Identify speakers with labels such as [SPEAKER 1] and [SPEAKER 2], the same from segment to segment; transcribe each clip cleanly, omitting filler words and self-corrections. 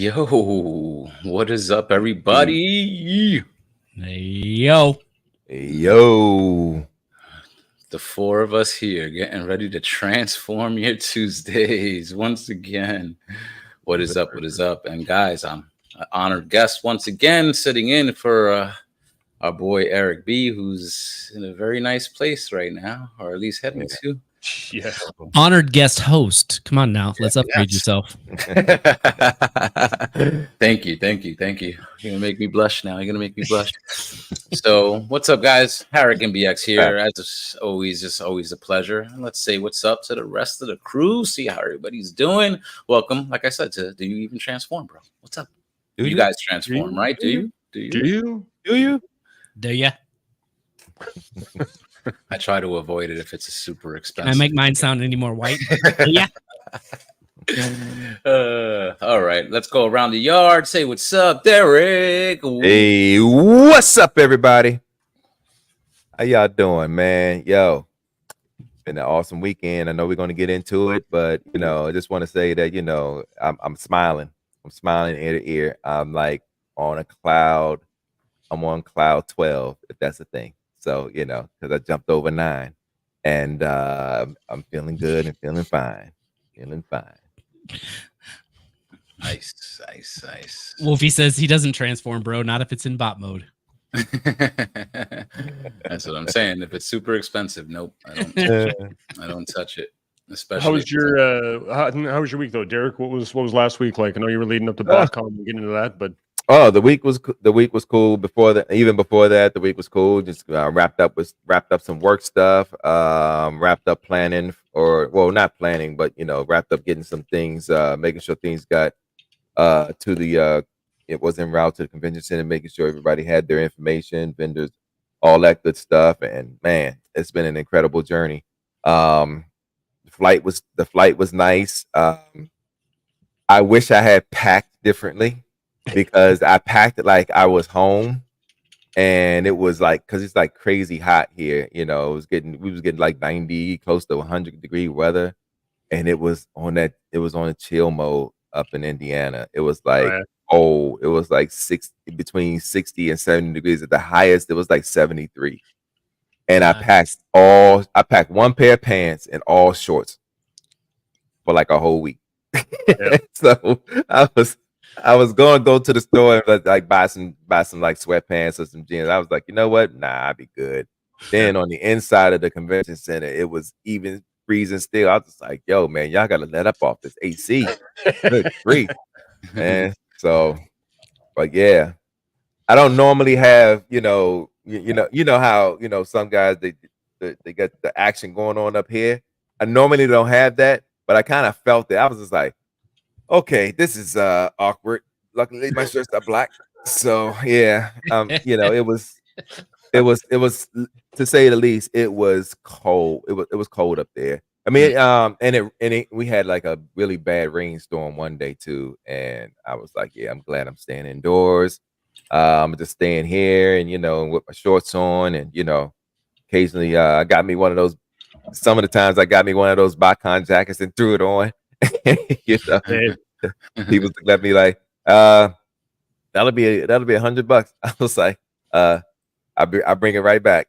[SPEAKER 1] Yo, what is up, everybody?
[SPEAKER 2] Hey, yo.
[SPEAKER 3] Yo,
[SPEAKER 1] The four of us here getting ready to transform your Tuesdays once again. What is up? What is up? And guys, I'm an honored guest once again, sitting in for our boy Eric B, who's in a very nice place right now, or at least heading to.
[SPEAKER 4] Yeah.
[SPEAKER 2] Honored guest host. Come on now. Let's upgrade
[SPEAKER 1] Yes.
[SPEAKER 2] yourself.
[SPEAKER 1] Thank you. You're gonna make me blush now. You're gonna make me blush. So, what's up, guys? Harrick and BX here. As always, just always a pleasure. And let's say what's up to the rest of the crew. See how everybody's doing. Welcome, like I said, to Do You Even Transform, bro? What's up? You guys transform, right? Do you?
[SPEAKER 4] Do you?
[SPEAKER 2] Do ya?
[SPEAKER 1] I try to avoid it if it's a super
[SPEAKER 2] Can
[SPEAKER 1] expensive.
[SPEAKER 2] I make mine sound any more white? Yeah.
[SPEAKER 1] All right, let's go around the yard. Say what's up, Derek.
[SPEAKER 3] hey, what's up, everybody? How y'all doing, man? Yo, been an awesome weekend. I know we're going to get into it, but I just want to say that I'm smiling. I'm smiling ear to ear. I'm like on a cloud. I'm on cloud 12, if that's the thing. So because I jumped over 9, and I'm feeling good and feeling fine.
[SPEAKER 1] Nice.
[SPEAKER 2] Wolfie says he doesn't transform, bro. Not if it's in bot mode.
[SPEAKER 1] That's what I'm saying. If it's super expensive, nope, I don't. I don't touch it. Especially.
[SPEAKER 4] How was your how was your week though, Derek? What was last week like? I know you were leading up to BotCon and getting into that, but
[SPEAKER 3] the week was cool. Before that, even before that, the week was cool. Just wrapped up some work stuff. Wrapped up planning, not planning, but wrapped up getting some things, making sure things got to the it was en route to the convention center, making sure everybody had their information, vendors, all that good stuff. And man, it's been an incredible journey. The flight was nice. I wish I had packed differently, because I packed it like I was home, and it was like, because it's like crazy hot here. We was getting like 90, close to 100-degree weather, and it was on a chill mode up in Indiana. It was like it was like between 60 and 70 degrees. At the highest, it was like 73. And I packed one pair of pants and all shorts for like a whole week. So I was going to go to the store and like buy some like sweatpants or some jeans. I was like, you know what? Nah, I'll be good. Then on the inside of the convention center, it was even freezing still. I was just like, yo, man, y'all gotta let up off this AC. Good grief. And so, but yeah, I don't normally have, you know how some guys they get the action going on up here. I normally don't have that, but I kind of felt it. I was just like, okay, this is awkward. Luckily, my shirts are black, so yeah. It was to say the least. It was cold. It was cold up there. I mean, we had like a really bad rainstorm one day too, and I was like, yeah, I'm glad I'm staying indoors. I'm just staying here, and with my shorts on, and occasionally I got me one of those. Some of the times I got me one of those BotCon jackets and threw it on. People let me like, that'll be $100. I was like, I bring it right back,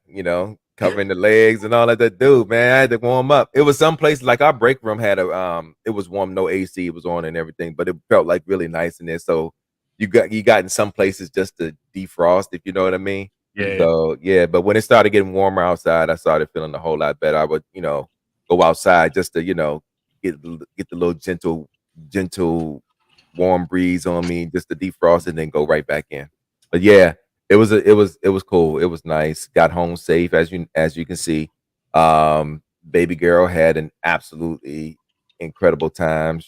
[SPEAKER 3] covering the legs and all that. Dude, man, I had to warm up. It was some places like our break room had it was warm, no AC, it was on and everything, but it felt like really nice in there. So you got in some places just to defrost, if you know what I mean.
[SPEAKER 4] Yeah.
[SPEAKER 3] So yeah, but when it started getting warmer outside, I started feeling a whole lot better. I would, go outside just to, get the little gentle warm breeze on me, just to defrost and then go right back in. But yeah, it was cool. It was nice. Got home safe, as you can see. Baby girl had an absolutely incredible time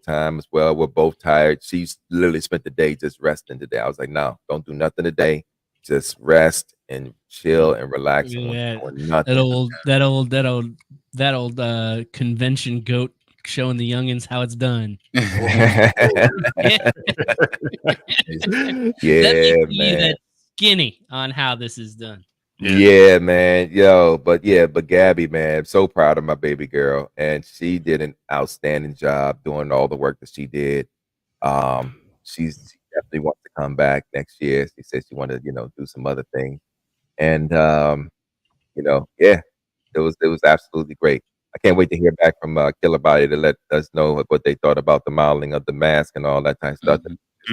[SPEAKER 3] as well. We're both tired. She's literally spent the day just resting today. I was like, no, don't do nothing today. Just rest and chill and relax.
[SPEAKER 2] Yeah,
[SPEAKER 3] nothing.
[SPEAKER 2] that old convention goat showing the youngins how it's done.
[SPEAKER 3] Yeah, man.
[SPEAKER 2] That skinny on how this is done.
[SPEAKER 3] Yeah, man. But Gabby, man, I'm so proud of my baby girl, and she did an outstanding job doing all the work that she did. She definitely wants to come back next year. She said she wanted to, do some other things. And yeah, it was absolutely great. I can't wait to hear back from Killer Body to let us know what they thought about the modeling of the mask and all that kind of stuff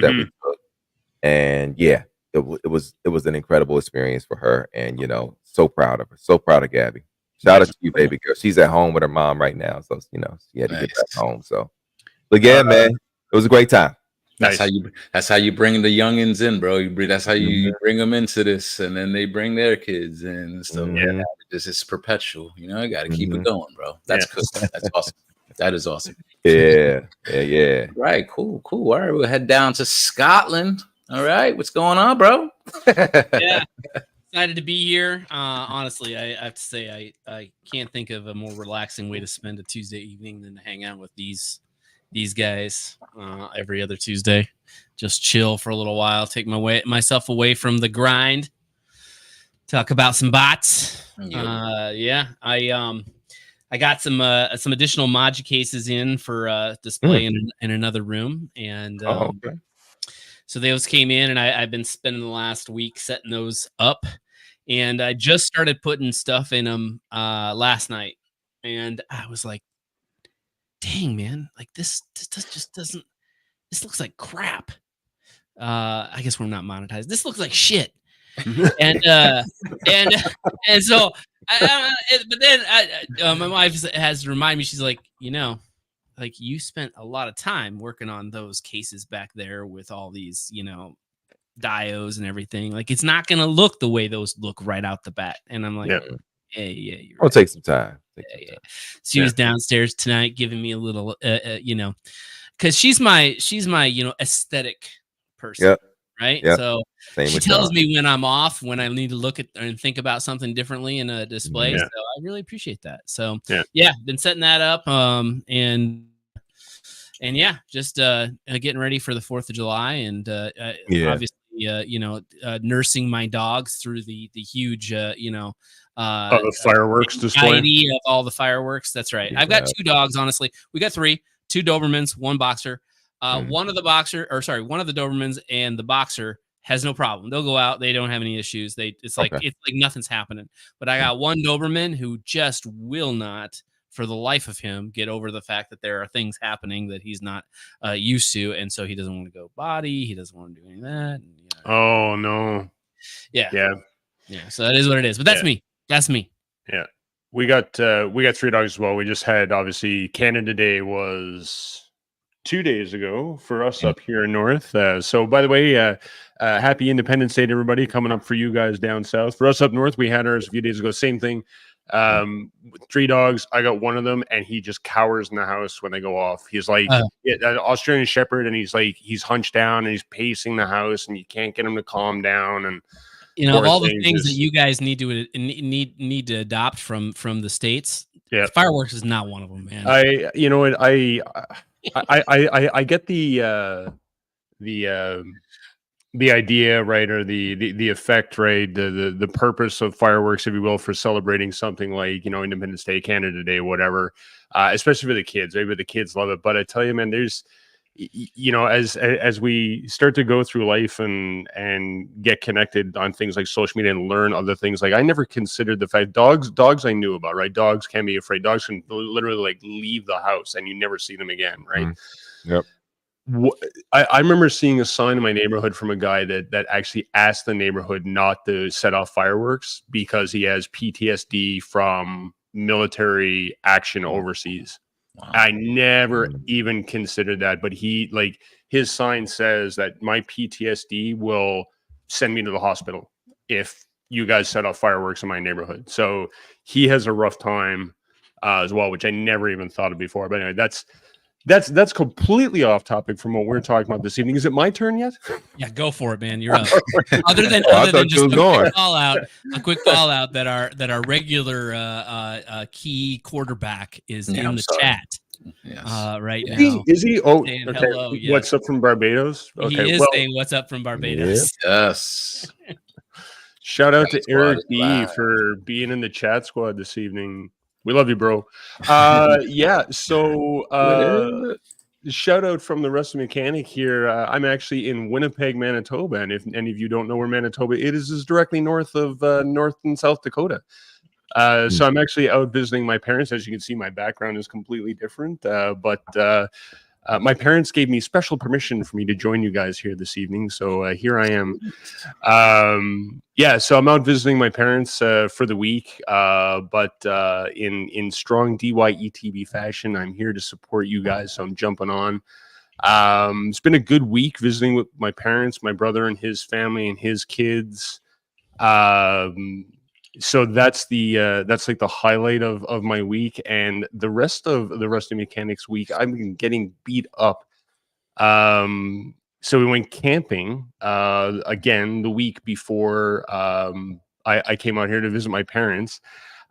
[SPEAKER 3] that we took. And yeah, it was an incredible experience for her, and so proud of her, so proud of Gabby. Shout out to you, baby girl. She's at home with her mom right now, so she had to get back home. So, but yeah, man, it was a great time.
[SPEAKER 1] That's how you bring the youngins in, bro. That's how you bring them into this, and then they bring their kids in and stuff. Yeah, it's perpetual. You got to keep it going, bro. That's good. That's awesome. That is awesome.
[SPEAKER 3] Yeah.
[SPEAKER 1] Right, cool. All right, we'll head down to Scotland. All right, what's going on, bro?
[SPEAKER 2] Yeah, excited to be here. Honestly, I have to say I can't think of a more relaxing way to spend a Tuesday evening than to hang out with these guys every other Tuesday. Just chill for a little while, take myself away from the grind, talk about some bots. I got some additional Maji cases in for display in another room, and so those came in, and I've been spending the last week setting those up, and I just started putting stuff in them last night, and I was like, dang, man, like this just doesn't, this looks like crap. I guess we're not monetized. This looks like shit. and so but then my wife has reminded me, she's like, like you spent a lot of time working on those cases back there with all these, dios and everything. Like it's not going to look the way those look right out the bat. And I'm like, yeah, you're right.
[SPEAKER 3] It'll take some time.
[SPEAKER 2] She was downstairs tonight giving me a little, because she's my aesthetic person.
[SPEAKER 3] Yep.
[SPEAKER 2] Right.
[SPEAKER 3] Yep.
[SPEAKER 2] So she tells me when I'm off, when I need to look at and think about something differently in a display. So I really appreciate that. So been setting that up. And just getting ready for the 4th of July, and obviously, nursing my dogs through the huge,
[SPEAKER 4] the fireworks display
[SPEAKER 2] of all the fireworks. That's right. I've got 2 dogs. Honestly, we got 3, 2 Dobermans, 1 boxer. One of the Dobermans and the boxer has no problem. They'll go out. They don't have any issues. It's like nothing's happening. But I got 1 Doberman who just will not, for the life of him, get over the fact that there are things happening that he's not used to, and so he doesn't want to go body. He doesn't want to do any of that. And,
[SPEAKER 4] oh no.
[SPEAKER 2] Yeah. So that is what it is. But that's me. That's me.
[SPEAKER 4] Yeah. We got 3 dogs as well. We just had, obviously, Canada Day was 2 days ago for us up here in North. So by the way, happy Independence Day to everybody coming up for you guys down south. For us up north, we had ours a few days ago. Same thing. 3 dogs. I got 1 of them, and he just cowers in the house when they go off. He's like an Australian Shepherd, and he's hunched down and he's pacing the house, and you can't get him to calm down. And
[SPEAKER 2] of all the things that you guys need to adopt from the States, fireworks is not one of them, man.
[SPEAKER 4] I get the idea, right, or the effect, right, the purpose of fireworks, if you will, for celebrating something like Independence Day, Canada Day, whatever, especially for the kids. Maybe the kids love it, but I tell you, man, there's as we start to go through life and get connected on things like social media and learn other things, like I never considered the fact dogs I knew about, right? Dogs can be afraid. Dogs can literally like leave the house and you never see them again, right?
[SPEAKER 3] Yep.
[SPEAKER 4] I remember seeing a sign in my neighborhood from a guy that actually asked the neighborhood not to set off fireworks because he has PTSD from military action overseas. Wow. I never even considered that, but his sign says that my PTSD will send me to the hospital if you guys set off fireworks in my neighborhood. So he has a rough time as well, which I never even thought of before. But anyway, that's completely off topic from what we're talking about this evening. Is it my turn yet?
[SPEAKER 2] Yeah, go for it, man. You're up. other than just a quick call out that our regular key quarterback is in the chat.
[SPEAKER 1] Yes.
[SPEAKER 2] Right now.
[SPEAKER 4] Is he? Oh, okay.
[SPEAKER 2] Hello, yes.
[SPEAKER 4] What's up from Barbados?
[SPEAKER 2] Okay, he is saying what's up from Barbados.
[SPEAKER 1] Yes.
[SPEAKER 4] Shout out to Eric D for being in the chat squad this evening. We love you, bro. So shout out from the Rusty Mechanic here. I'm actually in Winnipeg, Manitoba, and if any of you don't know where Manitoba is directly north of North and South Dakota. So I'm actually out visiting my parents. As you can see, my background is completely different, but my parents gave me special permission for me to join you guys here this evening. So here I am. So I'm out visiting my parents for the week, but in strong DYETB fashion, I'm here to support you guys. So I'm jumping on. It's been a good week visiting with my parents, my brother and his family and his kids. So that's like the highlight of my week, and the rest of the Rusty Mechanics week, I've been getting beat up. So we went camping again the week before I came out here to visit my parents.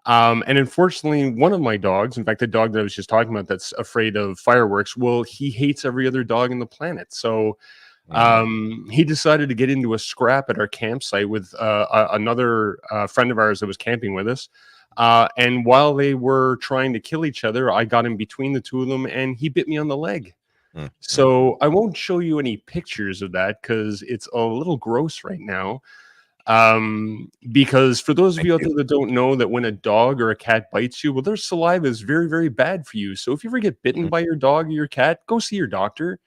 [SPEAKER 4] And unfortunately, one of my dogs, in fact, the dog that I was just talking about that's afraid of fireworks, well, he hates every other dog on the planet. So he decided to get into a scrap at our campsite with another friend of ours that was camping with us. And while they were trying to kill each other, I got in between the two of them and he bit me on the leg. So I won't show you any pictures of that because it's a little gross right now. Because for those of you out there that don't know that when a dog or a cat bites you, well, their saliva is very, very bad for you. So if you ever get bitten by your dog or your cat, go see your doctor.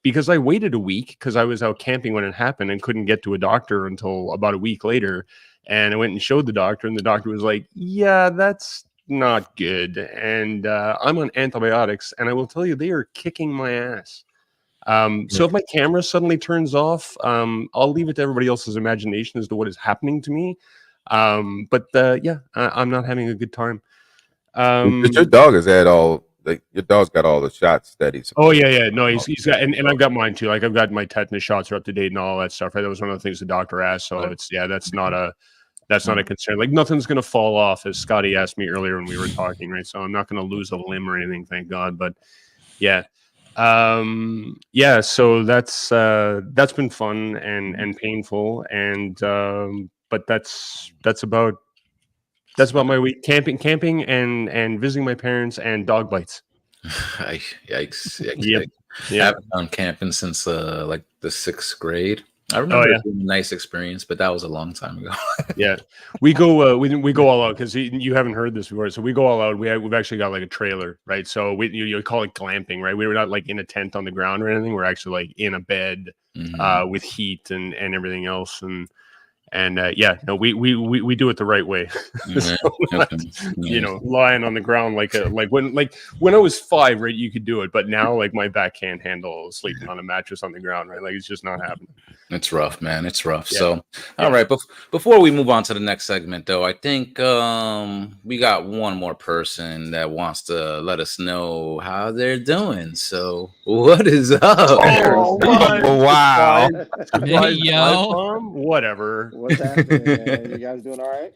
[SPEAKER 4] Because I waited a week because I was out camping when it happened and couldn't get to a doctor until about a week later. And I went and showed the doctor, and the doctor was like, yeah, that's not good. And I'm on antibiotics, and I will tell you, they are kicking my ass. So if my camera suddenly turns off, I'll leave it to everybody else's imagination as to what is happening to me. I'm not having a good time.
[SPEAKER 3] Your dog has had all. Your dog's got all the shots steady.
[SPEAKER 4] Oh yeah. No, he's got, and I've got mine too. Like I've got my tetanus shots are up to date and all that stuff. Right, that was one of the things the doctor asked. So that's not a concern. Like nothing's gonna fall off, as Scotty asked me earlier when we were talking. Right, so I'm not gonna lose a limb or anything, thank God. But yeah, So that's been fun and painful, and but that's about my week. Camping and visiting my parents and dog bites.
[SPEAKER 1] Yikes.
[SPEAKER 4] Yep.
[SPEAKER 1] I haven't gone camping since like the 6th grade. I remember it being a nice experience, but that was a long time ago.
[SPEAKER 4] Yeah, we go all out because you haven't heard this before. So we go all out. We've actually got like a trailer, right? So you call it glamping, right? We were not like in a tent on the ground or anything. We're actually like in a bed with heat and everything else. And we do it the right way. Lying on the ground like when I was 5, right? You could do it, but now like my back can't handle sleeping on a mattress on the ground, right? Like it's just not happening.
[SPEAKER 1] It's rough, man. It's rough. Yeah. So, all right. But before we move on to the next segment, though, I think we got one more person that wants to let us know how they're doing. So, what is up?
[SPEAKER 3] Oh wow!
[SPEAKER 2] Hey, yo.
[SPEAKER 4] Whatever.
[SPEAKER 5] What's happening, man? You guys doing all right?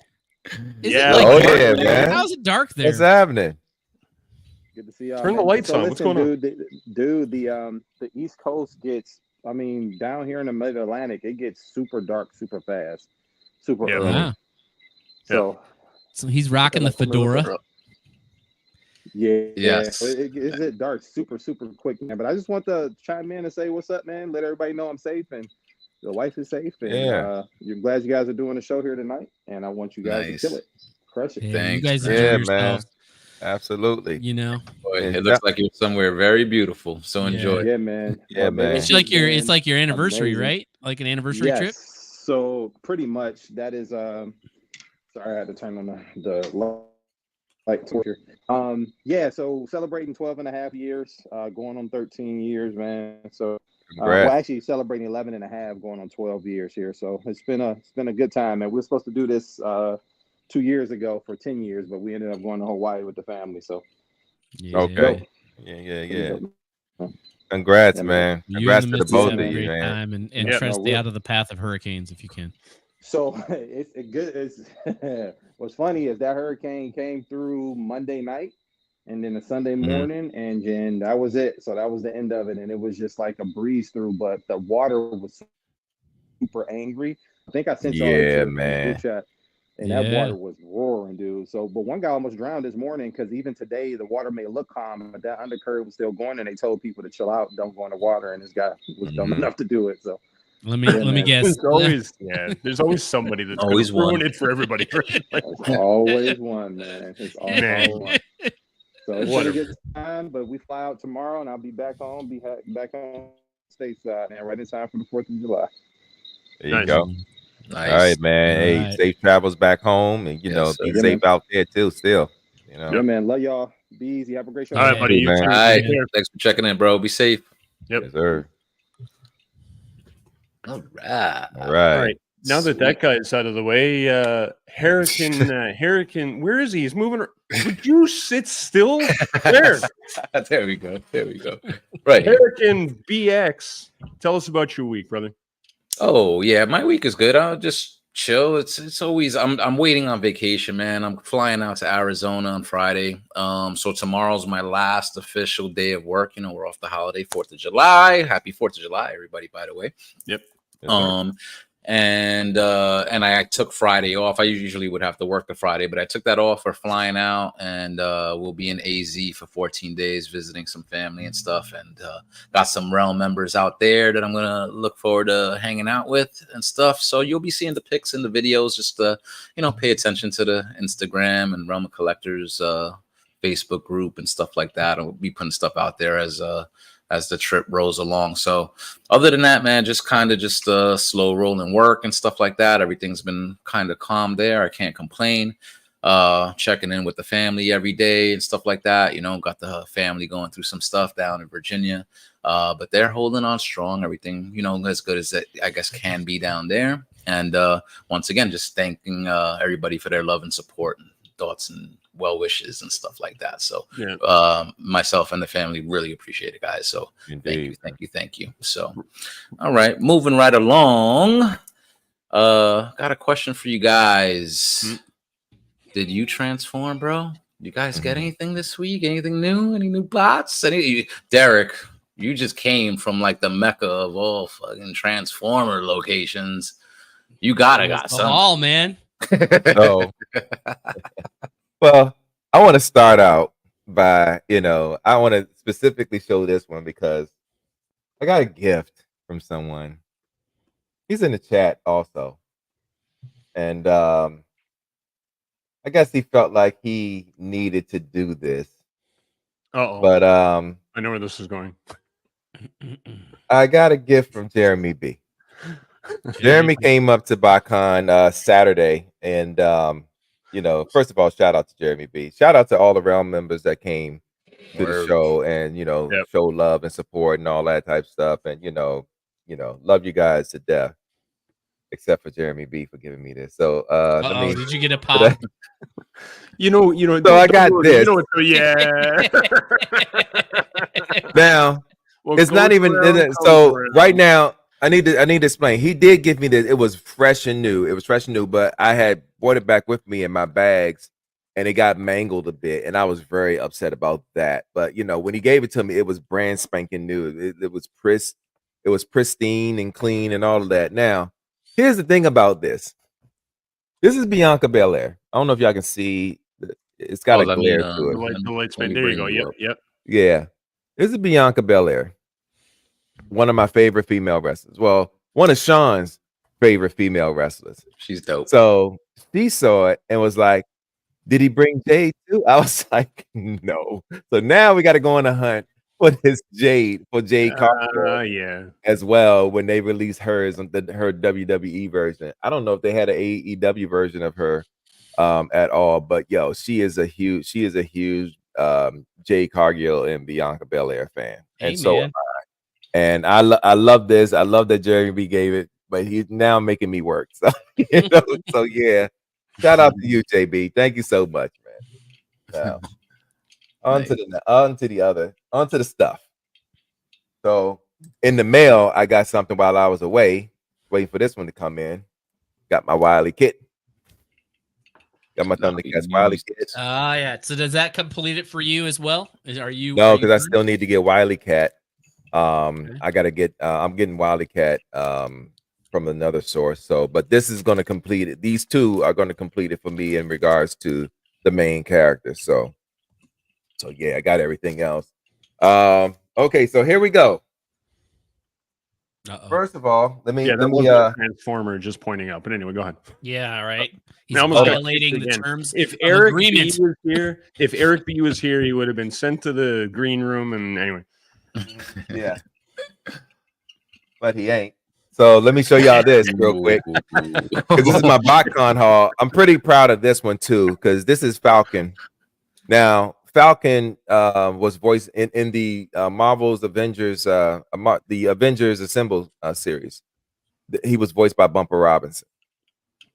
[SPEAKER 3] Man.
[SPEAKER 2] How's it dark there?
[SPEAKER 3] What's happening?
[SPEAKER 5] Good to see y'all.
[SPEAKER 4] Turn the lights on. What's going on?
[SPEAKER 5] Dude, the East Coast gets, down here in the Mid-Atlantic, it gets super dark, super fast, super early.
[SPEAKER 2] Yeah.
[SPEAKER 5] So
[SPEAKER 2] he's rocking the fedora.
[SPEAKER 5] Yeah.
[SPEAKER 1] Yes.
[SPEAKER 5] It gets dark super, super quick, man. But I just want to chime in and say what's up, man. Let everybody know I'm safe and the wife is safe. And you're glad you guys are doing the show here tonight. And I want you guys to kill it. Crush it.
[SPEAKER 2] Yeah,
[SPEAKER 1] Thanks,
[SPEAKER 2] you guys enjoy yourselves.
[SPEAKER 3] Man. Absolutely.
[SPEAKER 1] Boy, it looks like you're somewhere very beautiful. So enjoy.
[SPEAKER 5] Yeah, man.
[SPEAKER 3] Yeah, man.
[SPEAKER 2] It's like your anniversary, right? Like an anniversary trip?
[SPEAKER 5] So pretty much that is sorry, I had to turn on the light torture. So celebrating 12 and a half years, going on 13 years, man. So actually celebrating 11 and a half, going on 12 years here. So it's been a good time, and we're supposed to do this 2 years ago for 10 years, but we ended up going to Hawaii with the family. So
[SPEAKER 3] okay. Yeah. Congrats, man. Congrats to the both of you, man.
[SPEAKER 2] And try to stay out of the path of hurricanes if you can.
[SPEAKER 5] So it's good. What's funny is that hurricane came through Monday night and then a Sunday morning, and then that was it. So that was the end of it. And it was just like a breeze through, but the water was super angry. I think I sent y'all a group chat. and that water was roaring, dude. So, but one guy almost drowned this morning because even today the water may look calm, but that undercurrent was still going, and they told people to chill out, don't go in the water, and this guy was dumb enough to do it. So.
[SPEAKER 2] Let me guess.
[SPEAKER 4] There's always somebody that's
[SPEAKER 1] always
[SPEAKER 4] ruin it for everybody.
[SPEAKER 5] It's always one, man. It's always one. So it's gonna get time, but we fly out tomorrow, and I'll be back home, back on stateside, and right in time for the 4th of July.
[SPEAKER 3] There you go.
[SPEAKER 1] Nice.
[SPEAKER 3] All right, man. Hey, safe travels back home, and you know, be safe out there too. Still, you know.
[SPEAKER 5] Yeah, man. Love y'all. Be easy. Have a great show.
[SPEAKER 4] All right, buddy.
[SPEAKER 3] Man.
[SPEAKER 1] All right. Thanks for checking in, bro. Be safe.
[SPEAKER 4] Yep.
[SPEAKER 3] Yes, sir.
[SPEAKER 1] All right.
[SPEAKER 3] All right.
[SPEAKER 4] Now that guy's out of the way, Hurricane, where is he? He's moving. Would you sit still? There.
[SPEAKER 1] There we go. Right.
[SPEAKER 4] Hurricane BX. Tell us about your week, brother.
[SPEAKER 1] Oh yeah, my week is good. I'll just chill. It's always I'm waiting on vacation, man. I'm flying out to Arizona on Friday. So tomorrow's my last official day of work. You know, we're off the holiday, 4th of July. Happy 4th of July, everybody, by the way.
[SPEAKER 4] Yep.
[SPEAKER 1] And I took Friday off. I usually would have to work the Friday, but I took that off for flying out, and we'll be in AZ for 14 days visiting some family and stuff, and got some Realm members out there that I'm gonna look forward to hanging out with and stuff. So you'll be seeing the pics and the videos. Just pay attention to the Instagram and Realm of Collectors Facebook group and stuff like that. I'll be putting stuff out there as the trip rolls along. So other than that, man, just slow rolling work and stuff like that. Everything's been kind of calm there. I can't complain. Checking in with the family every day and stuff like that. You know, got the family going through some stuff down in Virginia. But they're holding on strong. Everything, as good as it, I guess, can be down there. And once again, just thanking everybody for their love and support and thoughts and well wishes and stuff like that. So myself and the family really appreciate it, guys. So thank you. So all right, moving right along. Got a question for you guys. Did you transform, bro? You guys get anything this week? Anything new? Any new plots? Derek, you just came from like the mecca of all fucking Transformer locations. You got something.
[SPEAKER 2] All, man.
[SPEAKER 3] So, well, I want to start out by, I want to specifically show this one because I got a gift from someone. He's in the chat also. And I guess he felt like he needed to do this. But
[SPEAKER 4] I know where this is going.
[SPEAKER 3] I got a gift from Jeremy B. Jeremy came up to BotCon Saturday, and first of all, shout out to Jeremy B. Shout out to all the Realm members that came to the show and show love and support and all that type of stuff. And love you guys to death, except for Jeremy B for giving me this. So
[SPEAKER 2] did you get a pop?
[SPEAKER 3] So I got this. Now it's not even so right now. I need to explain. He did give me this. It was fresh and new. But I had brought it back with me in my bags, and it got mangled a bit, and I was very upset about that. But when he gave it to me, it was brand spanking new. It was pristine and clean and all of that. Now, here's the thing about this. This is Bianca Belair. I don't know if y'all can see. It's got a glare to it.
[SPEAKER 4] The lights, man. There you go. Yep.
[SPEAKER 3] Yeah. This is Bianca Belair. One of my favorite female wrestlers. Well, one of Sean's favorite female wrestlers.
[SPEAKER 1] She's dope.
[SPEAKER 3] So she saw it and was like, did he bring Jade too? I was like, no. So now we got to go on a hunt for this Jade, Carter as well when they release hers on her WWE version. I don't know if they had an AEW version of her at all, but she is a huge Jade Cargill and Bianca Belair fan. And so am I. And I love this. I love that Jeremy B gave it, but he's now making me work. So, so yeah. Shout out to you, JB. Thank you so much, man. Now, on to the stuff. So in the mail, I got something while I was away, waiting for this one to come in. Got my Wiley kit. Got my Thundercats Wiley kit.
[SPEAKER 2] Yeah. So does that complete it for you as well?
[SPEAKER 3] No, because I still need to get Wiley Cat. I gotta get I'm getting Wildcat from from another source. So, but this is going to complete it. These two are going to complete it for me in regards to the main character. So yeah, I got everything else. Okay, so here we go.
[SPEAKER 2] Uh-oh.
[SPEAKER 3] First of all, let me
[SPEAKER 4] Transformer just pointing out. But anyway, go ahead.
[SPEAKER 2] Yeah, right. He's
[SPEAKER 4] I almost got
[SPEAKER 2] violating the
[SPEAKER 4] again.
[SPEAKER 2] terms.
[SPEAKER 4] If Eric B
[SPEAKER 2] agreement.
[SPEAKER 4] was here, he would have been sent to the green room. And anyway,
[SPEAKER 3] yeah, but he ain't. So let me show y'all this real quick, because this is my BotCon haul. I'm pretty proud of this one too, because this is Falcon. Now, Falcon was voiced in the Marvel's Avengers, the Avengers Assemble series. He was voiced by Bumper Robinson.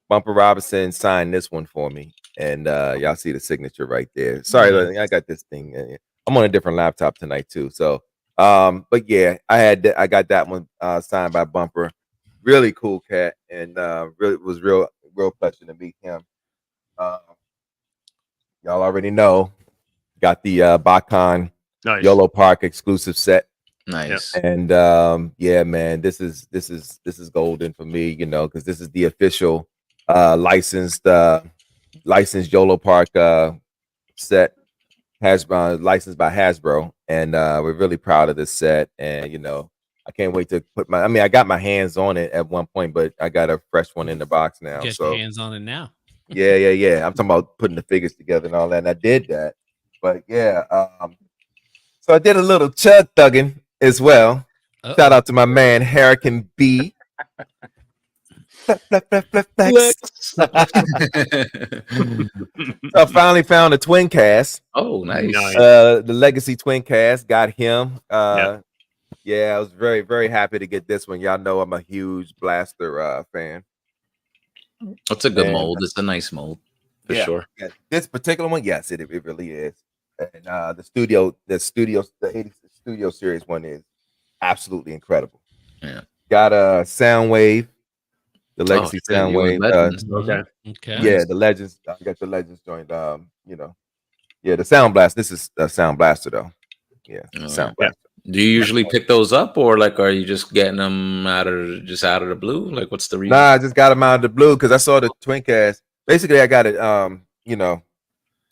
[SPEAKER 3] Bumper Robinson signed this one for me, and y'all see the signature right there. Sorry, I got this thing. I'm on a different laptop tonight too, so. But yeah, I got that one signed by Bumper. Really cool cat, and really was real pleasure to meet him. Y'all already know, got the BotCon YOLO Park exclusive set.
[SPEAKER 1] Nice.
[SPEAKER 3] And yeah, man, this is golden for me, you know, because this is the official licensed YOLO Park set. Licensed by Hasbro, and we're really proud of this set. And you know, I can't wait to put I got my hands on it at one point, but I got a fresh one in the box now.
[SPEAKER 2] Get
[SPEAKER 3] so
[SPEAKER 2] your hands on it now.
[SPEAKER 3] yeah. I'm talking about putting the figures together and all that, and I did that. But yeah, so I did a little chug thugging as well.
[SPEAKER 2] Uh-oh.
[SPEAKER 3] Shout out to my man Hurricane B. Flex. So I finally found a twin cast.
[SPEAKER 1] Oh, nice.
[SPEAKER 3] The Legacy twin cast, got him. Yeah, I was very, very happy to get this one. Y'all know I'm a huge Blaster fan.
[SPEAKER 1] It's a good mold. It's a nice mold for sure.
[SPEAKER 3] Yeah. This particular one, yes, it really is. And the 80 Studio Series one is absolutely incredible.
[SPEAKER 1] Yeah.
[SPEAKER 3] Got a Soundwave. The Legacy Soundwave.
[SPEAKER 2] Okay.
[SPEAKER 3] Yeah, the Legends. I got the Legends joint. You know, yeah, the Sound Blast. This is a Sound Blaster though. Yeah, Sound Blaster.
[SPEAKER 1] Do you usually pick those up, or like, are you just getting them out of the blue? Like, what's the reason?
[SPEAKER 3] Nah, I just got them out of the blue because I saw the twin cast. Basically, I got it. You know,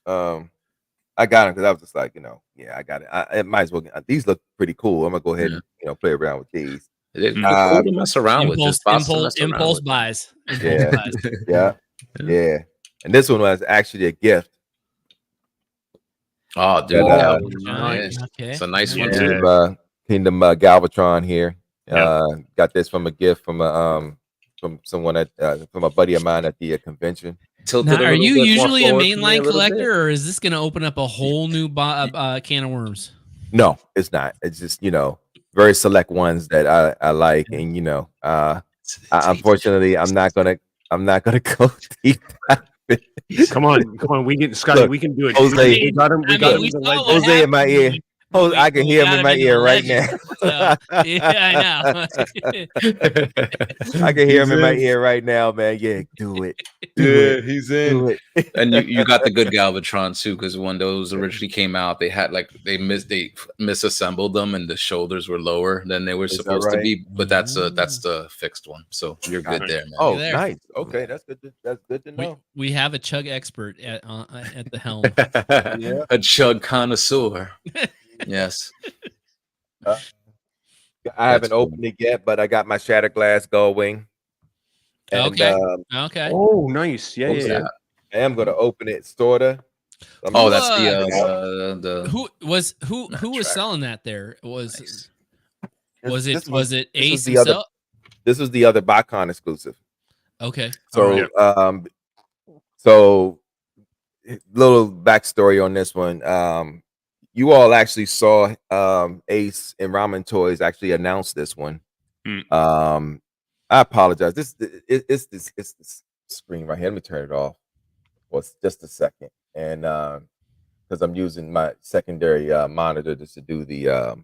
[SPEAKER 3] I got them because I was just like, you know, yeah, I got it. I might as well. These look pretty cool. I'm gonna go ahead and play around with these.
[SPEAKER 1] They're cool to mess around with.
[SPEAKER 2] Impulse buys.
[SPEAKER 3] Yeah. And this one was actually a gift.
[SPEAKER 1] Oh, dude,
[SPEAKER 2] nice. Okay.
[SPEAKER 1] It's a nice one too.
[SPEAKER 3] Kingdom Galvatron here. Got this from a gift from someone from a buddy of mine at the convention.
[SPEAKER 2] Now, are you usually a mainline collector, or is this going to open up a whole new can of worms?
[SPEAKER 3] No, it's not. It's just very select ones that I like, and unfortunately, I'm not gonna go deep.
[SPEAKER 4] Come on, we can Scotty, we can do it.
[SPEAKER 3] Jose,
[SPEAKER 4] we got him.
[SPEAKER 3] Jose in my ear. I can hear him in my ear right now.
[SPEAKER 2] Yeah, I know.
[SPEAKER 3] I can hear him in my ear right now, man. Yeah, do it.
[SPEAKER 1] He's in. And you got the good Galvatron too, because when those originally came out, they had they misassembled them, and the shoulders were lower than they were supposed to be. But that's the fixed one, so you're good there, man.
[SPEAKER 3] Oh, nice. Okay, that's good to know.
[SPEAKER 2] We have a chug expert at the helm.
[SPEAKER 1] A chug connoisseur. Yes.
[SPEAKER 3] I haven't opened it yet, but I got my Shattered Glass Gullwing.
[SPEAKER 2] Okay.
[SPEAKER 4] Oh, nice. Yeah.
[SPEAKER 3] I am gonna open it, sorta.
[SPEAKER 1] That's the
[SPEAKER 2] who was selling that there? Was it Ace himself?
[SPEAKER 3] This was the other BotCon exclusive.
[SPEAKER 2] Okay.
[SPEAKER 3] So so little backstory on this one. You all actually saw Ace and Ramen Toys actually announce this one. I apologize. It's this screen right here. Let me turn it off. Well, it's just a second, and because I'm using my secondary monitor just to do the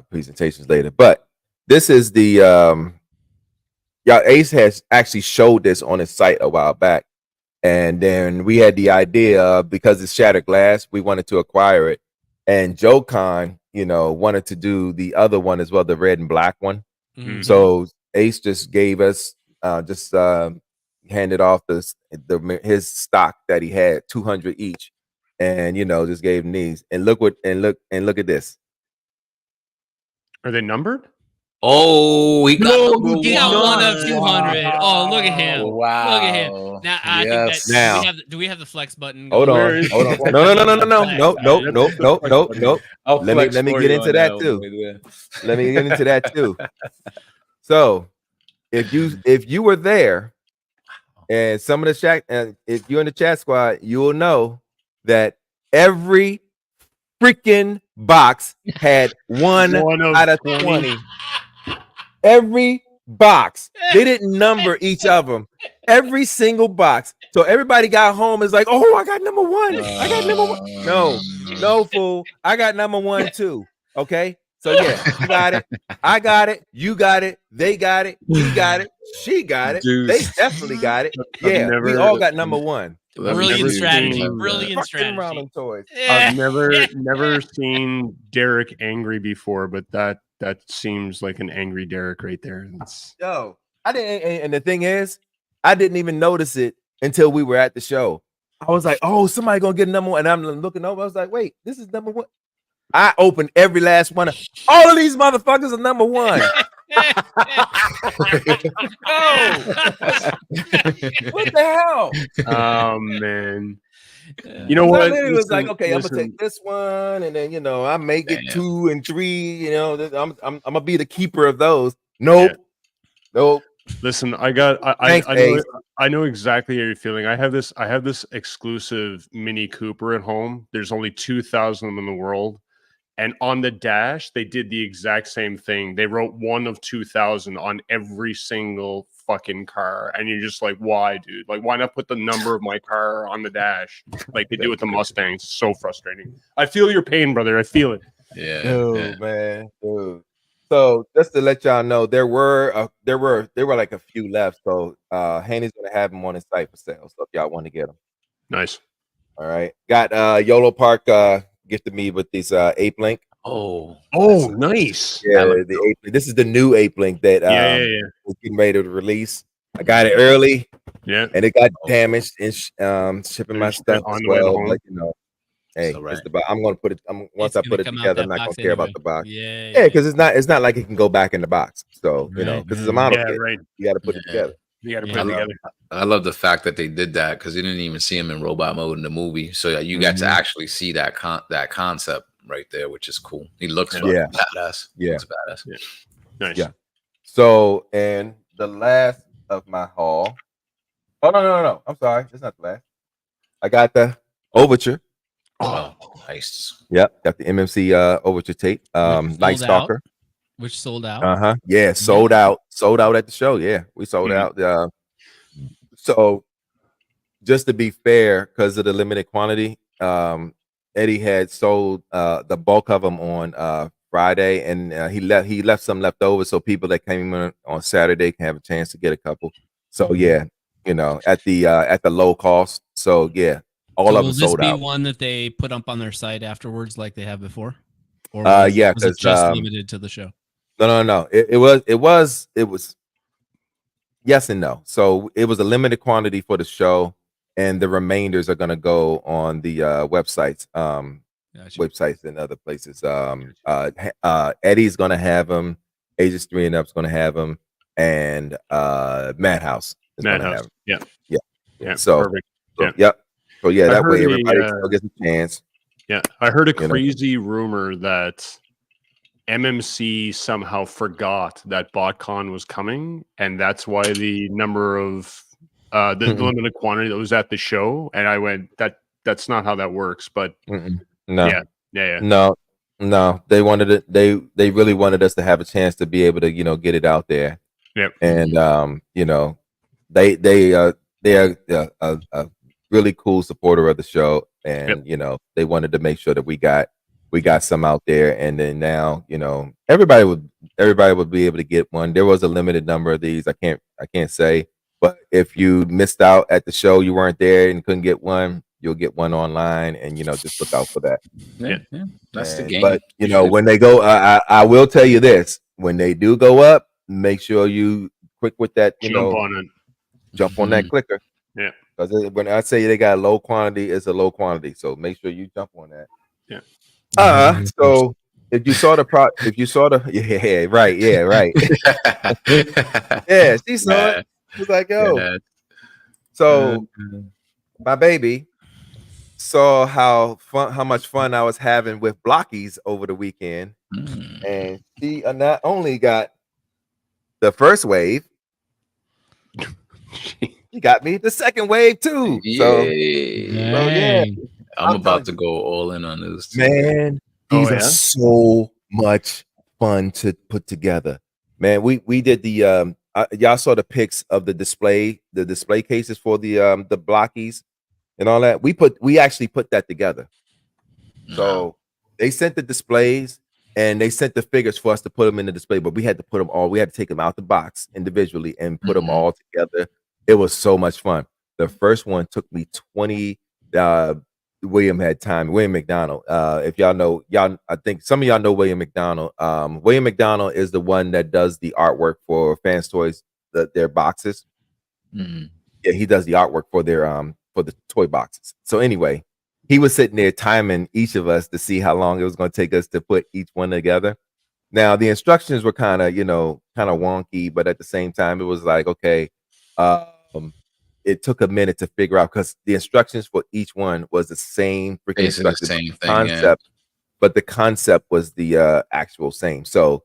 [SPEAKER 3] presentations later. But this is the Ace has actually showed this on his site a while back. And then we had the idea, because it's Shattered Glass, we wanted to acquire it. And Joe Con, wanted to do the other one as well, the red and black one. Mm-hmm. So Ace just gave us handed off his stock that he had, 200 each, and just gave them these. And look at this.
[SPEAKER 4] Are they numbered?
[SPEAKER 1] Oh, he got
[SPEAKER 2] No, he got one of 200. Oh, look at him.
[SPEAKER 1] Wow.
[SPEAKER 2] Look at him. Now, I
[SPEAKER 1] Yes.
[SPEAKER 2] think
[SPEAKER 3] Now.
[SPEAKER 2] do we have the flex button?
[SPEAKER 3] Hold
[SPEAKER 2] going?
[SPEAKER 3] on. No.
[SPEAKER 1] I'll
[SPEAKER 3] Let
[SPEAKER 1] flex
[SPEAKER 3] me
[SPEAKER 1] for
[SPEAKER 3] get
[SPEAKER 1] you
[SPEAKER 3] into
[SPEAKER 1] on
[SPEAKER 3] that
[SPEAKER 1] one
[SPEAKER 3] too.
[SPEAKER 1] right there.
[SPEAKER 3] Let me get into that too. So, if you were there, and some of the chat, and if you're in the chat squad, you'll know that every freaking box had one out of 20. Every box. They didn't number each of them. Every single box. So everybody got home is like, oh, I got number one. I got number one. No, fool. I got number one too. Okay. So yeah, you got it. I got it. You got it. They got it. He got it. She got it.
[SPEAKER 1] Dude.
[SPEAKER 3] They definitely got it. Yeah, we all got number one.
[SPEAKER 2] Brilliant strategy.
[SPEAKER 4] seen
[SPEAKER 2] Brilliant
[SPEAKER 3] Fucking
[SPEAKER 2] strategy.
[SPEAKER 3] Round toys.
[SPEAKER 4] I've never seen Derek angry before, but that seems like an angry Derek right there.
[SPEAKER 3] Yo, I didn't, and the thing is, I didn't even notice it until we were at the show. I was like, oh, somebody gonna get number one. And I'm looking over. I was like, wait, this is number one. I opened every last one. All of these motherfuckers are number one. Oh, what the hell?
[SPEAKER 4] Oh man. You know
[SPEAKER 3] I
[SPEAKER 4] what?
[SPEAKER 3] literally was like,
[SPEAKER 4] Listen,
[SPEAKER 3] okay, I'm
[SPEAKER 4] listen.
[SPEAKER 3] gonna take this one, and then I may get
[SPEAKER 1] Damn.
[SPEAKER 3] 2 and 3. I'm gonna be the keeper of those. Nope.
[SPEAKER 4] Listen, I
[SPEAKER 3] Thanks, Ace.
[SPEAKER 4] know exactly how you're feeling. I have this exclusive Mini Cooper at home. There's only 2,000 of them in the world. And on the dash, they did the exact same thing. They wrote 1 of 2,000 on every single fucking car. And you're just like, why, dude? Like, why not put the number of my car on the dash like they do with the Mustangs? So frustrating. I feel your pain, brother. I feel it.
[SPEAKER 1] Yeah.
[SPEAKER 3] Dude, man, dude. So just to let y'all know, there were like a few left. So Haney's gonna have them on his site for sale. So if y'all want to get them,
[SPEAKER 4] Nice.
[SPEAKER 3] all right. Got YOLO Park gifted me with this Ape Link.
[SPEAKER 1] Oh,
[SPEAKER 4] Nice.
[SPEAKER 3] Yeah, the Ape. This is the new Ape Link that
[SPEAKER 4] Yeah.
[SPEAKER 3] was getting ready to release. I got it early,
[SPEAKER 4] Yeah.
[SPEAKER 3] and it got damaged in shipping my
[SPEAKER 4] It's
[SPEAKER 3] stuff
[SPEAKER 4] on
[SPEAKER 3] as
[SPEAKER 4] the way
[SPEAKER 3] well.
[SPEAKER 4] home.
[SPEAKER 3] But hey,
[SPEAKER 1] It's all right.
[SPEAKER 3] it's the box. I'm gonna put it. Once
[SPEAKER 2] It's
[SPEAKER 3] I
[SPEAKER 2] gonna
[SPEAKER 3] put it
[SPEAKER 2] come out
[SPEAKER 3] together,
[SPEAKER 2] that
[SPEAKER 3] I'm not gonna
[SPEAKER 2] box
[SPEAKER 3] care about
[SPEAKER 2] anyway.
[SPEAKER 3] the box.
[SPEAKER 2] Yeah.
[SPEAKER 3] Yeah, because it's not like it can go back in the box. So
[SPEAKER 2] Right,
[SPEAKER 3] because it's a
[SPEAKER 2] right.
[SPEAKER 3] model
[SPEAKER 4] Yeah,
[SPEAKER 3] kit,
[SPEAKER 4] right.
[SPEAKER 3] you got to put it
[SPEAKER 1] Yeah.
[SPEAKER 3] together.
[SPEAKER 4] You got to
[SPEAKER 2] Yeah.
[SPEAKER 4] put it together.
[SPEAKER 1] I love the fact that they did that because you didn't even see him in robot mode in the movie, so you got to actually see that concept right there, which is cool. He looks
[SPEAKER 3] Yeah.
[SPEAKER 1] badass.
[SPEAKER 3] Yeah.
[SPEAKER 1] Looks badass.
[SPEAKER 4] Yeah. Nice.
[SPEAKER 3] Yeah. So, and the last of my haul. Oh no! I'm sorry, it's not the last. I got the Overture.
[SPEAKER 1] Oh, nice.
[SPEAKER 3] Yep, got the MMC Overture tape.
[SPEAKER 2] Sold
[SPEAKER 3] Night
[SPEAKER 2] out.
[SPEAKER 3] Stalker.
[SPEAKER 2] Which sold out.
[SPEAKER 3] Yeah, sold out at the show. Yeah, we sold out. So just to be fair, because of the limited quantity, Eddie had sold the bulk of them on Friday, and he left some left over, so people that came in on Saturday can have a chance to get a couple. So yeah, at the low cost. So yeah, all of them
[SPEAKER 2] will
[SPEAKER 3] sold
[SPEAKER 2] this be
[SPEAKER 3] out.
[SPEAKER 2] one that they put up on their site afterwards, like they have before? Or
[SPEAKER 3] Yeah,
[SPEAKER 2] was it
[SPEAKER 3] 'cause,
[SPEAKER 2] just limited to the show?
[SPEAKER 3] No. It was yes and no. So it was a limited quantity for the show, and the remainders are gonna go on the websites,
[SPEAKER 2] Gotcha.
[SPEAKER 3] websites and other places. Eddie's gonna have them. Ages 3 and Up's gonna have them, and Madhouse is gonna have them.
[SPEAKER 4] Yeah.
[SPEAKER 3] So,
[SPEAKER 4] Perfect.
[SPEAKER 3] Yep. So yeah,
[SPEAKER 4] I
[SPEAKER 3] that way
[SPEAKER 4] heard
[SPEAKER 3] everybody still gets a chance.
[SPEAKER 4] Yeah. I heard a
[SPEAKER 3] You know.
[SPEAKER 4] crazy rumor that MMC somehow forgot that BotCon was coming, and that's why the number of the limited quantity that was at the show. And I went, that's not how that works. But
[SPEAKER 3] No.
[SPEAKER 4] yeah.
[SPEAKER 3] No. They wanted it. They really wanted us to have a chance to be able to get it out there.
[SPEAKER 4] Yep.
[SPEAKER 3] And they are a really cool supporter of the show, and they wanted to make sure that we got some out there, and then now everybody would be able to get one. There was a limited number of these. I can't say, but if you missed out at the show, you weren't there and couldn't get one, you'll get one online, and just look out for that.
[SPEAKER 1] Yeah. That's the game.
[SPEAKER 3] But when they go, I will tell you this: when they do go up, make sure you quick with that,
[SPEAKER 4] Jump on it.
[SPEAKER 3] jump on that clicker.
[SPEAKER 4] Yeah.
[SPEAKER 3] Because when I say they got a low quantity, it's a low quantity. So make sure you jump on that.
[SPEAKER 4] Yeah.
[SPEAKER 3] So if you saw yeah, right. Yeah, she saw it. She was like, yo.
[SPEAKER 1] Yeah.
[SPEAKER 3] So my baby saw how much fun I was having with blockies over the weekend. And she not only got the first wave, he got me the second wave too. So yeah,
[SPEAKER 1] I'm about to go all in on this too.
[SPEAKER 3] Man, these are so much fun to put together. Man, we did the y'all saw the pics of the display cases for the blockies and all that. We actually put that together. So they sent the displays and they sent the figures for us to put them in the display, but we had to put them all. We had to take them out the box individually and put them all together. It was so much fun. The first one took me 20. William McDonald. If y'all know, I think some of y'all know William McDonald. William McDonald is the one that does the artwork for Fans Toys, their boxes. Yeah, he does the artwork for their for the toy boxes. So anyway, he was sitting there timing each of us to see how long it was going to take us to put each one together. Now the instructions were kind of wonky, but at the same time, it was like, okay, it took a minute to figure out because the instructions for each one was the same freaking
[SPEAKER 1] same thing,
[SPEAKER 3] concept, but the concept was the actual same. So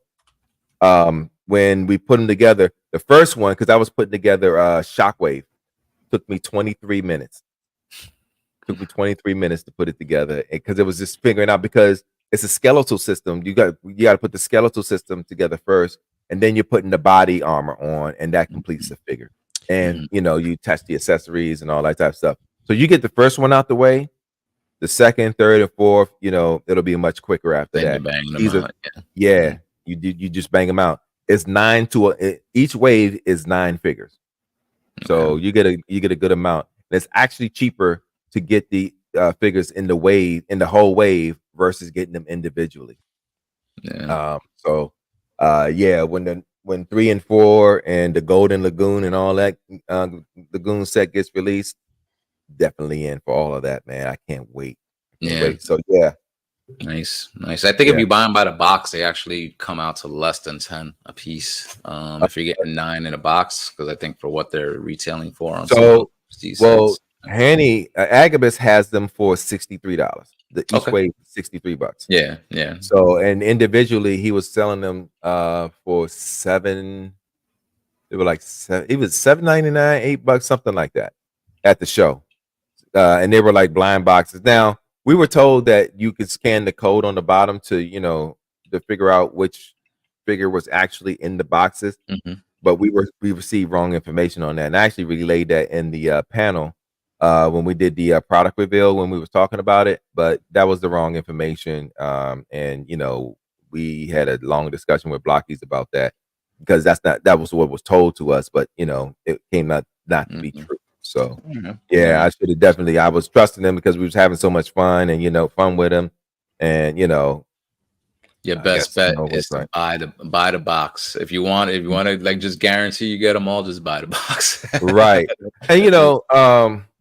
[SPEAKER 3] when we put them together, the first one, because I was putting together Shockwave, took me 23 minutes. Took me 23 minutes to put it together because it was just figuring out, because it's a skeletal system. You got to put the skeletal system together first, and then you're putting the body armor on, and that completes the figure. And you attach the accessories and all that type of stuff. So you get the first one out the way, the second, third, and fourth, it'll be much quicker after that. You just bang them out. It's 9 to each wave is 9 figures. So you get a good amount. And it's actually cheaper to get the figures in the whole wave versus getting them individually. When 3 and 4 and the Golden Lagoon and all that Lagoon set gets released, definitely in for all of that, man. I can't wait. So yeah.
[SPEAKER 1] Nice. I think if you buy them by the box, they actually come out to less than 10 a piece. If you're getting 9 in a box, because I think for what they're retailing for on
[SPEAKER 3] Hanny Agabus has them for $63. Each way $63.
[SPEAKER 1] Yeah.
[SPEAKER 3] So, and individually he was selling them for $7. They were like it was $7.99, $8, something like that at the show. And they were like blind boxes. Now, we were told that you could scan the code on the bottom to figure out which figure was actually in the boxes. But we received wrong information on that. And I actually relayed that in the panel when we did the product reveal, when we was talking about it, but that was the wrong information. And we had a long discussion with Blockies about that, because that was what was told to us, but it came out not to be true. So I should have definitely, I was trusting them because we was having so much fun and fun with them. And
[SPEAKER 1] your best bet is to buy the box. If you want to like just guarantee you get them all, just buy the box.
[SPEAKER 3] Right. And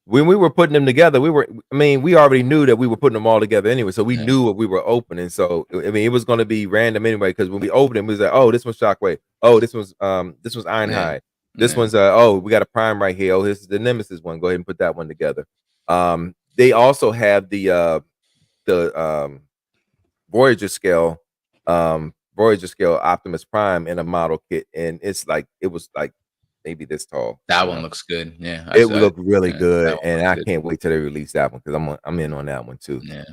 [SPEAKER 3] when we were putting them together, we already knew that we were putting them all together anyway. So we knew what we were opening. So it was going to be random anyway, because when we opened them, we was like, oh, this was Shockwave. Oh, this was Ironhide. This one's we got a Prime right here. Oh, this is the Nemesis one. Go ahead and put that one together. They also have the Voyager scale Optimus Prime in a model kit, and it was like maybe this tall.
[SPEAKER 1] That one looks good. Yeah,
[SPEAKER 3] it looked really good, and I can't wait till they release that one, because I'm in on that one too.
[SPEAKER 1] Yeah.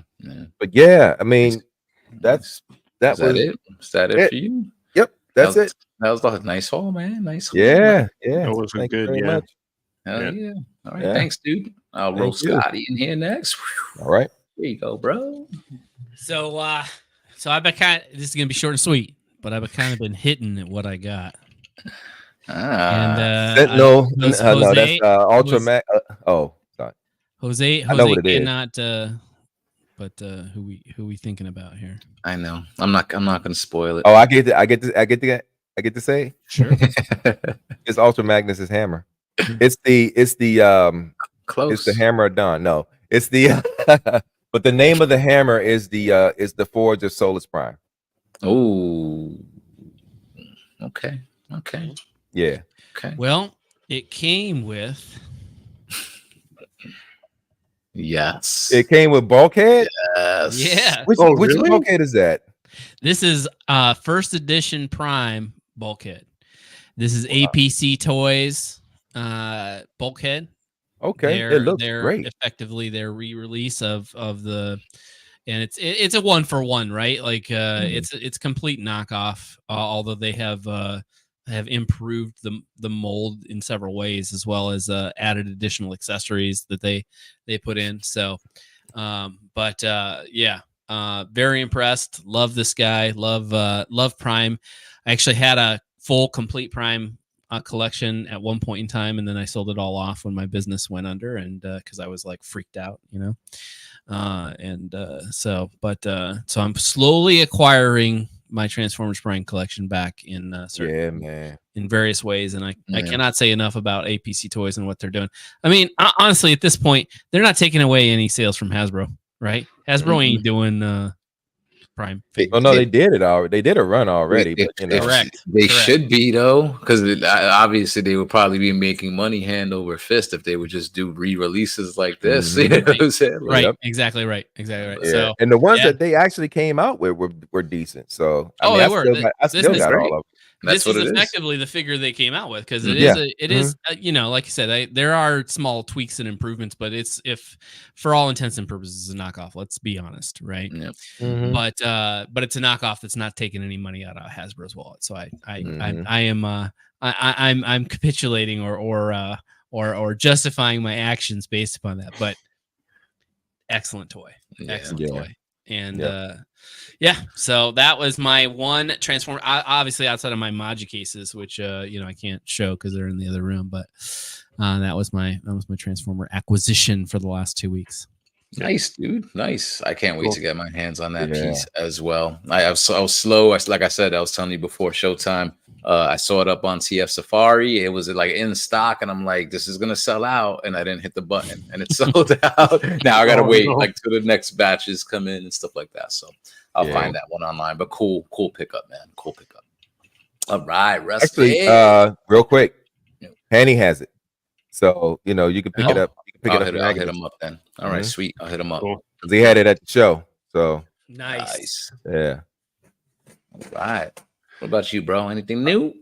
[SPEAKER 3] But yeah, I mean, that's
[SPEAKER 1] it. Is that it for you?
[SPEAKER 3] Yep, that's it.
[SPEAKER 1] That was a nice haul, man. Nice haul.
[SPEAKER 3] Yeah.
[SPEAKER 4] That was good. Yeah.
[SPEAKER 1] Hell yeah. All right. Thanks, dude. I'll roll Scotty in here next.
[SPEAKER 3] All right.
[SPEAKER 1] There you go, bro.
[SPEAKER 2] So I've been this is gonna be short and sweet, but I've kind of been hitting at what I got.
[SPEAKER 3] No, that's Ultra Max. Sorry.
[SPEAKER 2] Jose
[SPEAKER 3] I know what it is.
[SPEAKER 2] cannot but who we thinking about here?
[SPEAKER 1] I know. I'm not gonna spoil it.
[SPEAKER 3] Oh, I get to say
[SPEAKER 2] Sure.
[SPEAKER 3] it's Ultra Magnus's hammer. It's the
[SPEAKER 1] Close.
[SPEAKER 3] It's the Hammer of Dawn. No, it's the but the name of the hammer is the Forge of Solus Prime.
[SPEAKER 1] Oh. Okay.
[SPEAKER 3] Yeah.
[SPEAKER 1] Okay.
[SPEAKER 2] Well, it came with.
[SPEAKER 1] Yes.
[SPEAKER 3] It came with Bulkhead.
[SPEAKER 1] Yes.
[SPEAKER 2] Yeah.
[SPEAKER 3] Which
[SPEAKER 4] really?
[SPEAKER 3] Bulkhead is that?
[SPEAKER 2] This is first edition Prime Bulkhead. This is APC Toys Bulkhead.
[SPEAKER 3] Okay, it looks great.
[SPEAKER 2] Effectively their re-release of the, and it's a 1-for-1, right? Like it's complete knockoff. Although they have improved the mold in several ways, as well as added additional accessories that they put in. So, very impressed. Love this guy. Love Prime. I actually had a full complete Prime collection at one point in time, and then I sold it all off when my business went under, and because I was like freaked out, so I'm slowly acquiring my Transformers Prime collection back in in various ways, and I cannot say enough about APC Toys and what they're doing. I mean, honestly, at this point, they're not taking away any sales from Hasbro, right? Hasbro ain't doing Prime.
[SPEAKER 3] Oh no, they did it already. They did a run already, but
[SPEAKER 2] Correct.
[SPEAKER 1] They should be though, because obviously they would probably be making money hand over fist if they would just do re-releases like this. You know what I'm saying?
[SPEAKER 2] Right.
[SPEAKER 3] Yep.
[SPEAKER 2] Exactly right.
[SPEAKER 3] Yeah.
[SPEAKER 2] So,
[SPEAKER 3] and the ones that they actually came out with were decent. So
[SPEAKER 2] they were.
[SPEAKER 3] I still got all of them.
[SPEAKER 1] That's
[SPEAKER 2] this
[SPEAKER 1] what
[SPEAKER 2] is
[SPEAKER 1] it
[SPEAKER 2] effectively the figure they came out with, because it is like you said, there are small tweaks and improvements, but it's, if for all intents and purposes, a knockoff. Let's be honest, right?
[SPEAKER 1] Yep.
[SPEAKER 2] But it's a knockoff that's not taking any money out of Hasbro's wallet. So I'm capitulating or justifying my actions based upon that. But excellent toy, toy. And so that was my one Transformer. Obviously, outside of my Maji cases, which I can't show because they're in the other room. But that was my Transformer acquisition for the last 2 weeks.
[SPEAKER 1] Nice, dude. Nice. I can't wait to get my hands on that piece as well. I was slow. Like I said, I was telling you before showtime. I saw it up on TF Safari. It was like in stock, and I'm like, this is gonna sell out, and I didn't hit the button, and it sold out. Now I gotta wait like till the next batches come in and stuff like that. So I'll find that one online. But cool pickup, man. Cool pickup. All right, Rusty.
[SPEAKER 3] Actually, real quick, Hanny has it, so you can pick it up. You can pick it up.
[SPEAKER 1] I'll hit him up then. All right, sweet. I'll hit him up.
[SPEAKER 3] Cool. He had it at the show, so
[SPEAKER 2] nice.
[SPEAKER 3] Yeah.
[SPEAKER 1] All right. What about you, bro? Anything new?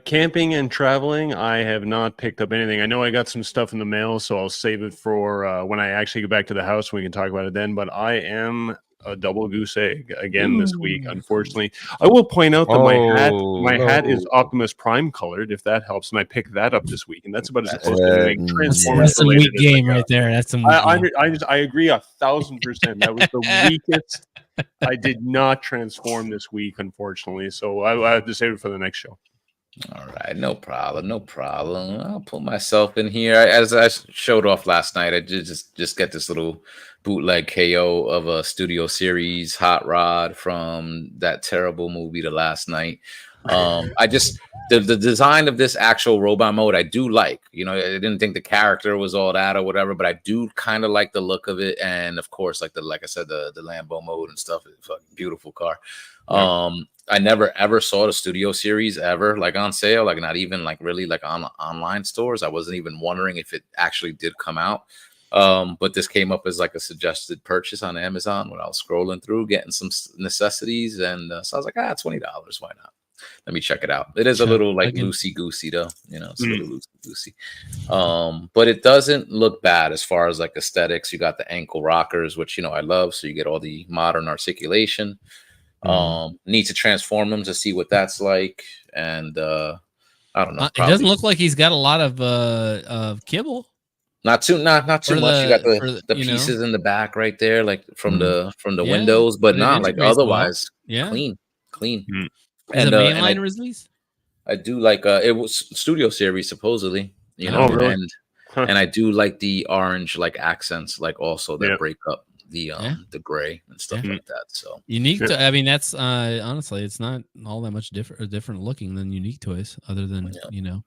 [SPEAKER 4] Camping and traveling, I have not picked up anything. I know I got some stuff in the mail, so I'll save it for when I actually get back to the house. We can talk about it then. But I am a double goose egg again this week, unfortunately. I will point out that my hat is Optimus Prime colored, if that helps, and I picked that up this week, and that's about as close to doing Transformers.
[SPEAKER 2] That's some weak game right there. That's some.
[SPEAKER 4] I agree 1,000%. That was the weakest. I did not transform this week, unfortunately, so I have to save it for the next show.
[SPEAKER 1] All right, no problem. I'll put myself in here. As I showed off last night, I did just get this little bootleg KO of a Studio Series Hot Rod from that terrible movie, The Last Night. I just the design of this actual robot mode I do like. I didn't think the character was all that or whatever, but I do kind of like the look of it, and of course, like I said, the Lambo mode and stuff. It's a fucking beautiful car. I never ever saw the Studio Series ever like on sale, like not even like really like on online stores. I wasn't even wondering if it actually did come out. But this came up as like a suggested purchase on Amazon when I was scrolling through getting some necessities, and so I was like, $20, why not? Let me check it out. It is a little like loosey goosey though, it's a little loosey goosey. But it doesn't look bad as far as like aesthetics. You got the ankle rockers, which I love, so you get all the modern articulation. Need to transform them to see what that's like, and I don't know.
[SPEAKER 2] It doesn't look like he's got a lot of kibble.
[SPEAKER 1] Not too much. You got the pieces in the back right there, like from the windows, but not like otherwise. Clean.
[SPEAKER 2] And the mainline release.
[SPEAKER 1] I do like it was Studio Series supposedly, really? And I do like the orange like accents, like also that break up the gray and stuff
[SPEAKER 2] Yeah.
[SPEAKER 1] like that. So
[SPEAKER 2] Unique.
[SPEAKER 4] Yeah.
[SPEAKER 2] I mean, that's honestly, it's not all that much different looking than Unique Toys, other than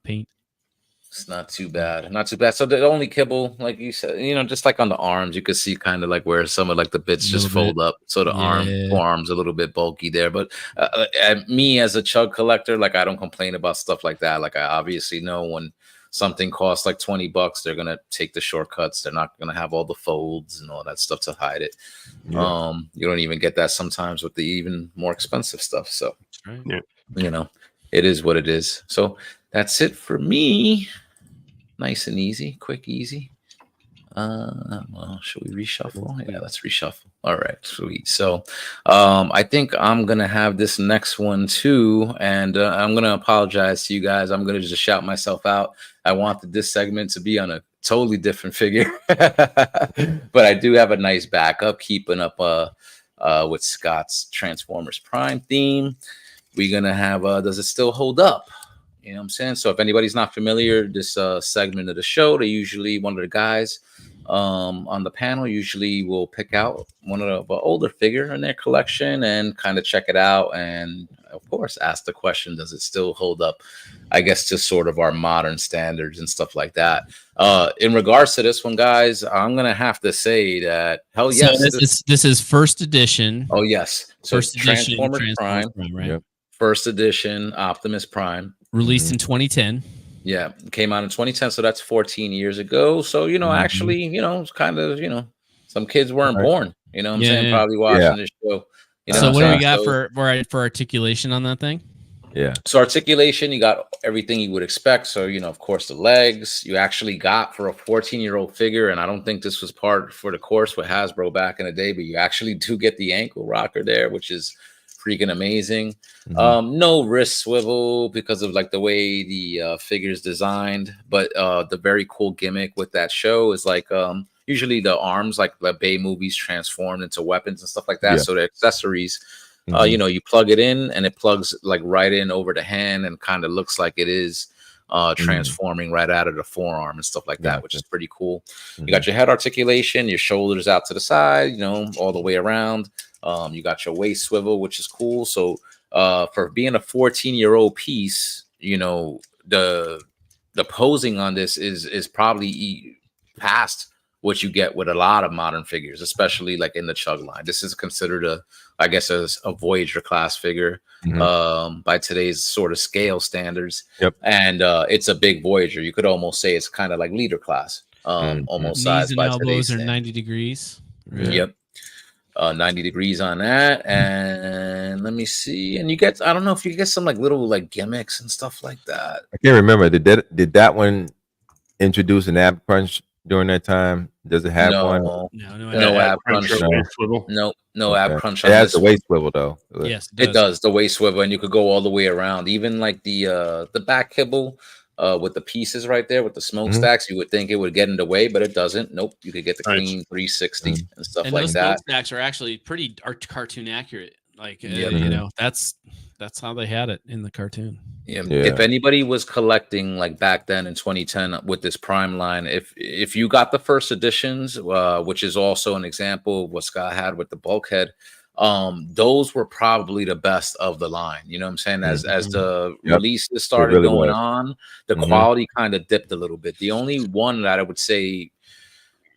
[SPEAKER 2] paint.
[SPEAKER 1] it's not too bad. Not too bad. So the only kibble, like you said, just like on the arms, you could see kind of like where some of like the bits just fold up. So the forearm's a little bit bulky there. But me as a chug collector, like I don't complain about stuff like that. Like I obviously know when something costs like $20, they're gonna take the shortcuts. They're not gonna have all the folds and all that stuff to hide it.
[SPEAKER 3] Yeah.
[SPEAKER 1] You don't even get that sometimes with the even more expensive stuff. So
[SPEAKER 2] Right.
[SPEAKER 4] Yeah.
[SPEAKER 1] it is what it is. So that's it for me. Nice and easy, quick, easy. Well, should we reshuffle? Yeah, let's reshuffle. All right, sweet. So I think I'm gonna have this next one too, and I'm gonna apologize to you guys. I'm gonna just shout myself out. I wanted this segment to be on a totally different figure, but I do have a nice backup, keeping up with Scott's Transformers Prime theme. We're gonna have Does It Still Hold Up? You know what I'm saying? So if anybody's not familiar, this segment of the show, they usually, one of the guys on the panel usually will pick out one of the older figure in their collection and kind of check it out. And of course, ask the question, does it still hold up? I guess to sort of our modern standards and stuff like that. In regards to this one, guys, I'm going to have to say that, hell yes.
[SPEAKER 2] So this is first edition.
[SPEAKER 1] Oh, yes. So
[SPEAKER 2] First edition
[SPEAKER 1] Transformers Prime,
[SPEAKER 2] right?
[SPEAKER 3] Yep.
[SPEAKER 1] first edition Optimus Prime.
[SPEAKER 2] Released in 2010.
[SPEAKER 1] Yeah, came out in 2010, so that's 14 years ago. So, actually, it's kind of, some kids weren't born, what I'm saying? Probably watching this show.
[SPEAKER 2] So what do we got for articulation on that thing?
[SPEAKER 3] Yeah.
[SPEAKER 1] So articulation, you got everything you would expect. So, of course, the legs you actually got for a 14-year-old figure. And I don't think this was part for the course with Hasbro back in the day, but you actually do get the ankle rocker there, which is freaking amazing. No wrist swivel because of like the way the figure's designed, but the very cool gimmick with that show is like usually the arms, like the Bay movies, transformed into weapons and stuff like that. So the accessories, you plug it in and it plugs like right in over the hand and kind of looks like it is transforming right out of the forearm and stuff like that, which is pretty cool. You got your head articulation, your shoulders out to the side, all the way around. You got your waist swivel, which is cool. So for being a 14-year-old piece, the posing on this is probably past what you get with a lot of modern figures, especially like in the Chug line. This is considered a Voyager class figure by today's sort of scale standards.
[SPEAKER 3] Yep.
[SPEAKER 1] And it's a big Voyager. You could almost say it's kind of like leader class, almost size by
[SPEAKER 2] elbows
[SPEAKER 1] today's
[SPEAKER 2] are
[SPEAKER 1] standard.
[SPEAKER 2] 90 degrees.
[SPEAKER 3] Yeah.
[SPEAKER 1] Yep. 90 degrees on that. And let me see. And I don't know if you get some like little like gimmicks and stuff like that.
[SPEAKER 3] I can't remember. Did that one introduce an ab crunch during that time? Does it have one?
[SPEAKER 1] No ab crunch. No ab crunch.
[SPEAKER 3] It has the waist swivel though.
[SPEAKER 2] Yes,
[SPEAKER 1] it does. The waist swivel, and you could go all the way around. Even like the back kibble with the pieces right there with the smokestacks, you would think it would get in the way, but it doesn't. Nope. You could get the clean 360 and stuff like
[SPEAKER 2] those
[SPEAKER 1] that.
[SPEAKER 2] Smokestacks are actually pretty cartoon accurate. Like that's how they had it in the cartoon.
[SPEAKER 1] Yeah. If anybody was collecting like back then in 2010 with this Prime line, if you got the first editions, which is also an example of what Scott had with the bulkhead, those were probably the best of the line. You know what I'm saying? As the releases started going on, the quality kind of dipped a little bit. The only one that I would say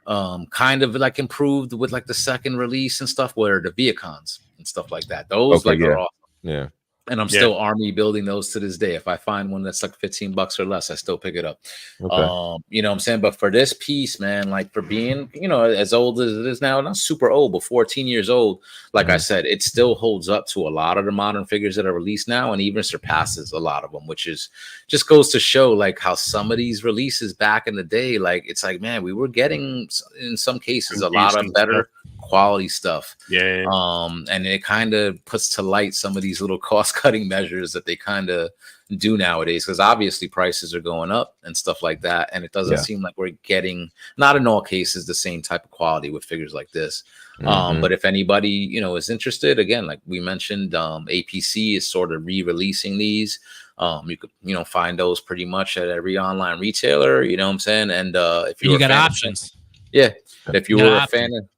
[SPEAKER 1] kind of like improved with like the second release and stuff were the Viacons and stuff like that. Those are awesome.
[SPEAKER 3] Yeah.
[SPEAKER 1] And I'm still army building those to this day. If I find one that's like $15 or less, I still pick it up.
[SPEAKER 3] Okay.
[SPEAKER 1] You know what I'm saying? But for this piece, man, like for being, as old as it is now, not super old, but 14 years old, like I said, it still holds up to a lot of the modern figures that are released now and even surpasses a lot of them, which is just goes to show like how some of these releases back in the day, like it's like, man, we were getting in some cases a lot of better quality stuff. And it kind of puts to light some of these little cost-cutting measures that they kind of do nowadays, because obviously prices are going up and stuff like that, and it doesn't seem like we're getting, not in all cases, the same type of quality with figures like this. But if anybody is interested, again, like we mentioned, APC is sort of re-releasing these. You could find those pretty much at every online retailer, you know what I'm saying? And if
[SPEAKER 2] you got options,
[SPEAKER 1] if you were a fan of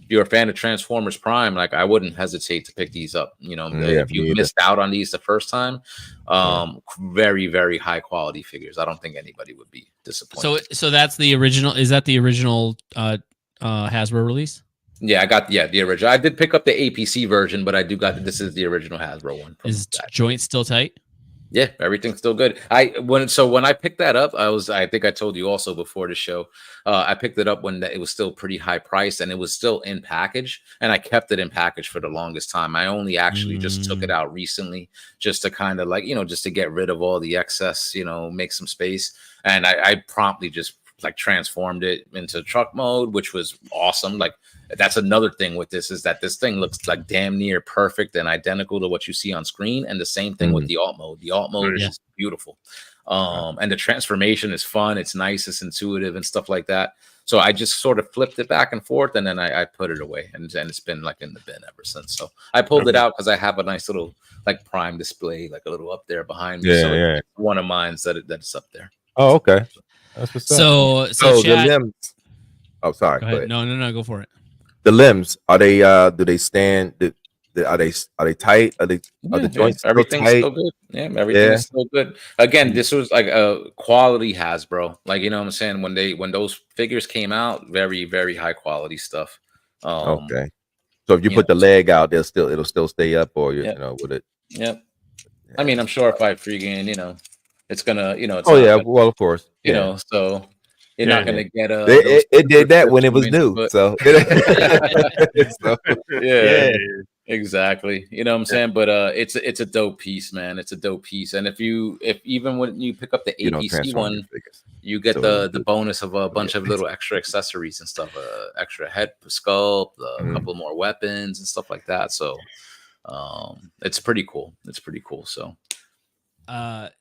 [SPEAKER 1] you're a fan of Transformers Prime, like I wouldn't hesitate to pick these up. You know,
[SPEAKER 3] Yeah,
[SPEAKER 1] if you
[SPEAKER 3] me either.
[SPEAKER 1] missed out on these the first time, very, very high quality figures. I don't think anybody would be disappointed.
[SPEAKER 2] So that's the original. Is that the original Hasbro release?
[SPEAKER 1] Yeah, I got the original. I did pick up the APC version, but I do got this is the original Hasbro one.
[SPEAKER 2] Is joint still tight?
[SPEAKER 1] Yeah, everything's still good. When I picked that up, I think I told you also before the show. I picked it up when it was still pretty high priced and it was still in package, and I kept it in package for the longest time. I only actually just took it out recently, just to kind of like just to get rid of all the excess, make some space. And I promptly just like transformed it into truck mode, which was awesome. Like that's another thing with this is that this thing looks like damn near perfect and identical to what you see on screen. And the same thing with the alt mode. The alt mode is beautiful. And the transformation is fun. It's nice. It's intuitive and stuff like that. So I just sort of flipped it back and forth, and then I put it away, and it's been like in the bin ever since. So I pulled it out because I have a nice little like Prime display, like a little up there behind me. So it's one of mine that's up there.
[SPEAKER 3] Oh, okay. That's what's up.
[SPEAKER 2] So
[SPEAKER 3] the limbs. Oh, sorry.
[SPEAKER 2] Go ahead. No, go for it.
[SPEAKER 3] The limbs, are they do they stand? Are they tight? Are the joints
[SPEAKER 1] everything's
[SPEAKER 3] tight?
[SPEAKER 1] still good? Yeah, everything's still good. Again, this was like a quality Hasbro. Like what I'm saying, when those figures came out, very, very high quality stuff.
[SPEAKER 3] Okay. So if you put the leg out, it'll still stay up, or you know, with it.
[SPEAKER 1] Yep. I mean, I'm sure if I freaking, it's gonna, it's
[SPEAKER 3] well, of course,
[SPEAKER 1] so you're not gonna get a.
[SPEAKER 3] It did that when it was new, so.
[SPEAKER 1] Yeah, exactly. You know what I'm saying? But it's a dope piece, man. It's a dope piece, and if even when you pick up the APC one, you get the bonus of a bunch of little extra accessories and stuff, extra head sculpt, a couple more weapons and stuff like that. So, it's pretty cool.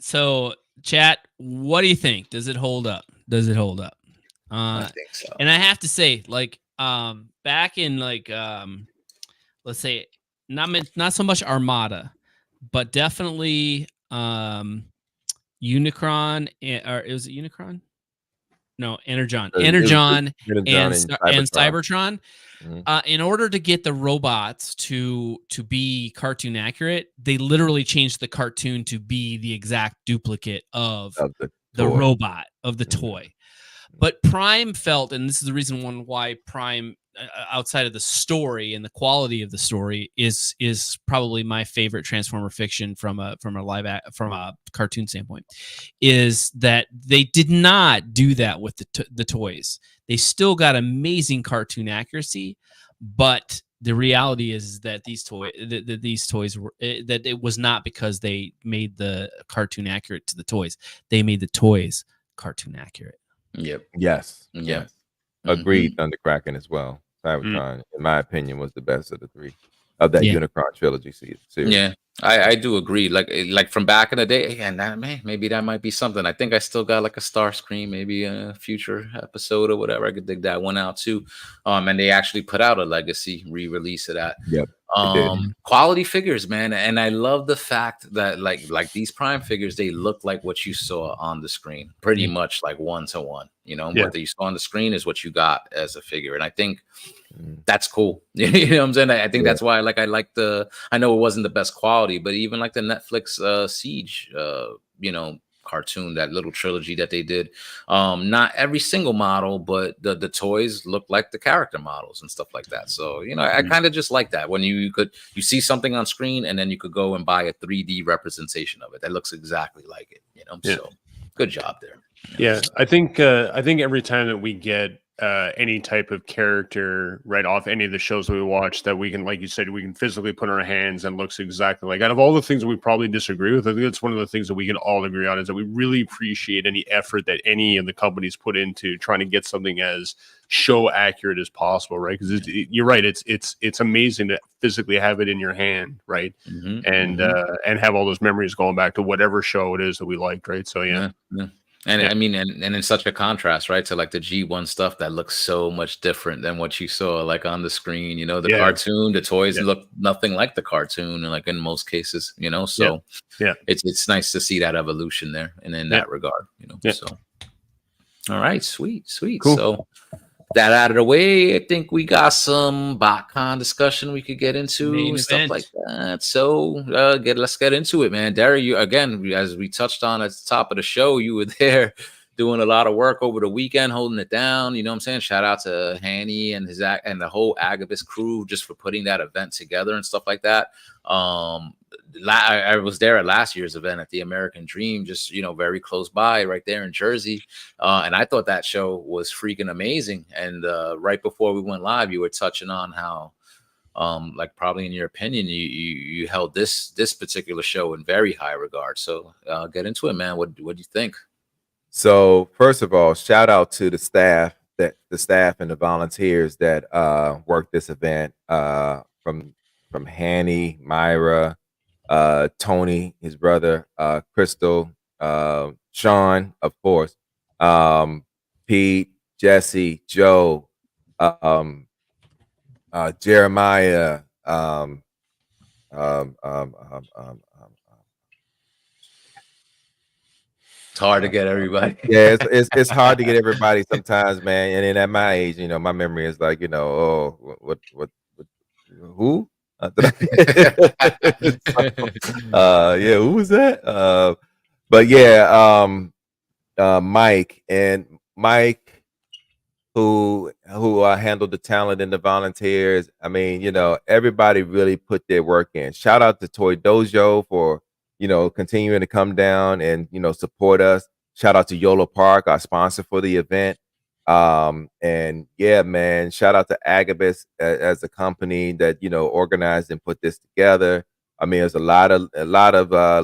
[SPEAKER 2] So chat, what do you think? Does it hold up?
[SPEAKER 1] I think so.
[SPEAKER 2] And I have to say, like, back in like, let's say not so much Armada, but definitely Unicron, or was it Unicron? No, Energon and Cybertron. In order to get the robots to be cartoon accurate, they literally changed the cartoon to be the exact duplicate of the robot, of the toy. But Prime felt, and this is the reason why Prime, outside of the story and the quality of the story, is probably my favorite Transformer fiction from a cartoon standpoint, is that they did not do that with the toys. They still got amazing cartoon accuracy, but the reality is that these toys were that it was not because they made the cartoon accurate to the toys. They made the toys cartoon accurate.
[SPEAKER 1] Yep.
[SPEAKER 3] Yes. Agreed.
[SPEAKER 1] Mm-hmm.
[SPEAKER 3] Thunderkraken as well. Cybertron, in my opinion, was the best of the three of that Unicron trilogy series.
[SPEAKER 1] Yeah, I do agree. Like from back in the day, and maybe that might be something. I think I still got like a Starscream, maybe a future episode or whatever. I could dig that one out too. And they actually put out a Legacy re-release of that.
[SPEAKER 3] Yep.
[SPEAKER 1] Quality figures, man, and I love the fact that like these Prime figures, they look like what you saw on the screen, pretty much like 1-to-1. What you saw on the screen is what you got as a figure, and I think that's cool. You know what I'm saying? I think that's why I like I know it wasn't the best quality, but even like the Netflix Siege, cartoon, that little trilogy that they did, not every single model, but the toys look like the character models and stuff like that. So I kind of just like that when you see something on screen and then you could go and buy a 3D representation of it that looks exactly like it. So good job there.
[SPEAKER 4] Yeah, I think every time that we get any type of character right off any of the shows that we watch that we can, like you said, we can physically put in our hands and looks exactly like, out of all the things that we probably disagree with, I think it's one of the things that we can all agree on, is that we really appreciate any effort that any of the companies put into trying to get something as show accurate as possible, right? Because you're right, it's amazing to physically have it in your hand, right? And have all those memories going back to whatever show it is that we liked, right? So yeah.
[SPEAKER 1] And I mean, and in such a contrast, right, to like the G1 stuff that looks so much different than what you saw like on the screen. The cartoon, the toys look nothing like the cartoon, like in most cases. So it's nice to see that evolution there, and in that regard, So all right, sweet,
[SPEAKER 4] cool.
[SPEAKER 1] So that out of the way, I think we got some BotCon discussion we could get into
[SPEAKER 2] Main
[SPEAKER 1] and stuff
[SPEAKER 2] event.
[SPEAKER 1] like that. So let's get into it, man. Derek, you again, as we touched on at the top of the show, you were there doing a lot of work over the weekend, holding it down. You know what I'm saying? Shout out to Hanny and and the whole Agabus crew just for putting that event together and stuff like that. I was there at last year's event at the American Dream, just, you know, very close by right there in Jersey. And I thought that show was freaking amazing. And right before we went live, you were touching on how, like probably in your opinion, you held this particular show in very high regard. So get into it, man. What do you think?
[SPEAKER 3] So first of all, shout out to the staff and the volunteers that worked this event, from Hanny, Myra, Tony, his brother, Crystal, Sean, of course, Pete, Jesse, Joe, Jeremiah,
[SPEAKER 1] It's hard to get everybody.
[SPEAKER 3] yeah, it's hard to get everybody sometimes, man. And then at my age, you know, my memory is like, you know, oh, what who? Yeah, who was that? But yeah, Mike, who handled the talent and the volunteers. I mean, you know, everybody really put their work in. Shout out to Toy Dojo for, you know, continuing to come down and, you know, support us. Shout out to Yola Park, our sponsor for the event. And yeah, man, shout out to Agabus as a company that, you know, organized and put this together. I mean, there's a lot of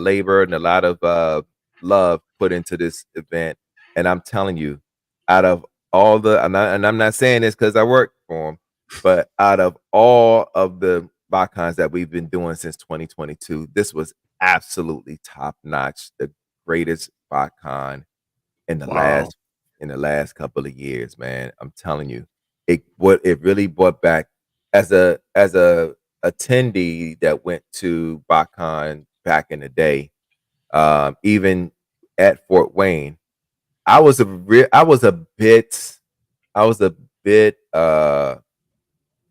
[SPEAKER 3] labor and a lot of love put into this event. And I'm telling you, out of all the, and I'm not saying this because I work for them, but out of all of the BotCons that we've been doing since 2022, this was absolutely top notch, the greatest BotCon in the last couple of years, man. I'm telling you, it really brought back as a attendee that went to BotCon back in the day, even at Fort Wayne. I was a bit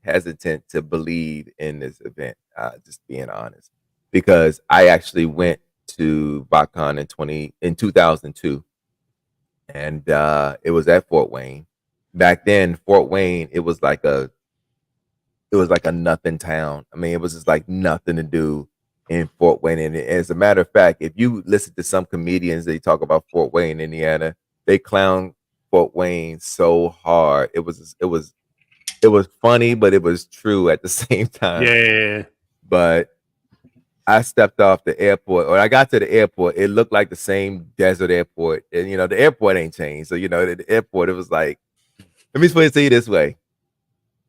[SPEAKER 3] hesitant to believe in this event, just being honest, because I actually went to BotCon in 2002, and it was at Fort Wayne. Back then, Fort Wayne, it was like a nothing town. I mean, it was just like nothing to do in Fort Wayne. And as a matter of fact, if you listen to some comedians, they talk about Fort Wayne, Indiana, they clown Fort Wayne so hard. It was funny, but it was true at the same time.
[SPEAKER 4] Yeah.
[SPEAKER 3] But I stepped off the airport, or I got to the airport. It looked like the same desert airport, and you know the airport ain't changed. So you know the airport, it was like, let me explain it to you this way: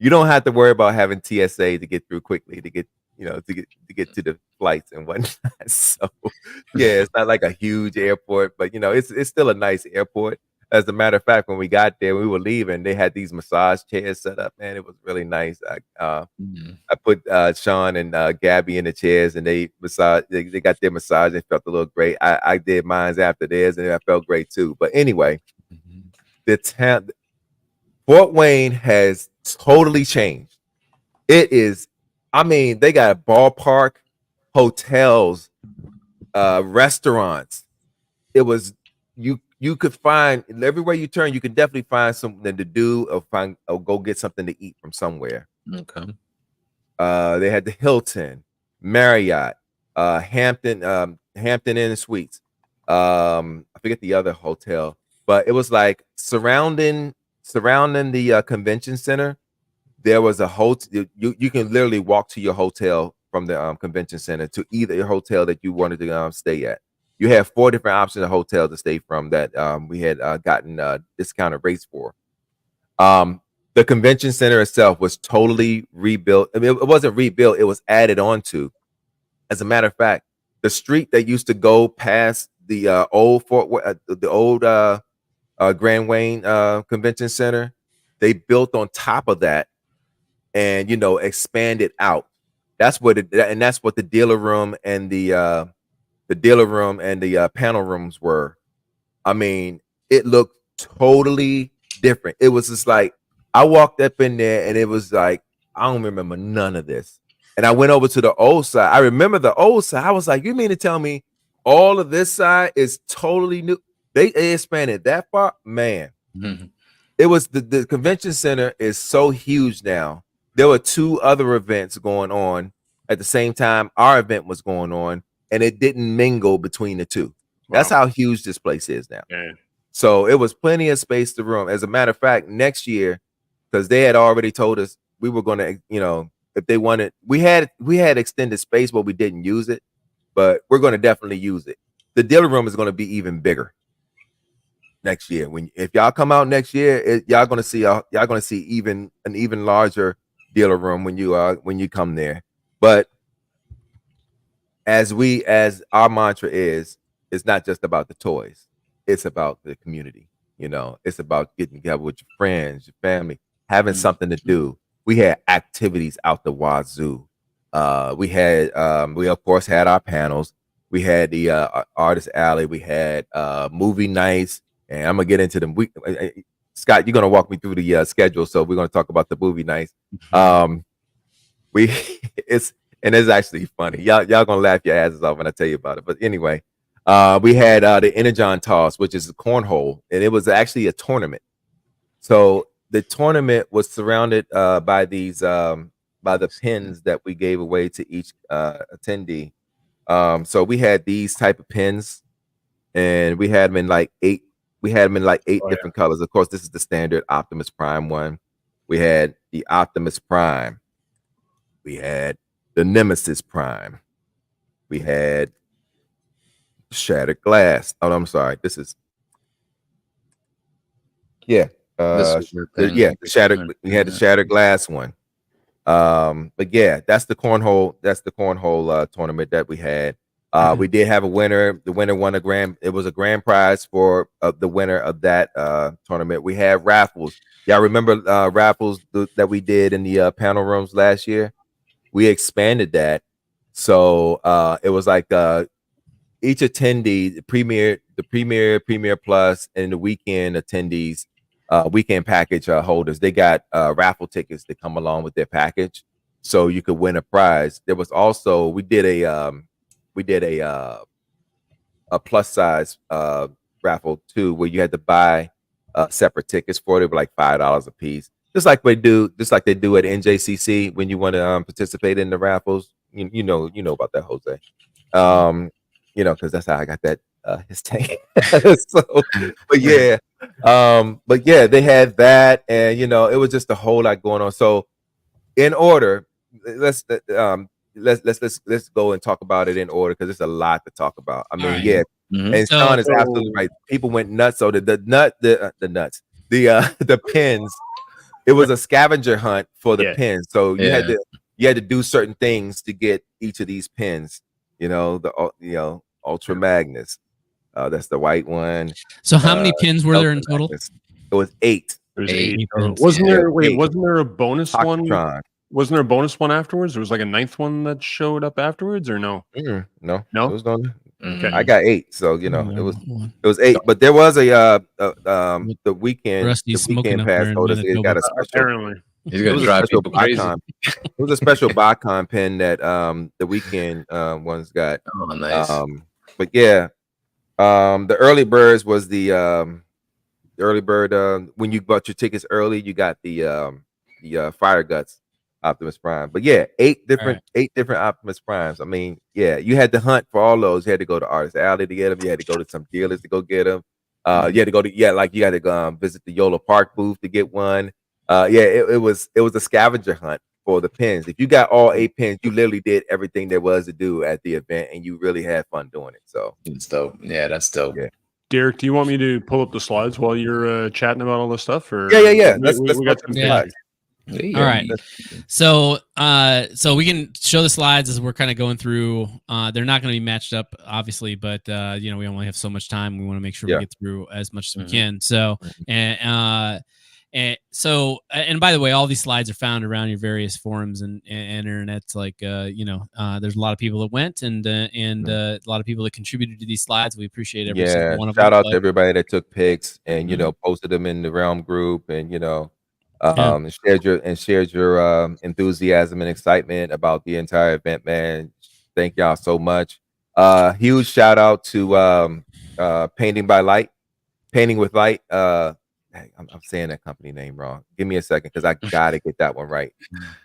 [SPEAKER 3] you don't have to worry about having TSA to get through quickly to get to the flights and whatnot. So yeah, it's not like a huge airport, but you know it's still a nice airport. As a matter of fact, when we got there, we were leaving, they had these massage chairs set up, man. It was really nice. I put Sean and Gabby in the chairs, and they got their massage and felt a little great. I did mine after theirs, and I felt great too. But anyway, the town Fort Wayne has totally changed. It is, I mean, they got a ballpark, hotels, restaurants. It was you could find everywhere you turn, you could definitely find something to do or go get something to eat from somewhere.
[SPEAKER 1] Okay.
[SPEAKER 3] They had the Hilton, Marriott, Hampton Inn and Suites. I forget the other hotel, but it was like surrounding the convention center. There was a hotel. You can literally walk to your hotel from the convention center to either hotel that you wanted to stay at. You have 4 different options of hotel to stay from that we had gotten discounted rates for. The convention center itself was totally rebuilt. I mean, it wasn't rebuilt; it was added on to. As a matter of fact, the street that used to go past the old Grand Wayne Convention Center, they built on top of that, and expanded out. That's what the dealer room and the panel rooms were. I mean, it looked totally different. It was just like I walked up in there and it was like, I don't remember none of this. And I went over to the old side. I remember the old side. I was like, you mean to tell me all of this side is totally new? They expanded that far? Man.
[SPEAKER 1] Mhm.
[SPEAKER 3] It was the convention center is so huge now. There were 2 other events going on at the same time our event was going on, and it didn't mingle between the 2. That's how huge this place is now.
[SPEAKER 4] Yeah.
[SPEAKER 3] So it was plenty of space to room. As a matter of fact, next year, because they had already told us we were going to, you know, if they wanted, we had extended space, but we didn't use it. But we're going to definitely use it. The dealer room is going to be even bigger next year. If y'all come out next year, y'all going to see an even larger dealer room when you come there. But as our mantra is, it's not just about the toys. It's about the community. You know, it's about getting together with your friends, your family, having something to do. We had activities out the wazoo. We of course had our panels. We had the artist alley. We had movie nights, and I'm gonna get into them. Scott, you're gonna walk me through the schedule, so we're gonna talk about the movie nights. It's actually funny. Y'all gonna laugh your asses off when I tell you about it. But anyway, we had the Energon Toss, which is a cornhole, and it was actually a tournament. So the tournament was surrounded by these by the pins that we gave away to each attendee. So we had these type of pins, and we had them in like 8. We had them in like 8 different colors. Of course, this is the standard Optimus Prime one. We had the Optimus Prime. We had the Nemesis Prime. We had Shattered Glass. Oh, no, I'm sorry. This is the Shattered. We had the Shattered Glass one. But yeah, that's the cornhole. That's the cornhole tournament that we had. We did have a winner. The winner won a grand. It was a grand prize for the winner of that tournament. We had raffles. Y'all remember raffles that we did in the panel rooms last year? We expanded that, so it was like each attendee, the premier plus, and the weekend attendees, weekend package holders, they got raffle tickets that come along with their package, so you could win a prize. There was also we did a plus size raffle too, where you had to buy separate tickets for it. They were like $5 a piece, just like they do at NJCC when you want to participate in the raffles. You know about that, Jose. You know, because that's how I got that his tank. So, but yeah, they had that, and you know, it was just a whole lot going on. So, in order, let's go and talk about it in order, because there's a lot to talk about. I mean, right. Yeah, and Sean is absolutely right. People went nuts. So the pins. It was a scavenger hunt for the pins. So you had to do certain things to get each of these pins. You know, Ultra Magnus. That's the white one.
[SPEAKER 2] So how many pins were there in total?
[SPEAKER 3] Magnus. It was 8.
[SPEAKER 4] It was 8. Wasn't there a bonus one? Wasn't there a bonus one afterwards? There was like a 9th one that showed up afterwards, or no?
[SPEAKER 3] No. It was
[SPEAKER 4] okay.
[SPEAKER 3] I got 8, so you know it was 8. But there was the weekend pass holders. It got a special.
[SPEAKER 4] Apparently.
[SPEAKER 1] He's gonna drive people crazy.
[SPEAKER 3] It was a special Bicon pin that the weekend ones got.
[SPEAKER 1] Oh, nice.
[SPEAKER 3] But yeah, the early birds was the early bird. When you bought your tickets early, you got the Fire Guts Optimus Prime. But yeah, 8 different Optimus Primes. I mean, yeah, you had to hunt for all those. You had to go to Artist Alley to get them. You had to go to some dealers to go get them. You had to go to you had to go visit the Yola Park booth to get one. It was a scavenger hunt for the pins. If you got all 8 pins, you literally did everything there was to do at the event, and you really had fun doing it. So
[SPEAKER 1] it's dope. Yeah, that's dope.
[SPEAKER 3] Yeah.
[SPEAKER 4] Derek, do you want me to pull up the slides while you're chatting about all this stuff? Or
[SPEAKER 3] yeah.
[SPEAKER 4] Let's got some slides.
[SPEAKER 2] All right. So we can show the slides as we're kind of going through. They're not going to be matched up, obviously, but we only have so much time. We want to make sure we get through as much as we can. So and by the way, all these slides are found around your various forums and internets. Like there's a lot of people that went and a lot of people that contributed to these slides. We appreciate every single one of them.
[SPEAKER 3] Shout out to everybody that took pics and posted them in the Realm group, and Shared your enthusiasm and excitement about the entire event, man. Thank y'all so much. Huge shout out to Painting with Light. I'm saying that company name wrong. Give me a second because I gotta get that one right.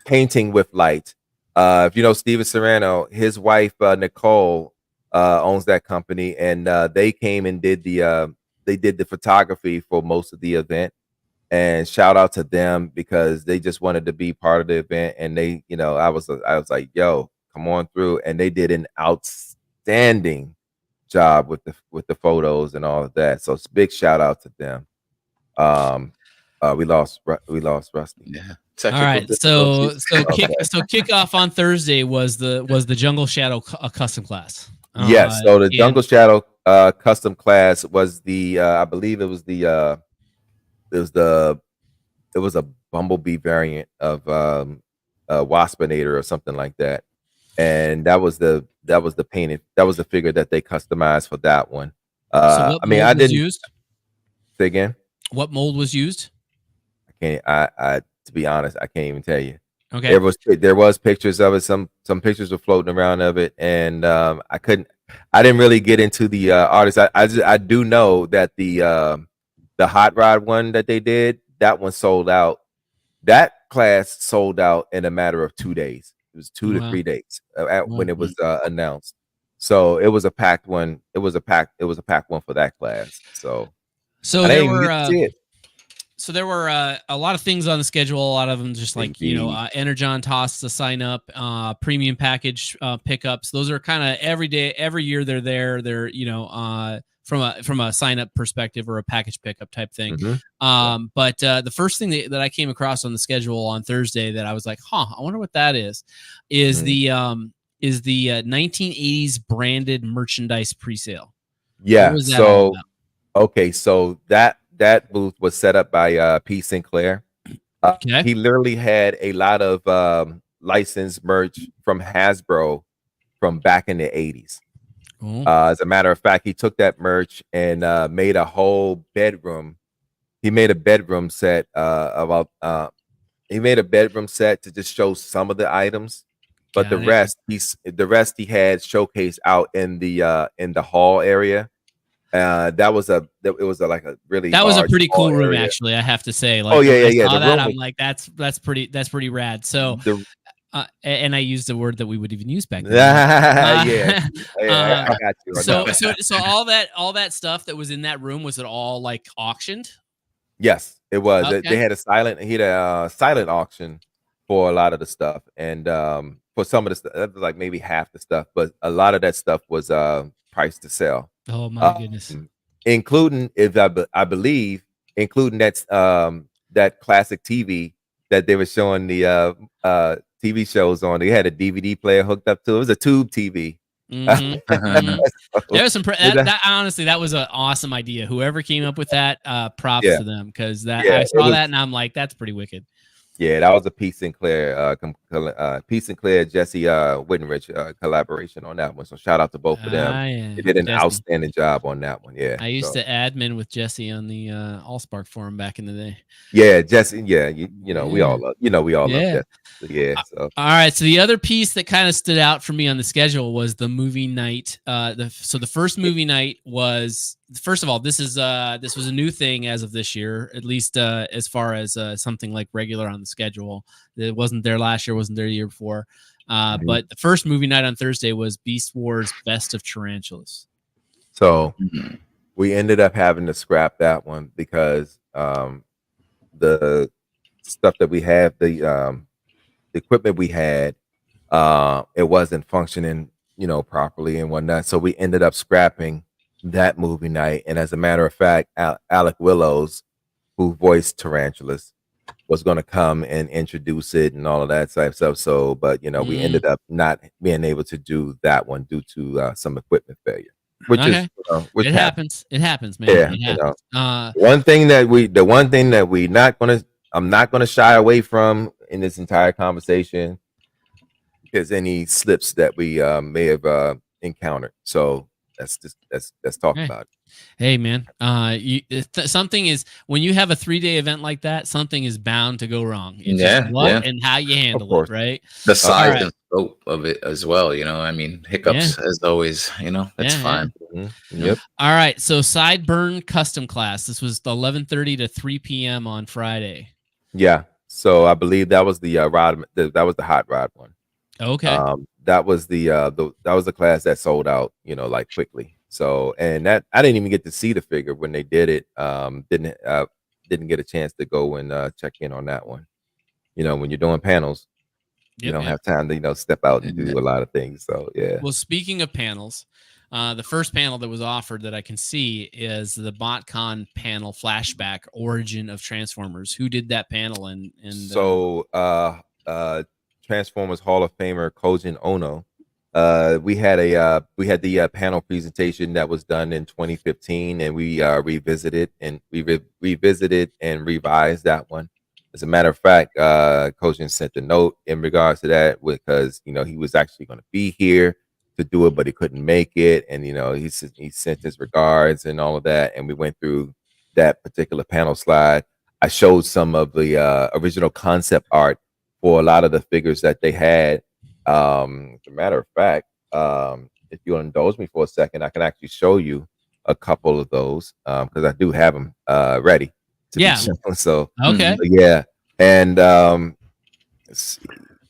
[SPEAKER 3] Painting with Light. If you know Steven Serrano, his wife Nicole owns that company, and they came and did the photography for most of the event. And shout out to them because they just wanted to be part of the event, and they, I was like, yo, come on through, and they did an outstanding job with the photos and all of that. So it's a big shout out to them. We lost Rusty.
[SPEAKER 1] Yeah.
[SPEAKER 2] All right, so kickoff on Thursday was the Jungle Shadow custom class.
[SPEAKER 3] Yes, so the Jungle Shadow custom class was the I believe it was a Bumblebee variant of Waspinator or something like that, and that was the figure that they customized for that one.
[SPEAKER 2] So I didn't use.
[SPEAKER 3] Say again.
[SPEAKER 2] What mold was used?
[SPEAKER 3] I to be honest, I can't even tell you.
[SPEAKER 2] Okay.
[SPEAKER 3] There was pictures of it. Some pictures were floating around of it, and I didn't really get into the artist. I do know that the hot rod one that they did, that one sold out. That class sold out in a matter of 2 days. It was 2 to 3 days when it was announced. So it was a packed one. It was a packed one for that class. So
[SPEAKER 2] there were a lot of things on the schedule. A lot of them just like Energon toss to sign up, premium package pickups. Those are kind of every year they're there. They're from a sign up perspective or a package pickup type thing. Mm-hmm. But the first thing that I came across on the schedule on Thursday that I was like, I wonder what that is the 1980s branded merchandise presale.
[SPEAKER 3] Yeah. So okay, so that booth was set up by Pete Sinclair. Okay. He literally had a lot of licensed merch from Hasbro from back in the 80s. As a matter of fact, he took that merch and made a whole bedroom. He made a bedroom set He made a bedroom set to just show some of the items, but the rest he had showcased out in the hall area. It was a pretty cool room area. Actually, I have to say. Like, I saw that, I'm like, that's pretty rad. So. And I used a word that we would even use back then. I got you. So all that stuff that was in that room, was it all like auctioned? Yes, it was. Okay. They had a silent auction for a lot of the stuff, and for some of the stuff, like maybe half the stuff, but a lot of that stuff was priced to sell.
[SPEAKER 2] Oh my goodness!
[SPEAKER 3] Including, I believe, that classic TV that they were showing the TV shows on. They had a DVD player hooked up to it. It was a tube TV.
[SPEAKER 2] Mm-hmm. There was some honestly, that was an awesome idea. Whoever came up with that, props to them, because I saw that and I'm like, that's pretty wicked.
[SPEAKER 3] Yeah, that was a Pete Sinclair, Jesse Wittenrich collaboration on that one. So shout out to both of them. They did an outstanding job on that one. Yeah,
[SPEAKER 2] I used to admin with Jesse on the Allspark forum back in the day.
[SPEAKER 3] Yeah, Jesse. Yeah, we all love. We all love Jesse. Yeah. So.
[SPEAKER 2] All right. So the other piece that kind of stood out for me on the schedule was the movie night. So the first movie night was, first of all, this was a new thing as of this year, at least as far as something like regular on the schedule. It wasn't there last year, wasn't there the year before. But the first movie night on Thursday was Beast Wars Best of Tarantulas.
[SPEAKER 3] So we ended up having to scrap that one because the stuff that we have, the equipment we had, it wasn't functioning, properly and whatnot. So we ended up scrapping that movie night. And as a matter of fact, Alec Willows, who voiced Tarantulas, was going to come and introduce it and all of that type of stuff. So, but we ended up not being able to do that one due to some equipment failure. Which
[SPEAKER 2] happens. It happens, man.
[SPEAKER 3] Yeah,
[SPEAKER 2] it happens.
[SPEAKER 3] The one thing that I'm not gonna shy away from in this entire conversation is any slips that we may have encountered. So let's talk about it.
[SPEAKER 2] Hey man, something is when you have a 3-day event like that, something is bound to go wrong. It's
[SPEAKER 1] Yeah,
[SPEAKER 2] just what
[SPEAKER 1] yeah.
[SPEAKER 2] and how you handle it,
[SPEAKER 3] course.
[SPEAKER 2] right?
[SPEAKER 1] The size
[SPEAKER 2] right.
[SPEAKER 1] and scope of it as well. You know, I mean, hiccups as always. You know, that's
[SPEAKER 2] Yeah,
[SPEAKER 1] fine.
[SPEAKER 3] Yep.
[SPEAKER 2] All right, so Sideburn custom class. This was the 11:30 to 3 p.m. on Friday.
[SPEAKER 3] Yeah. So I believe that was the rod. That was the hot rod one.
[SPEAKER 2] Okay.
[SPEAKER 3] That was the class that sold out, you know, like quickly. So, and that I didn't even get to see the figure when they did it. Didn't get a chance to go and check in on that one. You know, when you're doing panels, you don't have time to, you know, step out and do a lot of things. So yeah.
[SPEAKER 2] Well, speaking of panels, the first panel that was offered that I can see is the BotCon panel flashback origin of Transformers. Who did that panel? And
[SPEAKER 3] so Transformers Hall of Famer Kojin Ono. We had the panel presentation that was done in 2015, and we revisited and revisited and revised that one. As a matter of fact, Kojin sent a note in regards to that because, you know, he was actually going to be here to do it, but he couldn't make it, and, you know, he sent his regards and all of that, and we went through that particular panel slide. I showed some of the original concept art for a lot of the figures that they had. As a matter of fact, if you'll indulge me for a second, I can actually show you a couple of those because I do have them ready to be shown. So
[SPEAKER 2] okay,
[SPEAKER 3] yeah, and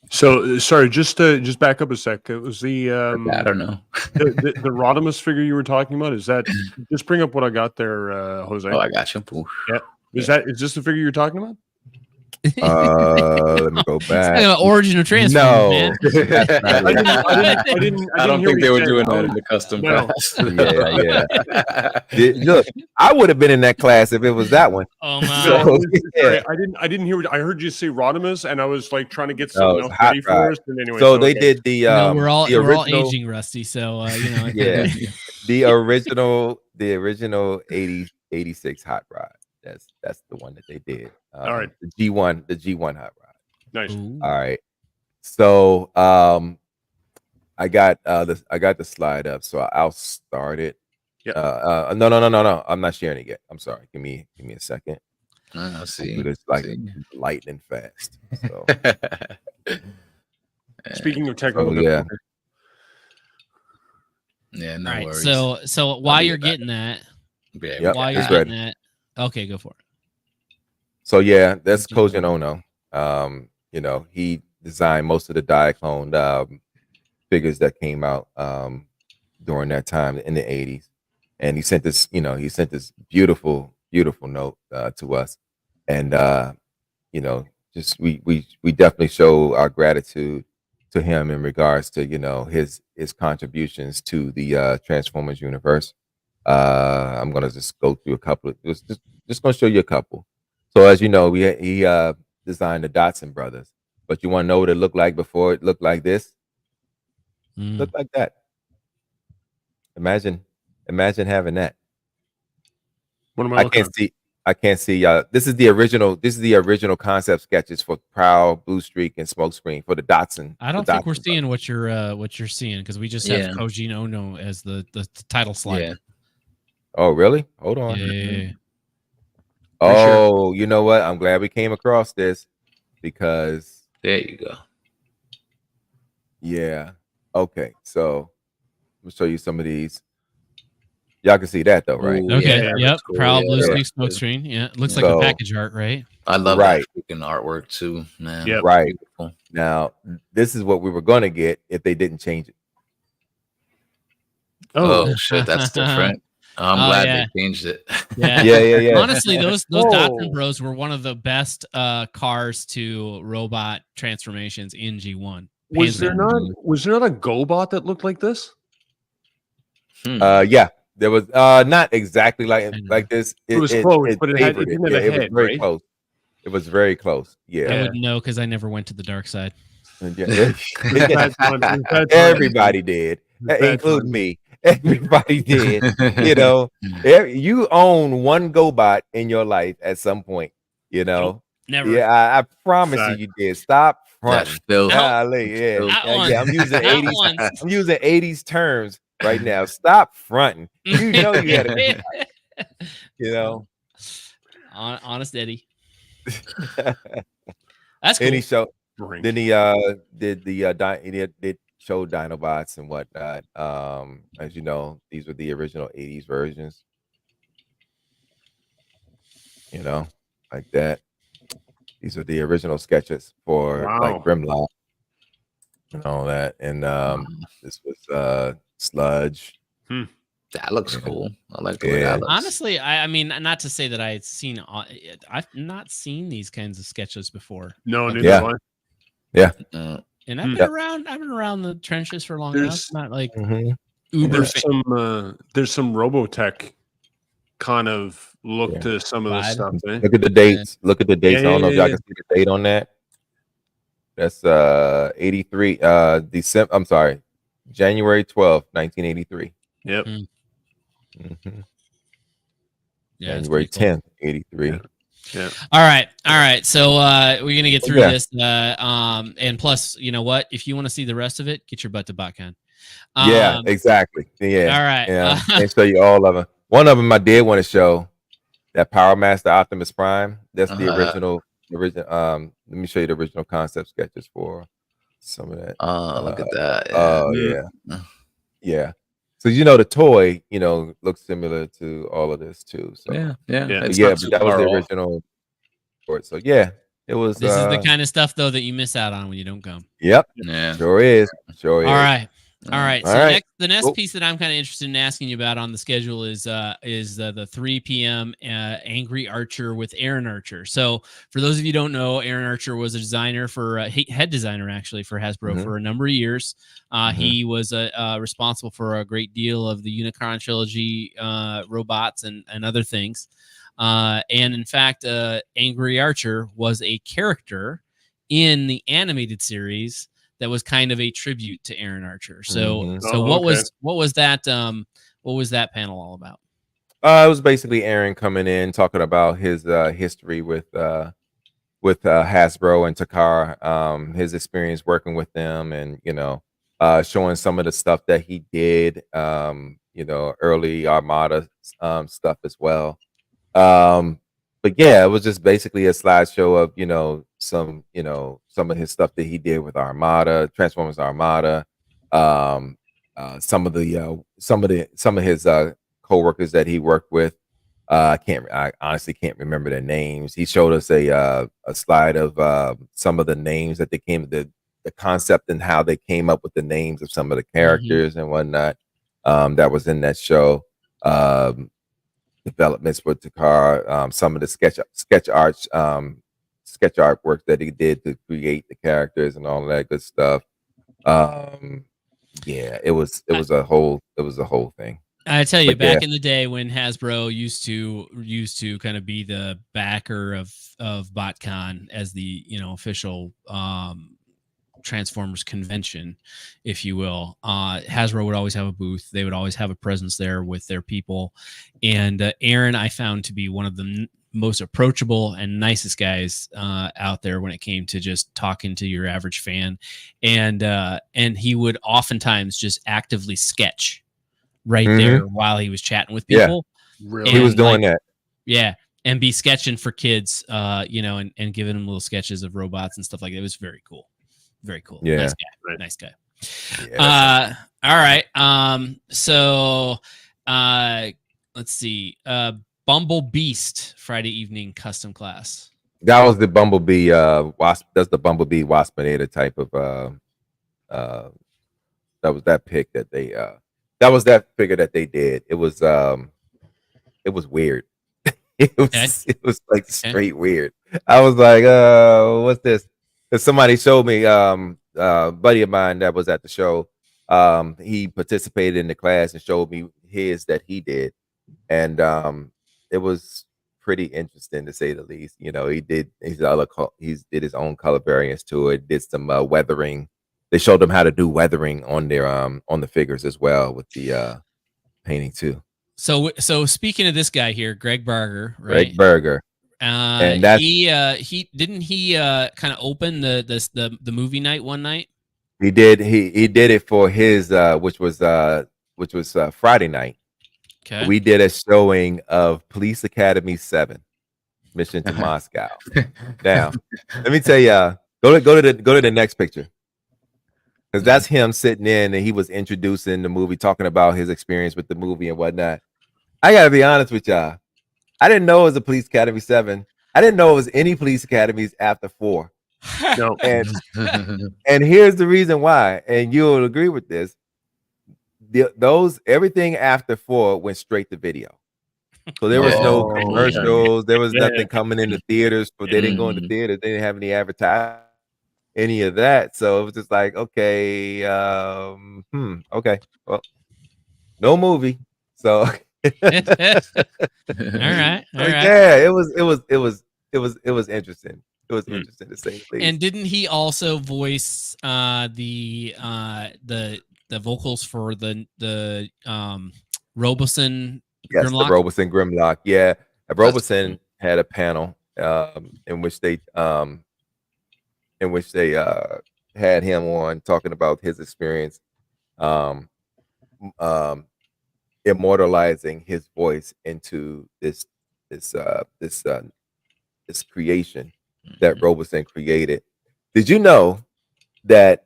[SPEAKER 4] so sorry, just back up a sec. It was the
[SPEAKER 1] I don't know.
[SPEAKER 4] the Rodimus figure you were talking about. Is that just bring up what I got there, Jose?
[SPEAKER 1] Oh, I got you.
[SPEAKER 4] Yeah. Is this the figure you're talking about?
[SPEAKER 3] let me go back.
[SPEAKER 2] Origin of Transformers, man.
[SPEAKER 4] I
[SPEAKER 1] don't think they were doing that in the custom class.
[SPEAKER 3] Yeah. Look, I would have been in that class if it was that one.
[SPEAKER 2] Oh my!
[SPEAKER 4] So, yeah. I didn't hear. I heard you say Rodimus, and I was like trying to get something else ready for us. And anyway,
[SPEAKER 3] so they did the.
[SPEAKER 2] We're all aging, Rusty. So you know.
[SPEAKER 3] Yeah, the original 86 hot rod. That's the one that they did.
[SPEAKER 4] All right,
[SPEAKER 3] the G1 hot rod.
[SPEAKER 4] Nice.
[SPEAKER 2] Ooh.
[SPEAKER 3] All right. So I got the slide up, so I'll start it.
[SPEAKER 4] Yeah.
[SPEAKER 3] No. I'm not sharing it yet. I'm sorry. Give me a second.
[SPEAKER 1] I'll see.
[SPEAKER 3] It's like lightning fast. So.
[SPEAKER 4] Speaking of technical,
[SPEAKER 3] yeah.
[SPEAKER 1] Yeah, no
[SPEAKER 2] right,
[SPEAKER 1] worries.
[SPEAKER 2] So while you're getting that, while you're getting that, okay, go for it.
[SPEAKER 3] So yeah, that's Kojin Ono. You know, he designed most of the Diaclone figures that came out during that time in the 80s. And he sent this, beautiful, beautiful note to us. And you know, just we definitely show our gratitude to him in regards to, you know, his contributions to the Transformers universe. I'm gonna just go through a couple of just gonna show you a couple. So as you know, he designed the Dotson brothers, but you want to know what it looked like before it looked like this? Looked like that. Imagine having that.
[SPEAKER 4] What am I
[SPEAKER 3] can't see. This is the original concept sketches for Prowl, Blue Streak, and Smokescreen for the Dotson.
[SPEAKER 2] I don't think we're seeing what you're seeing because we just have Kojin Ono as the title slide.
[SPEAKER 1] Yeah.
[SPEAKER 3] Oh really? Hold on.
[SPEAKER 2] Yeah.
[SPEAKER 3] Oh, you know what? I'm glad we came across this because
[SPEAKER 1] there you go.
[SPEAKER 3] Yeah. Okay. So let me show you some of these. Y'all can see that though, right?
[SPEAKER 2] Ooh, okay.
[SPEAKER 1] Yeah,
[SPEAKER 2] yep.
[SPEAKER 1] cool.
[SPEAKER 2] Prowl, Blue Streak, Smokescreen. Yeah. It looks like a package art, right?
[SPEAKER 1] I love that freaking artwork too, man.
[SPEAKER 4] Yeah.
[SPEAKER 3] Right. Beautiful. Now, this is what we were going to get if they didn't change it.
[SPEAKER 1] Oh shit, that's different. I'm glad they changed it.
[SPEAKER 2] Yeah. Honestly, those Dotson Bros were one of the best cars to robot transformations in G1.
[SPEAKER 4] Was there not a GoBot that looked like this?
[SPEAKER 3] Yeah, there was not exactly like this.
[SPEAKER 4] It was close, but it didn't have a head,
[SPEAKER 3] it was very
[SPEAKER 4] right?
[SPEAKER 3] close. It was very close. Yeah,
[SPEAKER 2] I wouldn't know because I never went to the dark side.
[SPEAKER 3] Everybody did, including me. Everybody did. You know, you own one GoBot in your life at some point. You know,
[SPEAKER 2] never.
[SPEAKER 3] Yeah, I promise you did. Stop fronting.
[SPEAKER 1] That
[SPEAKER 3] I'm using 80s. I'm using 80s terms right now. Stop fronting. You know you had a, you know.
[SPEAKER 2] Honest Eddie. That's cool.
[SPEAKER 3] And he showed.
[SPEAKER 4] Brink.
[SPEAKER 3] Then he did the he did show Dinobots and whatnot. As you know, these were the original '80s versions. You know, like that. These are the original sketches for like Grimlock and all that. And this was Sludge.
[SPEAKER 1] That looks cool. I like the way that looks.
[SPEAKER 2] Honestly, I mean, not to say that I've not seen these kinds of sketches before.
[SPEAKER 4] No, neither
[SPEAKER 3] Yeah.
[SPEAKER 4] have I.
[SPEAKER 3] Yeah.
[SPEAKER 2] And I've been around. I've been around the trenches for long enough. Not like uber.
[SPEAKER 4] There's some Robotech kind of look to some of this stuff. Eh?
[SPEAKER 3] Look at the dates. Look at the dates. I don't know if y'all
[SPEAKER 4] yeah.
[SPEAKER 3] can see the date on that. That's 83. December. I'm sorry, January 12th, 1983.
[SPEAKER 4] Yep.
[SPEAKER 2] Yeah,
[SPEAKER 3] January 10th, 83.
[SPEAKER 4] Yeah.
[SPEAKER 2] All right. So we're gonna get through this. And plus, you know what? If you want to see the rest of it, get your butt to BotCon.
[SPEAKER 3] Yeah, exactly. Yeah.
[SPEAKER 2] All right.
[SPEAKER 3] Yeah. I show you all of them. One of them I did want to show. That Power Master Optimus Prime. That's the original. Let me show you the original concept sketches for some of that.
[SPEAKER 1] Look at that.
[SPEAKER 3] Oh yeah. So you know the toy, looks similar to all of this too. So
[SPEAKER 1] yeah.
[SPEAKER 3] But that was the original for it. So yeah, it was.
[SPEAKER 2] This is the kind of stuff though that you miss out on when you don't come.
[SPEAKER 3] Yep.
[SPEAKER 1] Yeah.
[SPEAKER 3] Sure is. All
[SPEAKER 2] right. So
[SPEAKER 3] right.
[SPEAKER 2] the next piece that I'm kind of interested in asking you about on the schedule is the 3 p.m. Angry Archer with Aaron Archer. So for those of you who don't know, Aaron Archer was a designer for head designer actually for Hasbro for a number of years. He was responsible for a great deal of the Unicron trilogy, robots and other things. And in fact, Angry Archer was a character in the animated series that was kind of a tribute to Aaron Archer. So, what was that panel all about?
[SPEAKER 3] It was basically Aaron coming in talking about his history with Hasbro and Takara, his experience working with them, and showing some of the stuff that he did, early Armada stuff as well. But yeah, it was just basically a slideshow of some of his stuff that he did with Armada, Transformers Armada, some of his co-workers that he worked with. I honestly can't remember their names. He showed us a slide of some of the names that they came, the concept and how they came up with the names of some of the characters and whatnot. That was in that show. Developments with Takara, some of the sketch art work that he did to create the characters and all that good stuff. It was a whole thing.
[SPEAKER 2] I tell you, back in the day when Hasbro used to kind of be the backer of BotCon as the official Transformers convention, if you will, Hasbro would always have a booth. They would always have a presence there with their people. And Aaron, I found to be one of the most approachable and nicest guys out there when it came to just talking to your average fan. And he would oftentimes just actively sketch right there while he was chatting with people.
[SPEAKER 4] Really?
[SPEAKER 3] He was doing that.
[SPEAKER 2] Yeah. And be sketching for kids, and giving them little sketches of robots and stuff like that. It was very cool. Very cool.
[SPEAKER 3] Yeah.
[SPEAKER 2] Nice guy.
[SPEAKER 3] Yeah.
[SPEAKER 2] All right. So let's see. Bumble Beast Friday evening custom class.
[SPEAKER 3] That was the Bumblebee Wasp. That's the Bumblebee Waspinator type of that was that pick that they that was that figure that they did. It was weird. it was like straight weird. I was like, what's this? Because somebody showed me, a buddy of mine that was at the show, he participated in the class and showed me his that he did. And it was pretty interesting to say the least. He did his own color variants to it, did some weathering. They showed them how to do weathering on their on the figures as well with the painting too.
[SPEAKER 2] So speaking of this guy here, Greg Berger, right?
[SPEAKER 3] Greg Berger.
[SPEAKER 2] And that's, he kind of open the movie night one night.
[SPEAKER 3] He did it for his which was which was Friday night,
[SPEAKER 2] Okay.
[SPEAKER 3] we did a showing of Police Academy 7, Mission to Moscow. Now, let me tell you, go to the next picture. Because that's him sitting in and he was introducing the movie, talking about his experience with the movie and whatnot. I gotta be honest with y'all. I didn't know it was a Police Academy 7. I didn't know it was any police academies after 4.
[SPEAKER 4] No.
[SPEAKER 3] And here's the reason why, and you'll agree with this. Everything after 4 went straight to video. So there was no commercials, there was nothing coming into theaters, but they didn't go into theaters, they didn't have any advertising, any of that. So it was just like, okay, okay, well, no movie. So
[SPEAKER 2] all right.
[SPEAKER 3] yeah, it was interesting. It was interesting to say the least.
[SPEAKER 2] And didn't he also voice the vocals for the Robeson?
[SPEAKER 3] Yes,
[SPEAKER 2] Grimlock?
[SPEAKER 3] the Robeson Grimlock. Yeah, Robeson had a panel in which they had him on talking about his experience immortalizing his voice into this creation that Robeson created. Did you know that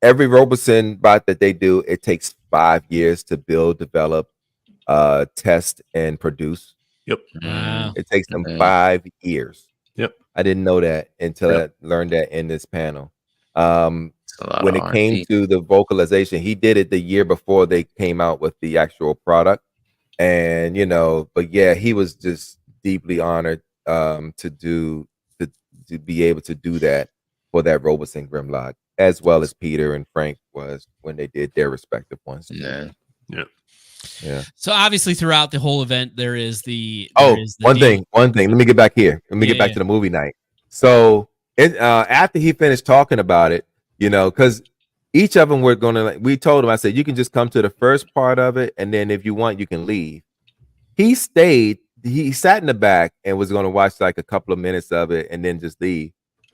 [SPEAKER 3] every Robeson bot that they do, it takes 5 years to build, develop, test, and produce?
[SPEAKER 4] Yep.
[SPEAKER 2] Wow.
[SPEAKER 3] It takes them 5 years.
[SPEAKER 4] Yep.
[SPEAKER 3] I didn't know that until I learned that in this panel. When it came to the vocalization, he did it the year before they came out with the actual product. And, but yeah, he was just deeply honored to be able to do that for that Robeson Grimlock, as well as Peter and Frank was when they did their respective ones. Yeah.
[SPEAKER 2] So obviously throughout the whole event, there is the
[SPEAKER 3] one thing. Let me get back here. Let me get back to the movie night. So after he finished talking about it, because each of them were we told him, I said, you can just come to the first part of it, and then if you want, you can leave. He stayed. He sat in the back and was going to watch like a couple of minutes of it and then just leave.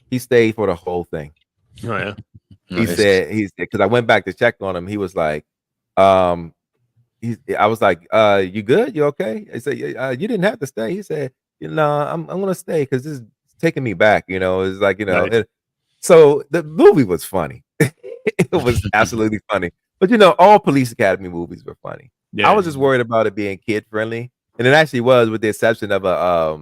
[SPEAKER 3] He stayed for the whole thing.
[SPEAKER 4] Oh yeah.
[SPEAKER 3] He said, because I went back to check on him. He was like, I was like, you good? You okay? I said, you didn't have to stay. He said, I'm going to stay because this is taking me back. It's like, so the movie was funny. It was absolutely funny. But all Police Academy movies were funny.
[SPEAKER 4] Yeah.
[SPEAKER 3] I was just worried about it being kid friendly. And it actually was, with the exception of a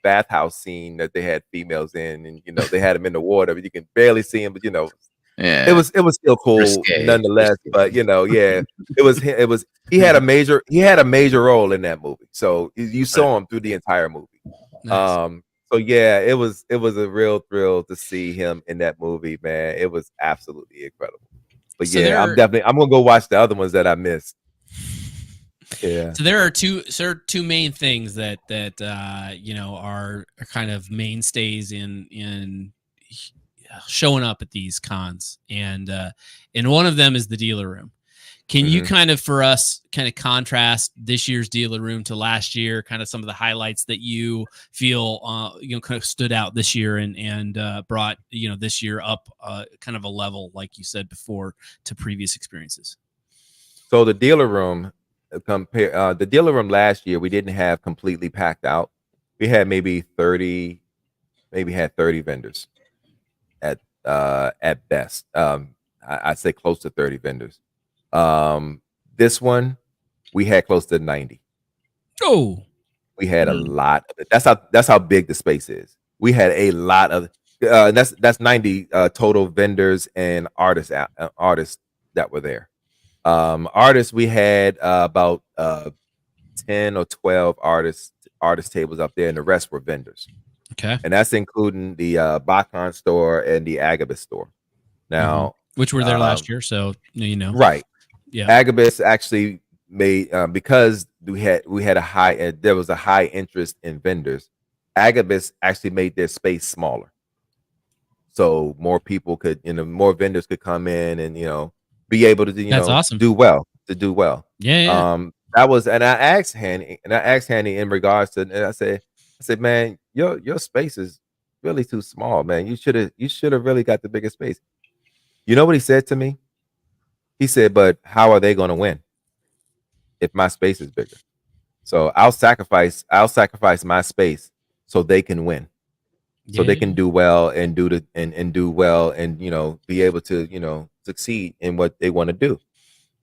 [SPEAKER 3] bathhouse scene that they had females in, and they had them in the water, but you can barely see them. But it was still cool nonetheless. But it was he had a major role in that movie, so you saw him through the entire movie.
[SPEAKER 2] Nice.
[SPEAKER 3] So yeah, it was a real thrill to see him in that movie, man. It was absolutely incredible. But
[SPEAKER 2] So
[SPEAKER 3] I'm gonna go watch the other ones that I missed. Yeah.
[SPEAKER 2] So there are two main things that are kind of mainstays in showing up at these cons, and one of them is the dealer room. Can you kind of, for us, kind of contrast this year's dealer room to last year? Kind of some of the highlights that you feel kind of stood out this year and brought this year up kind of a level, like you said before, to previous experiences.
[SPEAKER 3] So the dealer room. The dealer room last year, we didn't have completely packed out. We had maybe 30 vendors at best. I'd say close to 30 vendors. This one, we had close to 90.
[SPEAKER 2] Oh,
[SPEAKER 3] we had a lot of it. That's how big the space is. We had a lot of that's 90 total vendors and artists that were there. Artists, we had about 10 or 12 artist tables up there, and the rest were vendors.
[SPEAKER 2] Okay.
[SPEAKER 3] And that's including the Bacon store and the Agabus store. Now,
[SPEAKER 2] which were there last year, so
[SPEAKER 3] right.
[SPEAKER 2] Yeah.
[SPEAKER 3] Agabus actually made because we had a high there was a high interest in vendors. Agabus actually made their space smaller, so more people could more vendors could come in and be able to
[SPEAKER 2] That's awesome.
[SPEAKER 3] do well.
[SPEAKER 2] Yeah.
[SPEAKER 3] That was, and I asked Hanny in regards to, and I said, man, your space is really too small, man. You should have really got the bigger space. You know what he said to me? He said, but how are they going to win? if my space is bigger. So I'll sacrifice my space so they can win. So they can do well and do well and be able to succeed in what they want to do.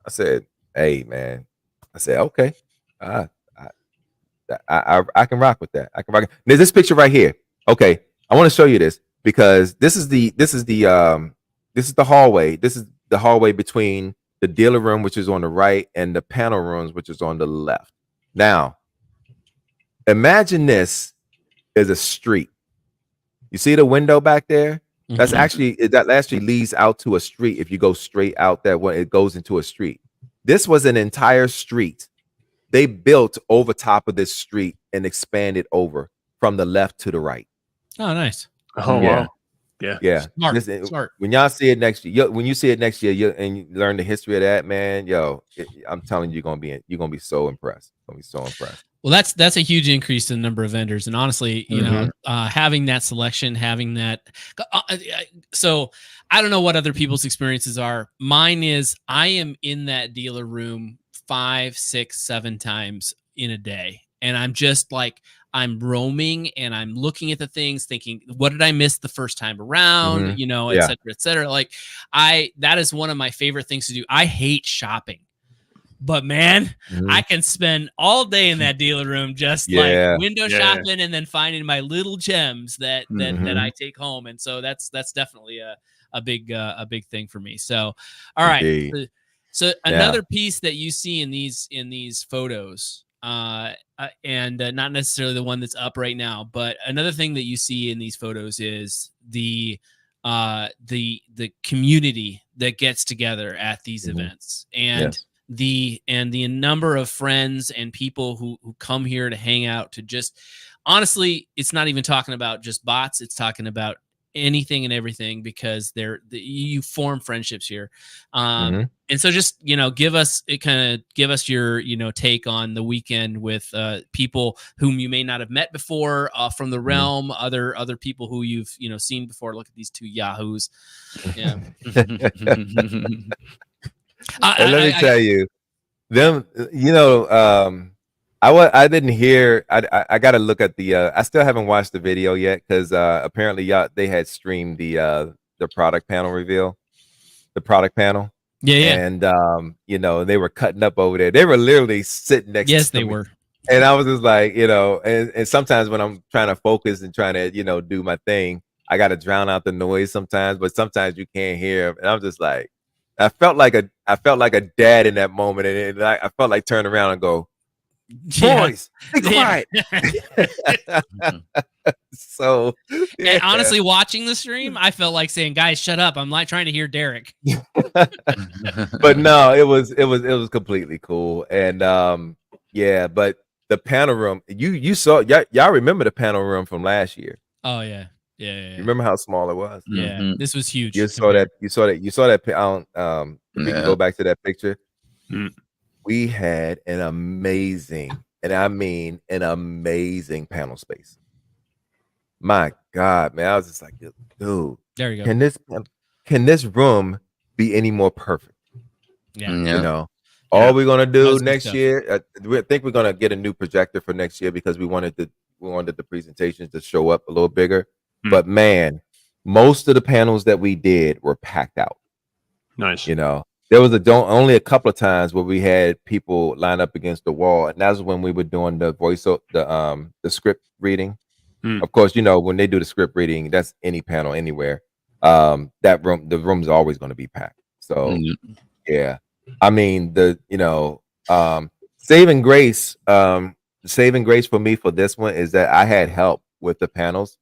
[SPEAKER 3] I said, hey man, I said, okay, I can rock with that. I can rock. There's this picture right here. Okay, I want to show you this because this is the hallway. This is the hallway between the dealer room, which is on the right, and the panel rooms, which is on the left. Now, imagine this is a street. You see the window back there? That actually leads out to a street. If you go straight out that way, it goes into a street. This was an entire street. They built over top of this street and expanded over from the left to the right.
[SPEAKER 2] Oh, nice.
[SPEAKER 4] Oh,
[SPEAKER 3] yeah.
[SPEAKER 4] Wow.
[SPEAKER 3] Yeah.
[SPEAKER 2] Smart.
[SPEAKER 3] When y'all see it next year, when you see it next year, and you learn the history of that, man, I'm telling you, you're gonna be so impressed.
[SPEAKER 2] Well, that's a huge increase in the number of vendors, and honestly, having that selection, having that. So I don't know what other people's experiences are. Mine is I am in that dealer room 5, 6, 7 times in a day, and I'm just like I'm roaming and I'm looking at the things, thinking, what did I miss the first time around? Et cetera, et cetera. Like that is one of my favorite things to do. I hate shopping. But man, I can spend all day in that dealer room just like window shopping and then finding my little gems that I take home. And so that's definitely a big thing for me. So, all right. So another piece that you see in these photos, and not necessarily the one that's up right now, but another thing that you see in these photos is the community that gets together at these events, and the number of friends and people who come here to hang out, to just honestly, it's not even talking about just bots. It's talking about anything and everything, because you form friendships here. And so just, give us your, take on the weekend with people whom you may not have met before from the realm, other people who you've, seen before. Look at these two yahoos. Yeah.
[SPEAKER 3] Let me tell you, them. I didn't hear. I got to look at the. I still haven't watched the video yet because apparently they had streamed the product panel reveal, the product panel.
[SPEAKER 2] Yeah.
[SPEAKER 3] And they were cutting up over there. They were literally sitting next.
[SPEAKER 2] Yes,
[SPEAKER 3] to
[SPEAKER 2] they
[SPEAKER 3] me.
[SPEAKER 2] were.
[SPEAKER 3] And I was just like, and sometimes when I'm trying to focus and trying to do my thing, I got to drown out the noise sometimes. But sometimes you can't hear, and I'm just like. I felt like a dad in that moment, and I felt like turn around and go, boys, be quiet. So,
[SPEAKER 2] and honestly, watching the stream, I felt like saying, "Guys, shut up! I'm like trying to hear Derek."
[SPEAKER 3] But no, it was completely cool, and but the panel room, you saw, y'all remember the panel room from last year?
[SPEAKER 2] Oh yeah. Yeah.
[SPEAKER 3] You remember how small it was?
[SPEAKER 2] Yeah, this was huge.
[SPEAKER 3] You saw that. You saw that. We can go back to that picture. We had an amazing, and I mean an amazing panel space. My God, man, I was just like, dude,
[SPEAKER 2] there you go.
[SPEAKER 3] Can this room be any more perfect?
[SPEAKER 2] Yeah.
[SPEAKER 3] All we're gonna do next year. I think we're gonna get a new projector for next year because we wanted the presentations to show up a little bigger. But man, most of the panels that we did were packed out.
[SPEAKER 4] Nice.
[SPEAKER 3] There was only a couple of times where we had people line up against the wall, and that's when we were doing the the script reading. Of course, when they do the script reading, that's any panel anywhere. The room's always going to be packed. So yeah, I mean saving grace for me for this one is that I had help with the panels.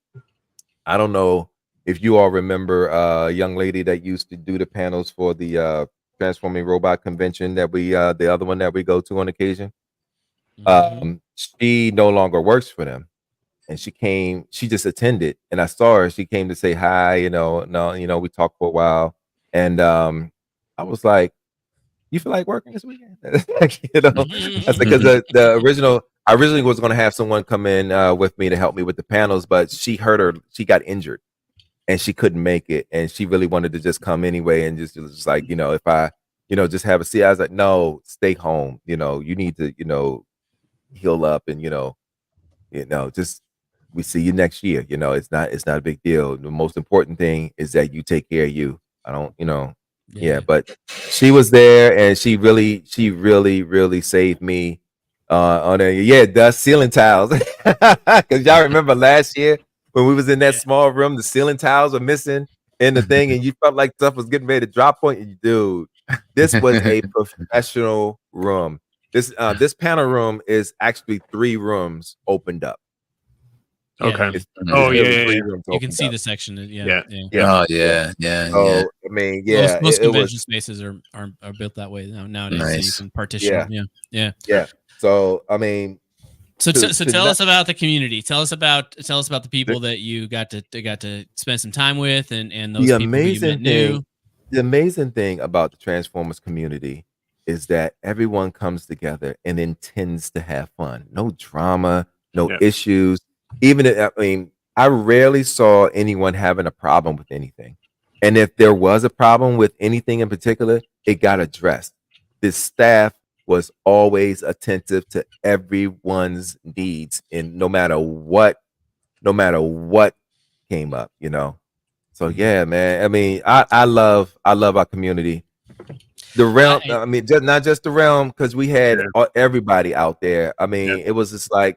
[SPEAKER 3] I don't know if you all remember a young lady that used to do the panels for the Transforming Robot Convention that the other one that we go to on occasion. She no longer works for them, and she just attended, and I saw her. She came to say hi. We talked for a while, and I was like, "You feel like working this weekend?" That's because I originally was going to have someone come in with me to help me with the panels, but she got injured and she couldn't make it. And she really wanted to just come anyway. And just like, if I just have a seat. I was like, no, stay home. You need to, heal up and, just we see you next year. It's not a big deal. The most important thing is that you take care of you. I don't, yeah, but she was there and she really, really saved me on the ceiling tiles. Because y'all remember last year when we was in that small room, the ceiling tiles were missing in the thing, and you felt like stuff was getting ready to drop on you. Dude, this was a professional room. This panel room is actually 3 rooms opened up.
[SPEAKER 4] Okay.
[SPEAKER 2] You can see the section. Yeah.
[SPEAKER 1] Oh yeah.
[SPEAKER 3] I mean, yeah.
[SPEAKER 2] Most convention spaces are built that way nowadays.
[SPEAKER 1] Nice.
[SPEAKER 2] So you can partition. Yeah.
[SPEAKER 3] So I mean,
[SPEAKER 2] so tell us about the community. Tell us about the people that you got to spend some time with, and those people you met new.
[SPEAKER 3] The amazing thing about the Transformers community is that everyone comes together and intends to have fun. No drama, no issues. I rarely saw anyone having a problem with anything. And if there was a problem with anything in particular, it got addressed. The staff was always attentive to everyone's needs, and no matter what came up, So yeah, man. I mean, I love our community. The realm, not just the realm, because we had everybody out there. I mean, it was just like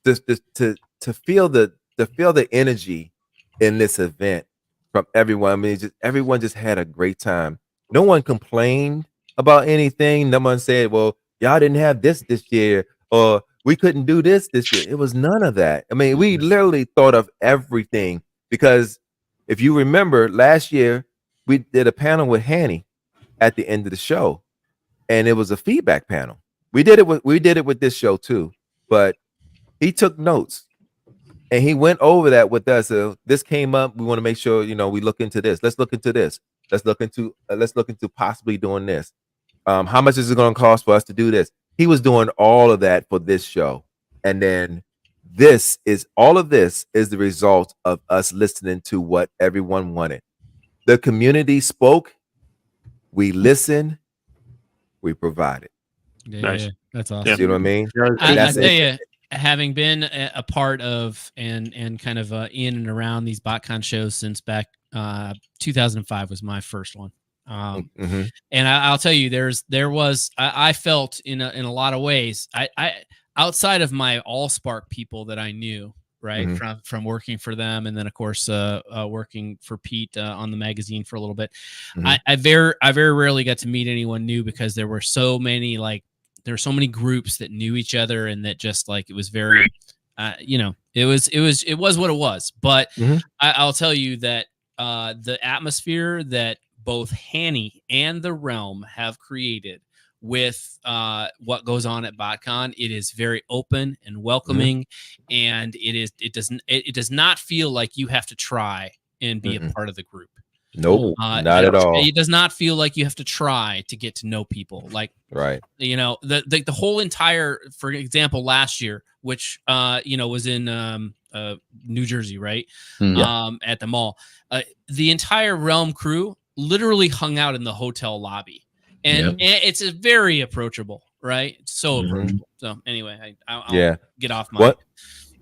[SPEAKER 3] to feel the energy in this event from everyone. I mean, everyone just had a great time. No one complained about anything. No one said, well, y'all didn't have this year, or we couldn't do this year. It was none of that. I mean, we literally thought of everything, because if you remember last year, we did a panel with Hanny at the end of the show, and it was a feedback panel. We did it with this show too, but he took notes. And he went over that with us. This came up. We want to make sure, we look into this. Let's look into this. Let's look into possibly doing this. How much is it going to cost for us to do this? He was doing all of that for this show. And then all of this is the result of us listening to what everyone wanted. The community spoke. We listened. We provided.
[SPEAKER 4] Nice.
[SPEAKER 2] Yeah, that's awesome.
[SPEAKER 3] You know what I mean?
[SPEAKER 2] I tell you, having been a part of and kind of in and around these BotCon shows since back 2005 was my first one. And I'll tell you, I felt in a lot of ways, I outside of my AllSpark people that I knew, right, from working for them, and then of course working for Pete on the magazine for a little bit. I very rarely got to meet anyone new, because there were so many groups that knew each other, and that just like it was very it was what it was. But I'll tell you that the atmosphere that both Hanny and the Realm have created with what goes on at BotCon, it is very open and welcoming, and it does not feel like you have to try and be a part of the group.
[SPEAKER 3] Nope, not at all.
[SPEAKER 2] It does not feel like you have to try to get to know people. Like,
[SPEAKER 3] right.
[SPEAKER 2] The whole entire, for example, last year, which was in New Jersey, right? At the mall. The entire Realm crew literally hung out in the hotel lobby, and it's a very approachable, right? So approachable. So anyway, I'll get off my.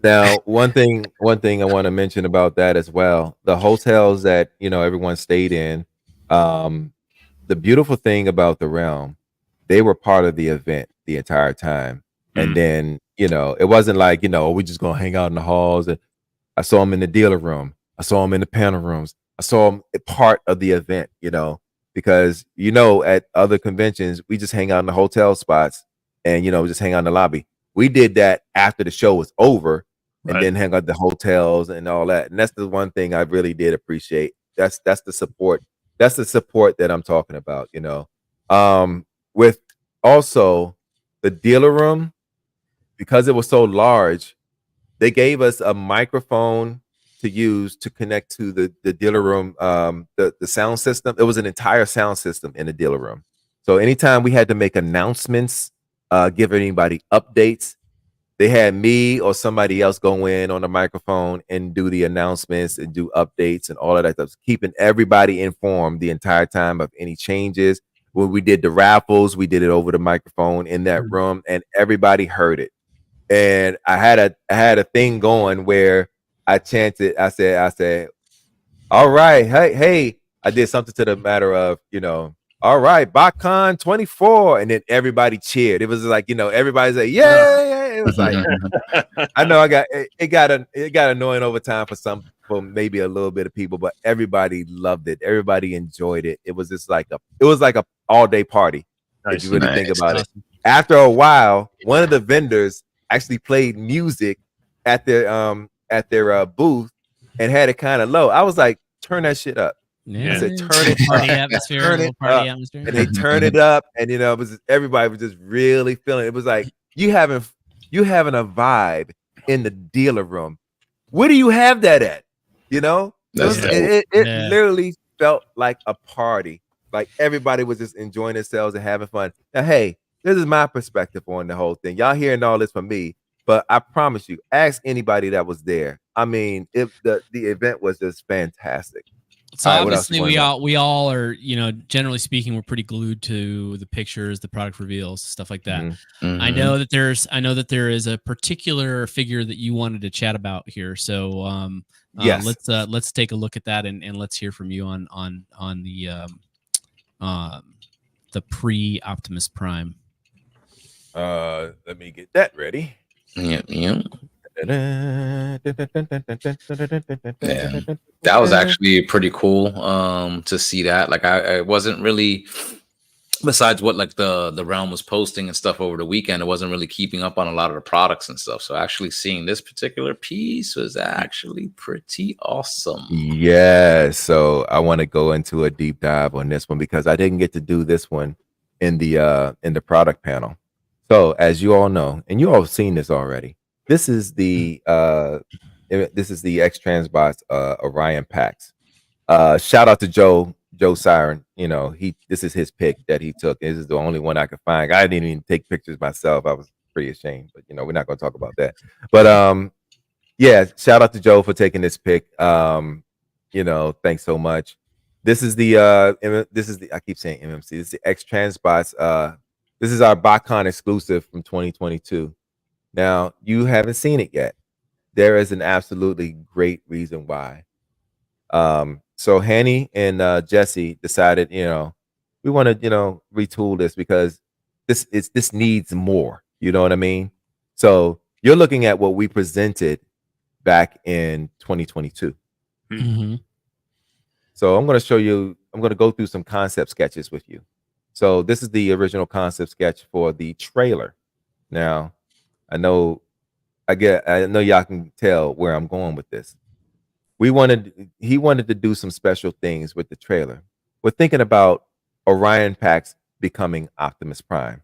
[SPEAKER 3] Now, one thing I want to mention about that as well, the hotels that, everyone stayed in, the beautiful thing about the Realm, they were part of the event the entire time. And then, it wasn't like, we just going to hang out in the halls. And I saw them in the dealer room. I saw them in the panel rooms. I saw them part of the event, because, at other conventions, we just hang out in the hotel spots and, just hang out in the lobby. We did that after the show was over, and then hang out at the hotels and all that. And that's the one thing I really did appreciate. That's the support. That's the support that I'm talking about, with also the dealer room, because it was so large, they gave us a microphone to use to connect to the dealer room, the sound system. It was an entire sound system in the dealer room. So anytime we had to make announcements, give anybody updates, they had me or somebody else go in on the microphone and do the announcements and do updates and all of that stuff, keeping everybody informed the entire time of any changes, when we did the raffles, we did it over the microphone in that room, and everybody heard it. And I had a thing going where I chanted. I said, all right, hey. I did something to the matter of, all right, BotCon 24, and then everybody cheered. It was like, everybody's like, yeah. It was like, I know it got annoying over time for maybe a little bit of people, but everybody loved it. Everybody enjoyed it. It was just like a all day party. If you really think about it. After a while, one of the vendors actually played music at their booth and had it kind of low. I was like, turn that shit up.
[SPEAKER 2] Yeah.
[SPEAKER 3] I said, turn it
[SPEAKER 2] party
[SPEAKER 3] up.
[SPEAKER 2] atmosphere,
[SPEAKER 3] Turn it
[SPEAKER 2] party
[SPEAKER 3] up.
[SPEAKER 2] atmosphere.
[SPEAKER 3] And they turned it up, and everybody was just really feeling it. It was like you having a vibe in the dealer room. Where do you have that at? It literally felt like a party. Like everybody was just enjoying themselves and having fun. Now, hey, this is my perspective on the whole thing. Y'all hearing all this from me, but I promise you, ask anybody that was there. I mean, the event was just fantastic.
[SPEAKER 2] So obviously we all are, generally speaking, we're pretty glued to the pictures, the product reveals, stuff like that.
[SPEAKER 1] Mm-hmm.
[SPEAKER 2] I know that there is a particular figure that you wanted to chat about here. So
[SPEAKER 3] yes,
[SPEAKER 2] let's take a look at that and let's hear from you on the pre-Optimus Prime.
[SPEAKER 3] Let me get that ready.
[SPEAKER 1] Yeah. That was actually pretty cool to see that. Like I wasn't really, besides what like the realm was posting and stuff over the weekend, it wasn't really keeping up on a lot of the products and stuff. So actually seeing this particular piece was actually pretty awesome.
[SPEAKER 3] Yeah, so I want to go into a deep dive on this one because I didn't get to do this one in the product panel. So as you all know, and you all have seen this already, this is the X-Transbots Orion Pax. Shout out to Joe Siren. This is his pick that he took. This is the only one I could find. I didn't even take pictures myself. I was pretty ashamed, but we're not going to talk about that. But yeah, shout out to Joe for taking this pick. Thanks so much. This is the I keep saying MMC. This is the X-Transbots. This is our BotCon exclusive from 2022. Now, you haven't seen it yet. There is an absolutely great reason why. So Hanny and Jesse decided, we want to, retool this because this needs more. You know what I mean? So you're looking at what we presented back in 2022.
[SPEAKER 2] Mm-hmm.
[SPEAKER 3] So I'm going to go through some concept sketches with you. So this is the original concept sketch for the trailer. Now, I know y'all can tell where I'm going with this. He wanted to do some special things with the trailer. We're thinking about Orion Pax becoming Optimus Prime.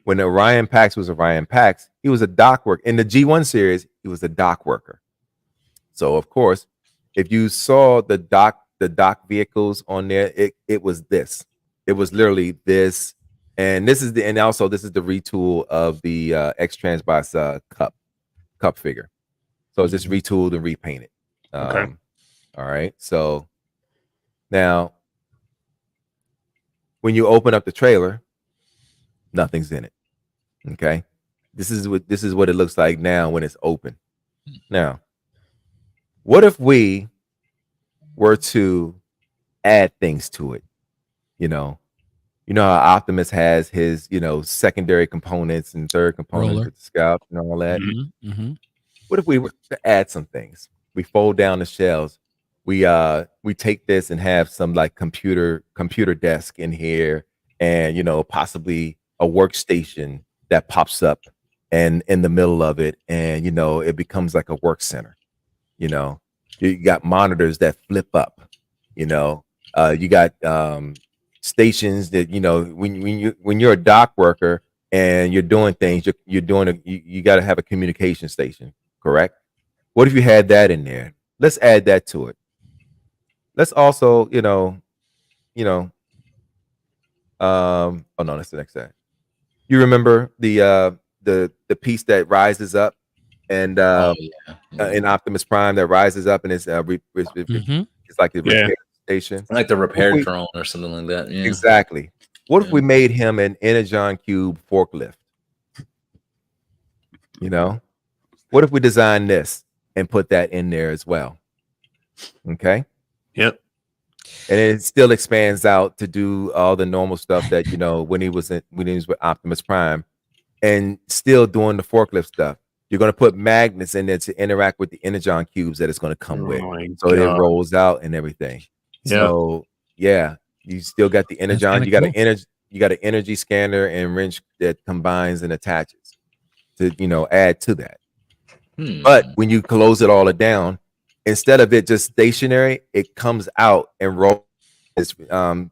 [SPEAKER 3] When Orion Pax was Orion Pax, he was a dock worker. In the G1 series, he was a dock worker. So of course, if you saw the dock vehicles on there, it was this. It was literally this. And this is the retool of the X-Transbots cup figure. So it's just retooled and repainted.
[SPEAKER 4] Okay.
[SPEAKER 3] All right. So now when you open up the trailer, nothing's in it. Okay. This is what it looks like now when it's open. Now, what if we were to add things to it? You know how Optimus has his, secondary components and third components with the scalp and all that.
[SPEAKER 2] Mm-hmm.
[SPEAKER 3] What if we were to add some things? We fold down the shells. We take this and have some like computer desk in here, and possibly a workstation that pops up and in the middle of it, and it becomes like a work center. You got monitors that flip up. You got stations that when you're a dock worker and you're doing things, you got to have a communication station, correct? What if you had that in there? Let's add that to it. Let's also, oh no, that's the next slide. You remember the piece that rises up and in Optimus Prime that rises up and it's like it repairs. station.
[SPEAKER 1] Like the repair
[SPEAKER 3] we-
[SPEAKER 1] drone or something like that. Yeah.
[SPEAKER 3] Exactly. What if
[SPEAKER 1] Yeah.
[SPEAKER 3] we made him an Energon Cube forklift? You know, what if we designed this and put that in there as well? Okay.
[SPEAKER 4] Yep.
[SPEAKER 3] And it still expands out to do all the normal stuff that when he was with Optimus Prime, and still doing the forklift stuff. You're going to put magnets in there to interact with the Energon cubes that it's going to come with, so it rolls out and everything.
[SPEAKER 4] Yeah.
[SPEAKER 3] So yeah, you still got the Energon. You got an energy scanner and wrench that combines and attaches to add to that. But when you close it all down, instead of it just stationary, it comes out and rolls. It's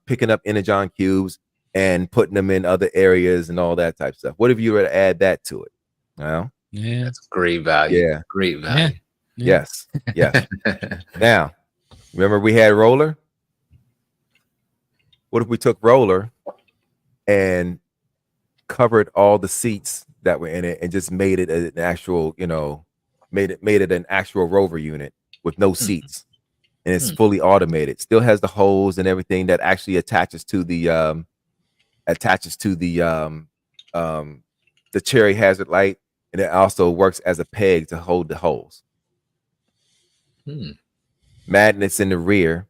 [SPEAKER 3] picking up Energon cubes and putting them in other areas and all that type of stuff. What if you were to add that to it? Well,
[SPEAKER 2] Yeah.
[SPEAKER 1] That's great value.
[SPEAKER 3] Yeah.
[SPEAKER 1] Great value.
[SPEAKER 2] Yeah.
[SPEAKER 3] Yes. Now, remember we had Roller? What if we took Roller and covered all the seats that were in it and just made it an actual, made it an actual rover unit with no seats, and it's fully automated. Still has the hose and everything that actually attaches to the cherry hazard light, and it also works as a peg to hold the hose. Magnets in the rear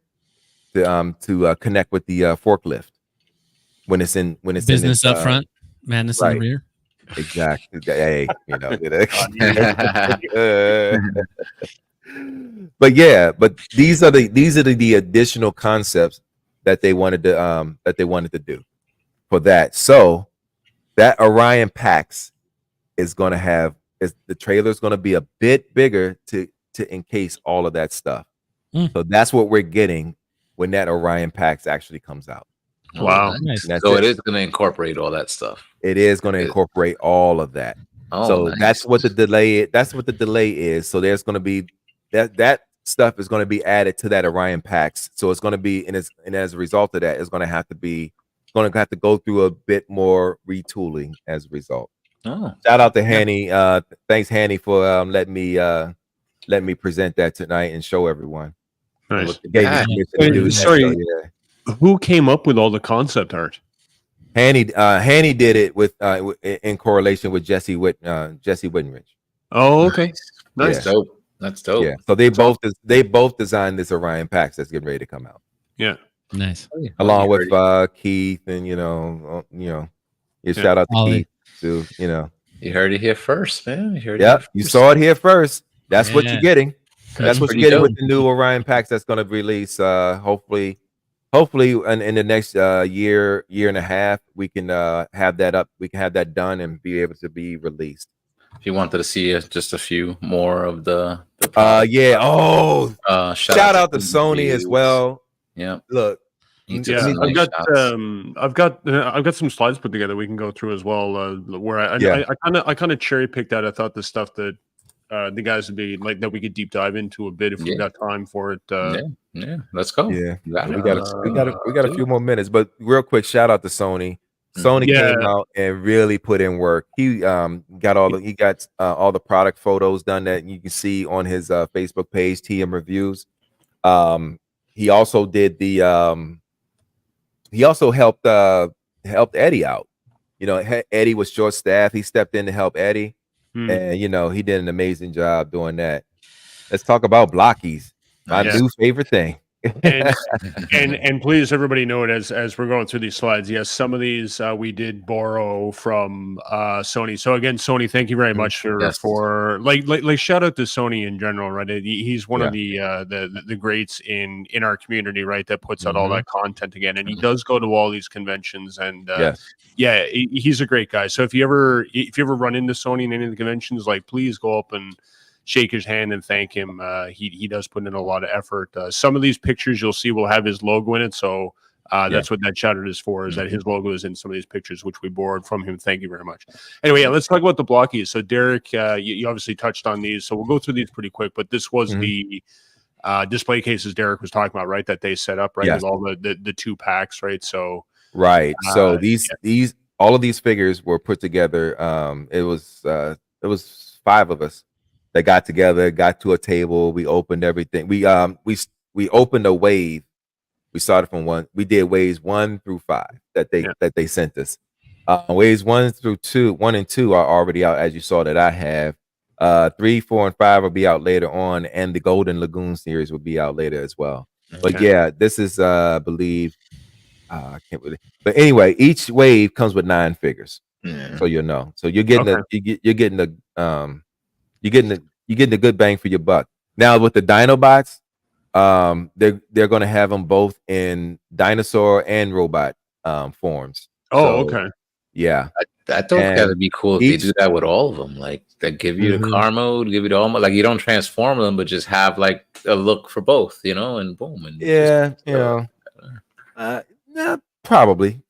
[SPEAKER 3] to connect with the forklift when it's
[SPEAKER 2] Business up front, madness in the rear.
[SPEAKER 3] Exactly. Hey, but these are the additional concepts that they wanted to do for that. So that Orion Pax is going to have the trailer is going to be a bit bigger to encase all of that stuff. So that's what we're getting when that Orion Pax actually comes out.
[SPEAKER 4] Wow.
[SPEAKER 2] Nice.
[SPEAKER 1] So it is going to incorporate all that stuff.
[SPEAKER 3] It is going to incorporate all of that. So that's what the delay is. That's what the delay is. So there's going to be that stuff is going to be added to that Orion Pax. So it's going to be, and as a result of that, it's going to have to go through a bit more retooling as a result.
[SPEAKER 1] Oh.
[SPEAKER 3] Shout out to Hanny. Thanks, Hanny, for letting me present that tonight and show everyone.
[SPEAKER 4] Nice.
[SPEAKER 3] Sorry,
[SPEAKER 4] who came up with all the concept art?
[SPEAKER 3] Hanny did it with in correlation with Jesse Whittenridge.
[SPEAKER 4] Oh, okay.
[SPEAKER 1] Nice.
[SPEAKER 3] Yeah.
[SPEAKER 1] Dope. That's dope.
[SPEAKER 3] Yeah. So they both designed this Orion Pax that's getting ready to come out.
[SPEAKER 4] Yeah.
[SPEAKER 2] Nice.
[SPEAKER 3] Along with Keith and shout out to Keith too.
[SPEAKER 1] You heard it here first, man.
[SPEAKER 3] You saw it here first. That's what you're getting. That's what you're getting with the new Orion Pax that's going to release. Hopefully, in the next year and a half, we can have that up. We can have that done and be able to be released.
[SPEAKER 1] If you wanted to see just a few more of the
[SPEAKER 3] yeah. Oh, shout out to Sony as well.
[SPEAKER 1] Yeah.
[SPEAKER 3] Look.
[SPEAKER 4] Yeah, I've got some slides put together we can go through as well. Where I kind of cherry picked out. I thought the stuff that the guys would be like that we could deep dive into a bit if we got time for it.
[SPEAKER 1] Yeah, let's go.
[SPEAKER 3] Yeah, we got a few more minutes, but real quick, shout out to Sony. Sony came out and really put in work. He got all the product photos done that you can see on his Facebook page, TM Reviews. He also did the he also helped Eddie out. Eddie was short staffed. He stepped in to help Eddie. And he did an amazing job doing that. Let's talk about blockies, my new favorite thing.
[SPEAKER 4] and please, everybody know it as we're going through these slides. Yes, some of these we did borrow from Sony. So again, Sony, thank you very much for like shout out to Sony in general, right? He's one of the greats in our community, right? That puts out all that content again, and he does go to all these conventions, and he's a great guy. So if you ever run into Sony in any of the conventions, like please go up and shake his hand and thank him. He does put in a lot of effort. Some of these pictures you'll see will have his logo in it. So that's what that shout out is for, is that his logo is in some of these pictures, which we borrowed from him. Thank you very much. Anyway, let's talk about the blockies. So Derek, you obviously touched on these. So we'll go through these pretty quick, but this was the display cases Derek was talking about, right? That they set up, right? With all the 2 packs, right? So
[SPEAKER 3] so all of these figures were put together. It was 5 of us that got together, got to a table. We opened everything. We opened a wave We started from 1. We did waves 1 through 5 that they sent us. Waves 1 and 2 are already out, as you saw that I have. 3, 4, and 5 will be out later on, and the Golden Lagoon series will be out later as well. But yeah, this is I believe I can't really. But anyway, each wave comes with 9 figures, so you'll know. So you're getting you're getting a good bang for your buck. Now with the Dinobots, they're going to have them both in dinosaur and robot forms.
[SPEAKER 4] Oh,
[SPEAKER 3] So,
[SPEAKER 4] okay.
[SPEAKER 3] Yeah.
[SPEAKER 1] I thought that'd be cool if they do that with all of them. Like they give you the car mode, give you the all mode. Like you don't transform them, but just have like a look for both, you know, and boom. And
[SPEAKER 3] yeah, probably.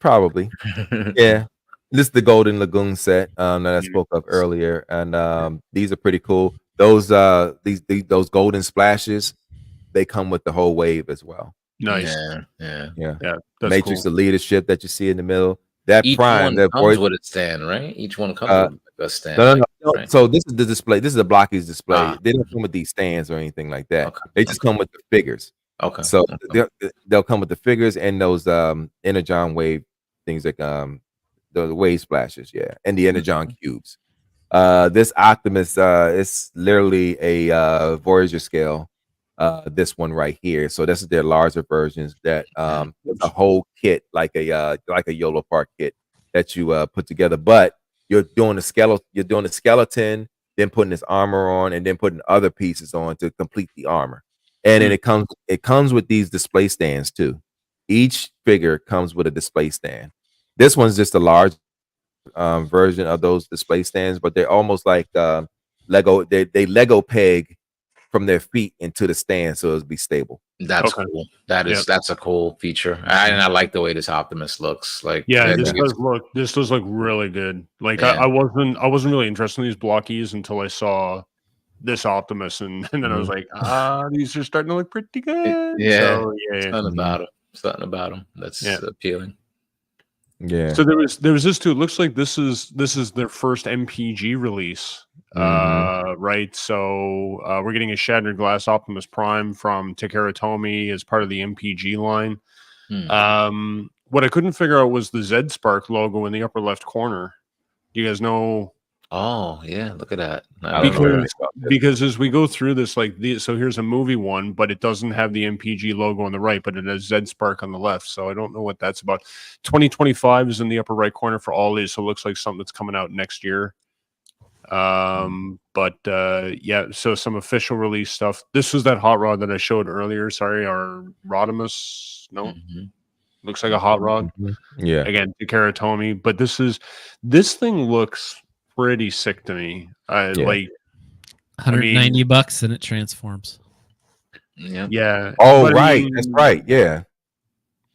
[SPEAKER 3] Yeah. This is the Golden Lagoon set that I spoke of earlier, and these are pretty cool. Those those golden splashes, they come with the whole wave as well.
[SPEAKER 4] Nice.
[SPEAKER 1] Yeah.
[SPEAKER 4] That's
[SPEAKER 3] Matrix
[SPEAKER 4] cool.
[SPEAKER 3] of Leadership that you see in the middle. That
[SPEAKER 1] Each
[SPEAKER 3] Prime
[SPEAKER 1] one comes with a stand, right? Each one comes with a stand.
[SPEAKER 3] No.
[SPEAKER 1] Right?
[SPEAKER 3] So this is the display. This is the Blockies display. They don't
[SPEAKER 1] Mhm.
[SPEAKER 3] come with these stands or anything like that.
[SPEAKER 1] Okay.
[SPEAKER 3] They just come with the figures.
[SPEAKER 1] Okay.
[SPEAKER 3] So they'll come with the figures and those Energon wave things like the wave splashes, and the Energon cubes. This Optimus is literally a Voyager scale. This one right here. So this is their larger versions that it's a whole kit like a YOLO Park kit that you put together. But you're doing the skeleton, then putting this armor on, and then putting other pieces on to complete the armor. And then it comes with these display stands too. Each figure comes with a display stand. This one's just a large version of those display stands, but they're almost like Lego. They Lego peg from their feet into the stand so it'll be stable.
[SPEAKER 1] That's cool. That's a cool feature. And I like the way this Optimus looks. Like
[SPEAKER 4] this does look really good. Like I wasn't really interested in these blockies until I saw this Optimus, and then I was like, these are starting to look pretty good.
[SPEAKER 1] Something about them that's appealing.
[SPEAKER 3] Yeah.
[SPEAKER 4] So there was this too. It looks like this is their first MPG release. Right. So we're getting a Shattered Glass Optimus Prime from Takara Tomy as part of the MPG line. What I couldn't figure out was the Z Spark logo in the upper left corner. Do you guys know?
[SPEAKER 1] Oh yeah, look at that.
[SPEAKER 4] Because as we go through this, so here's a movie one, but it doesn't have the MPG logo on the right, but it has Z Spark on the left. So I don't know what that's about. 2025 is in the upper right corner for all these, so it looks like something that's coming out next year. So some official release stuff. This was that hot rod that I showed earlier. Sorry, our Rodimus. No, looks like a hot rod.
[SPEAKER 3] Yeah.
[SPEAKER 4] Again, Takara Tomy, but this thing looks pretty sick to me. Like
[SPEAKER 2] $190 and it transforms.
[SPEAKER 1] Yeah.
[SPEAKER 3] Oh, right. That's right. Yeah.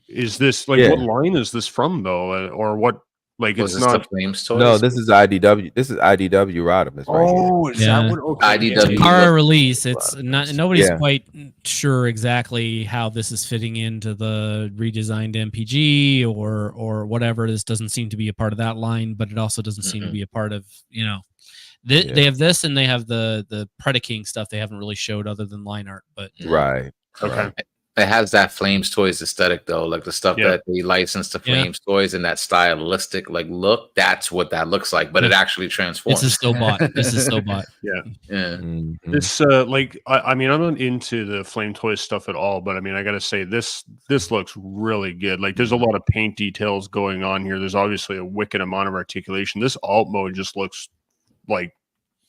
[SPEAKER 4] Is this what line is this from though, or what? Like it's not
[SPEAKER 1] Flames toys.
[SPEAKER 3] No, this is IDW. This is IDW Rodimus.
[SPEAKER 4] Right here. That what? Okay.
[SPEAKER 1] IDW
[SPEAKER 2] Takara release. It's not. Nobody's quite sure exactly how this is fitting into the redesigned MPG or whatever. This doesn't seem to be a part of that line, but it also doesn't seem to be a part of They have this and they have the Predaking stuff. They haven't really showed other than line art, but
[SPEAKER 3] Right.
[SPEAKER 4] Okay.
[SPEAKER 1] It has that Flames Toys aesthetic though, like the stuff that they licensed to Flames Toys and that stylistic look. That's what that looks like, but it actually transforms.
[SPEAKER 2] This is still bought.
[SPEAKER 1] Yeah.
[SPEAKER 4] This I mean, I'm not into the Flame Toys stuff at all, but I mean, I gotta say this looks really good. Like there's a lot of paint details going on here. There's obviously a wicked amount of articulation. This alt mode just looks like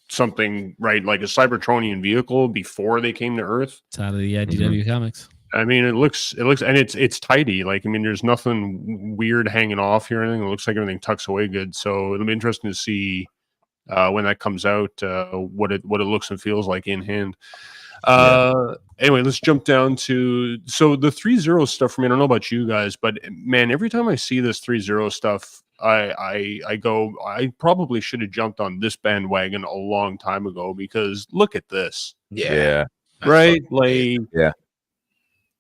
[SPEAKER 4] something like a Cybertronian vehicle before they came to Earth.
[SPEAKER 2] It's out of the IDW comics.
[SPEAKER 4] I mean, it looks, and it's tidy. Like, I mean, there's nothing weird hanging off here or anything. It looks like everything tucks away good. So it'll be interesting to see when that comes out, what it looks and feels like in hand. Anyway, let's jump down to the 3-0 stuff for me. I don't know about you guys, but man, every time I see this 3-0 stuff, I go, I probably should have jumped on this bandwagon a long time ago because look at this.
[SPEAKER 3] Yeah.
[SPEAKER 4] Right?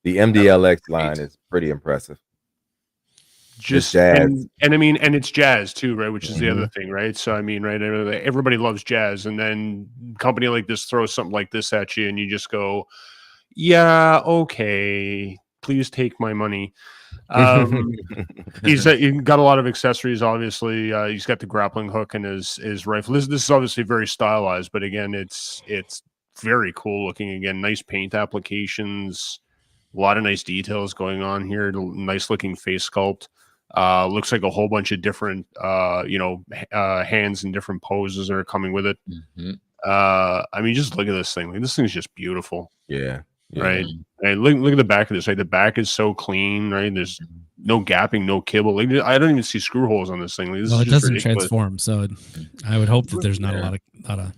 [SPEAKER 3] The MDLX line is pretty impressive.
[SPEAKER 4] Just jazz. And I mean, and it's jazz too, right? Which is the other thing, right? So I mean, right, everybody loves jazz, and then a company like this throws something like this at you, and you just go, yeah, okay, please take my money. He's got a lot of accessories. Obviously, he's got the grappling hook and his rifle. This is obviously very stylized, but again, it's very cool looking. Again, nice paint applications, a lot of nice details going on here. Nice looking face sculpt. Looks like a whole bunch of different hands and different poses are coming with it. I mean, just look at this thing. Like, this thing's just beautiful.
[SPEAKER 3] Yeah.
[SPEAKER 4] Right. And look at the back of this. Right, the back is so clean. Right, there's no gapping, no kibble. Like, I don't even see screw holes on this thing. Like, this
[SPEAKER 6] Well,
[SPEAKER 4] is
[SPEAKER 6] it
[SPEAKER 4] just
[SPEAKER 6] doesn't
[SPEAKER 4] ridiculous.
[SPEAKER 6] transform, so I would hope that there's not a lot of.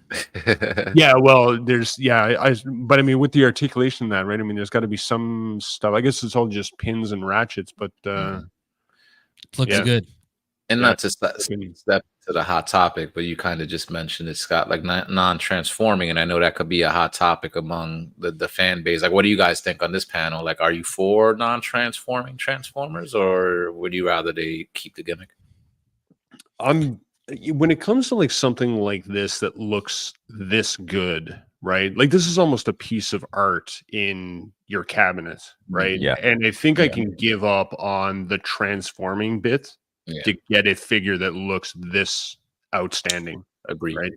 [SPEAKER 4] Yeah, well, there's but I mean, with the articulation of that, right? I mean, there's got to be some stuff. I guess it's all just pins and ratchets, but
[SPEAKER 6] Looks good.
[SPEAKER 1] And not to step to the hot topic, but you kind of just mentioned it's got like non-transforming, and I know that could be a hot topic among the fan base. Like, what do you guys think on this panel? Like, are you for non-transforming Transformers, or would you rather they keep the gimmick?
[SPEAKER 4] When it comes to like something like this that looks this good, right? Like, this is almost a piece of art in your cabinet, right?
[SPEAKER 3] Yeah.
[SPEAKER 4] And I think I can give up on the transforming bit to get a figure that looks this outstanding.
[SPEAKER 1] Agree.
[SPEAKER 4] Right?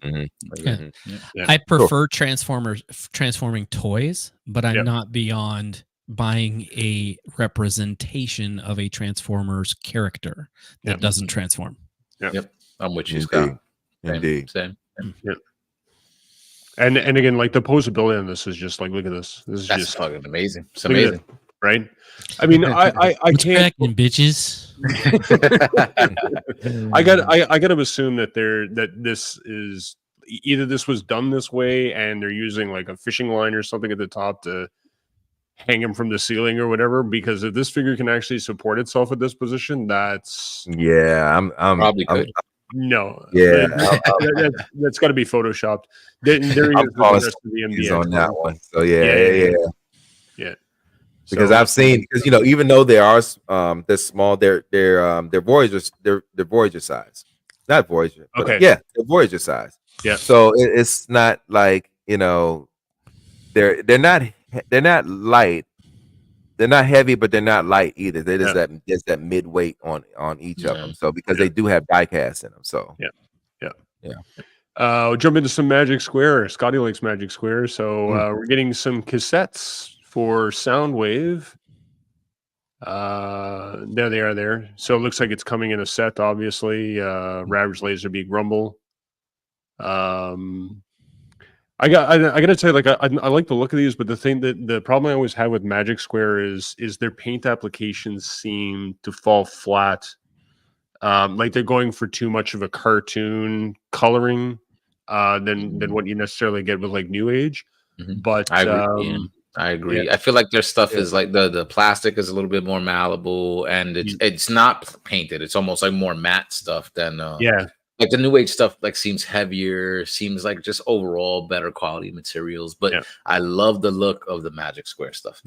[SPEAKER 6] I prefer transforming toys, but I'm not beyond buying a representation of a Transformers character that doesn't transform.
[SPEAKER 1] Yep. I'm with you, Scott.
[SPEAKER 3] Indeed.
[SPEAKER 1] Same.
[SPEAKER 4] Yep. And again, like, the posability on this is just like, look at this. That's
[SPEAKER 1] just fucking amazing. It's amazing.
[SPEAKER 4] Right? I mean, I can't,
[SPEAKER 6] bitches.
[SPEAKER 4] I got to assume that this is either this was done this way and they're using like a fishing line or something at the top to hang him from the ceiling or whatever, because if this figure can actually support itself at this position, that's
[SPEAKER 3] I'm
[SPEAKER 1] probably good.
[SPEAKER 4] No, that's got to be photoshopped. There he is with the rest of the MDX
[SPEAKER 3] on that one. So
[SPEAKER 4] yeah.
[SPEAKER 3] Because I've seen, because even though they are they're small, they're Voyagers, they're Voyager size, not Voyager.
[SPEAKER 4] Okay,
[SPEAKER 3] they're Voyager size.
[SPEAKER 4] Yeah.
[SPEAKER 3] So it's not like they're not light. They're not heavy, but they're not light either. They're just that mid weight on each of them. So because they do have die cast in them. So
[SPEAKER 4] jump into some Magic Square. Scotty likes Magic Square, so we're getting some cassettes for Soundwave. There they are there. So it looks like it's coming in a set, obviously. Ravage, Laserbeak, Rumble. I gotta tell you, like, I like the look of these, but the problem I always have with Magic Square is their paint applications seem to fall flat. Like, they're going for too much of a cartoon coloring than what you necessarily get with like New Age. But
[SPEAKER 1] I agree. I feel like their stuff is like the plastic is a little bit more malleable, and it's not painted. It's almost like more matte stuff than like the New Age stuff. Like, seems heavier, seems like just overall better quality materials. But I love the look of the Magic Square stuff.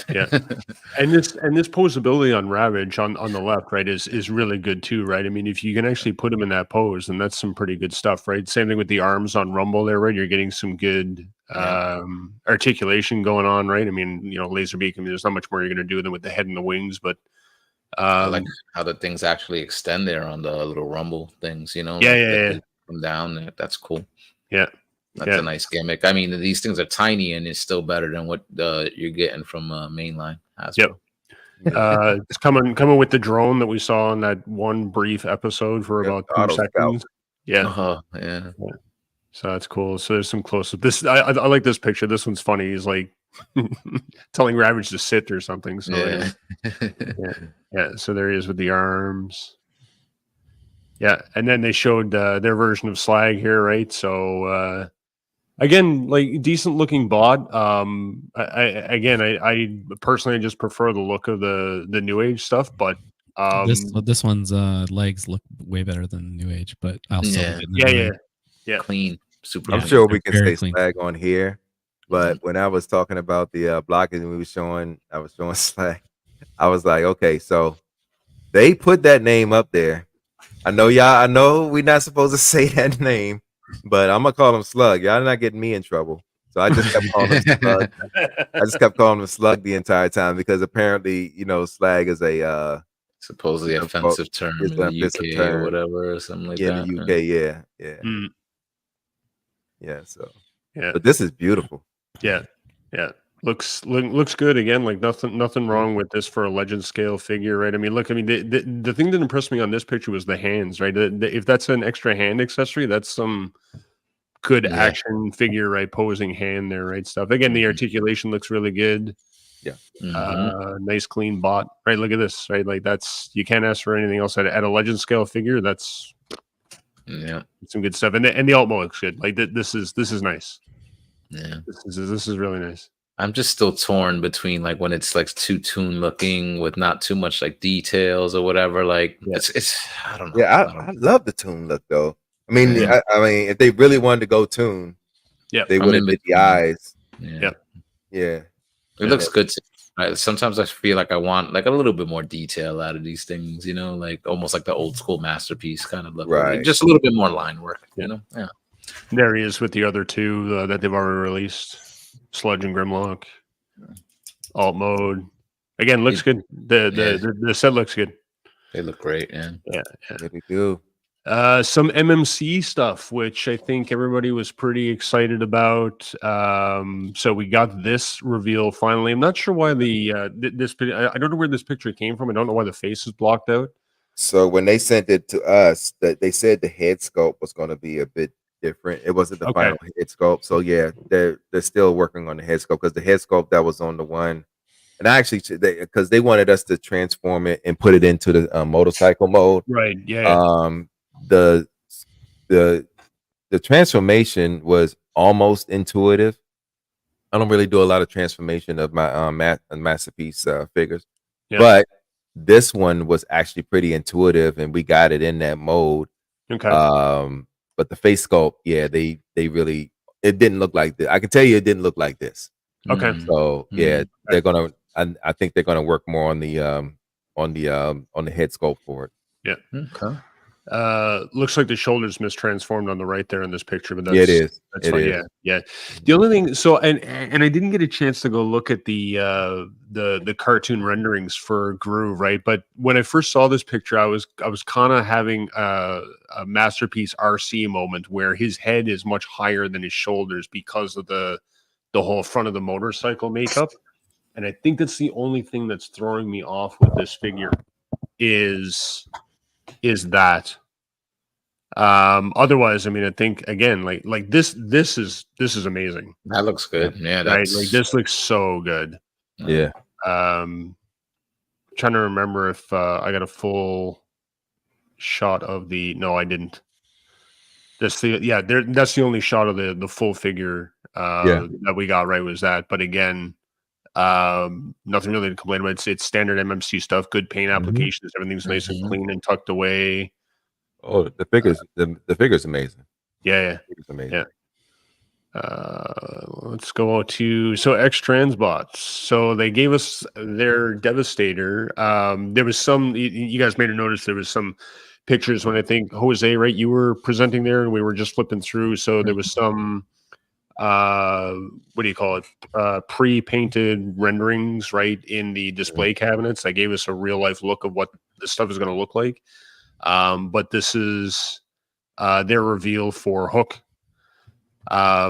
[SPEAKER 4] And this posability on Ravage on the left, right, is really good too, right? I mean, if you can actually put him in that pose, then that's some pretty good stuff, right? Same thing with the arms on Rumble there, right? You're getting some good articulation going on, right? I mean, Laserbeak, I mean, there's not much more you're going to do than with the head and the wings, but
[SPEAKER 1] I like how the things actually extend there on the little Rumble things,
[SPEAKER 4] Come
[SPEAKER 1] down there. That's cool.
[SPEAKER 4] That's
[SPEAKER 1] a nice gimmick. I mean, these things are tiny, and it's still better than what you're getting from mainline Hasbro.
[SPEAKER 4] It's coming with the drone that we saw in that one brief episode for about 2 seconds. So that's cool. So there's some close up. This I like this picture. This one's funny. He's like telling Ravage to sit or something. So so there he is with the arms. And then they showed their version of Slag here, right? So again, like, decent looking bot. I personally just prefer the look of the New Age stuff, but
[SPEAKER 6] this one's legs look way better than New Age, but I'll still
[SPEAKER 1] clean, super.
[SPEAKER 3] I'm sure we can say Slag on here, but when I was talking about the blocking, I was showing Slag. I was like, okay, so they put that name up there. I know we're not supposed to say that name, but I'm gonna call him Slug. Y'all not getting me in trouble. So So I just kept calling him Slug. I just kept calling him Slug the entire time because apparently, Slag is a
[SPEAKER 1] supposedly
[SPEAKER 3] you know,
[SPEAKER 1] offensive term
[SPEAKER 3] it's
[SPEAKER 1] in
[SPEAKER 3] an
[SPEAKER 1] the
[SPEAKER 3] offensive
[SPEAKER 1] UK or
[SPEAKER 3] term.
[SPEAKER 1] whatever, or something like
[SPEAKER 3] in
[SPEAKER 1] that.
[SPEAKER 3] the UK. Yeah.
[SPEAKER 4] Mm,
[SPEAKER 3] Yeah. So,
[SPEAKER 4] yeah.
[SPEAKER 3] but this is beautiful.
[SPEAKER 4] Yeah. Looks good again. Like nothing wrong with this for a legend scale figure, right? I mean, look, the thing that impressed me on this picture was the hands, right? If that's an extra hand accessory, that's some good action figure, right? Posing hand there, right? Stuff. Again, the articulation looks really good.
[SPEAKER 3] Yeah.
[SPEAKER 4] Nice clean bot, right? Look at this, right? Like you can't ask for anything else at a legend scale figure. That's some good stuff. And the Altmo looks good. Like this is nice.
[SPEAKER 1] Yeah.
[SPEAKER 4] This is really nice.
[SPEAKER 1] I'm just still torn between like when it's like too toon looking with not too much like details or whatever. Like it's I don't know.
[SPEAKER 3] Yeah, I love the toon look though. I mean, I mean, if they really wanted to go toon, they would have did the eyes.
[SPEAKER 1] Yeah.
[SPEAKER 3] It
[SPEAKER 1] looks good. Sometimes I feel like I want like a little bit more detail out of these things, like almost like the old school masterpiece kind of look.
[SPEAKER 3] Right.
[SPEAKER 1] Like just a little bit more line work, Yeah.
[SPEAKER 4] There he is with the other two that they've already released. Sludge and Grimlock. Alt mode. Again, looks good. The set looks good.
[SPEAKER 1] They look great,
[SPEAKER 3] Yeah, they do.
[SPEAKER 4] Some MMC stuff, which I think everybody was pretty excited about. So we got this reveal finally. I'm not sure why this. I don't know where this picture came from. I don't know why the face is blocked out.
[SPEAKER 3] So when they sent it to us, that they said the head sculpt was going to be a bit different. It wasn't the final head sculpt. So yeah, they're still working on the head sculpt because the head sculpt that was on the one, and I actually because they wanted us to transform it and put it into the motorcycle mode.
[SPEAKER 4] Right. Yeah.
[SPEAKER 3] The transformation was almost intuitive. I don't really do a lot of transformation of my masterpiece figures, but this one was actually pretty intuitive, and we got it in that mode.
[SPEAKER 4] Okay.
[SPEAKER 3] But the face sculpt, they really, it didn't look like this. I can tell you, it didn't look like this.
[SPEAKER 4] Okay.
[SPEAKER 3] So they're gonna. I think they're gonna work more on the head sculpt for it.
[SPEAKER 4] Yeah. Okay. Looks like the shoulders mistransformed on the right there in this picture, but that's,
[SPEAKER 3] it is.
[SPEAKER 4] That's fine. Is. Yeah. The only thing, so and I didn't get a chance to go look at the cartoon renderings for Gru, right? But when I first saw this picture, I was kind of having a masterpiece RC moment where his head is much higher than his shoulders because of the whole front of the motorcycle makeup, and I think that's the only thing that's throwing me off with this figure is that. Otherwise, I mean, I think again, like this is amazing.
[SPEAKER 1] That looks good. Yeah,
[SPEAKER 4] right. Like this looks so good.
[SPEAKER 3] Yeah.
[SPEAKER 4] Trying to remember if I got a full shot of the. No, I didn't. That's the only shot of the full figure that we got. Right, was that? But again, nothing really to complain about. It's standard MMC stuff. Good paint applications. Everything's nice and clean and tucked away.
[SPEAKER 3] Oh, the figure's amazing.
[SPEAKER 4] Yeah.
[SPEAKER 3] It's amazing.
[SPEAKER 4] Yeah. Let's go to X Transbots. So they gave us their Devastator. There was some. You guys may have noticed there was some pictures when I think Jose, right? You were presenting there, and we were just flipping through. So there was some. What do you call it? Pre-painted renderings, right, in the display cabinets. That gave us a real life look of what this stuff is going to look like. But this is their reveal for Hook. I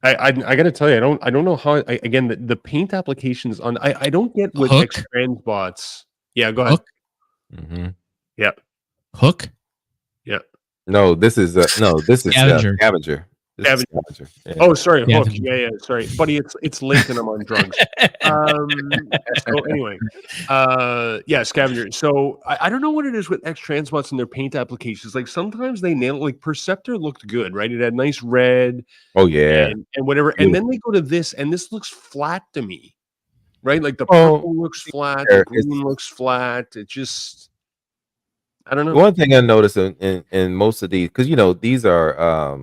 [SPEAKER 4] got to tell you, I don't know how. Again, the paint applications on. I don't get with X Transbots. Yeah, go ahead.
[SPEAKER 6] Hook?
[SPEAKER 3] Mm-hmm.
[SPEAKER 4] Yeah.
[SPEAKER 6] Hook?
[SPEAKER 4] Yeah.
[SPEAKER 3] No, this is
[SPEAKER 6] Scavenger.
[SPEAKER 3] Scavenger.
[SPEAKER 4] Scavenger. Yeah. Oh, sorry, Hook. Yeah, sorry, buddy. It's late and I'm on drugs. So anyway, Scavenger. So I don't know what it is with X Transbots and their paint applications. Like sometimes they nail it. Like Perceptor looked good, right? It had nice red.
[SPEAKER 3] Oh yeah,
[SPEAKER 4] and whatever. And then they go to this, and this looks flat to me, right? Like the purple looks flat, the green looks flat. It just, I don't know.
[SPEAKER 3] One thing I noticed in most of these, because these are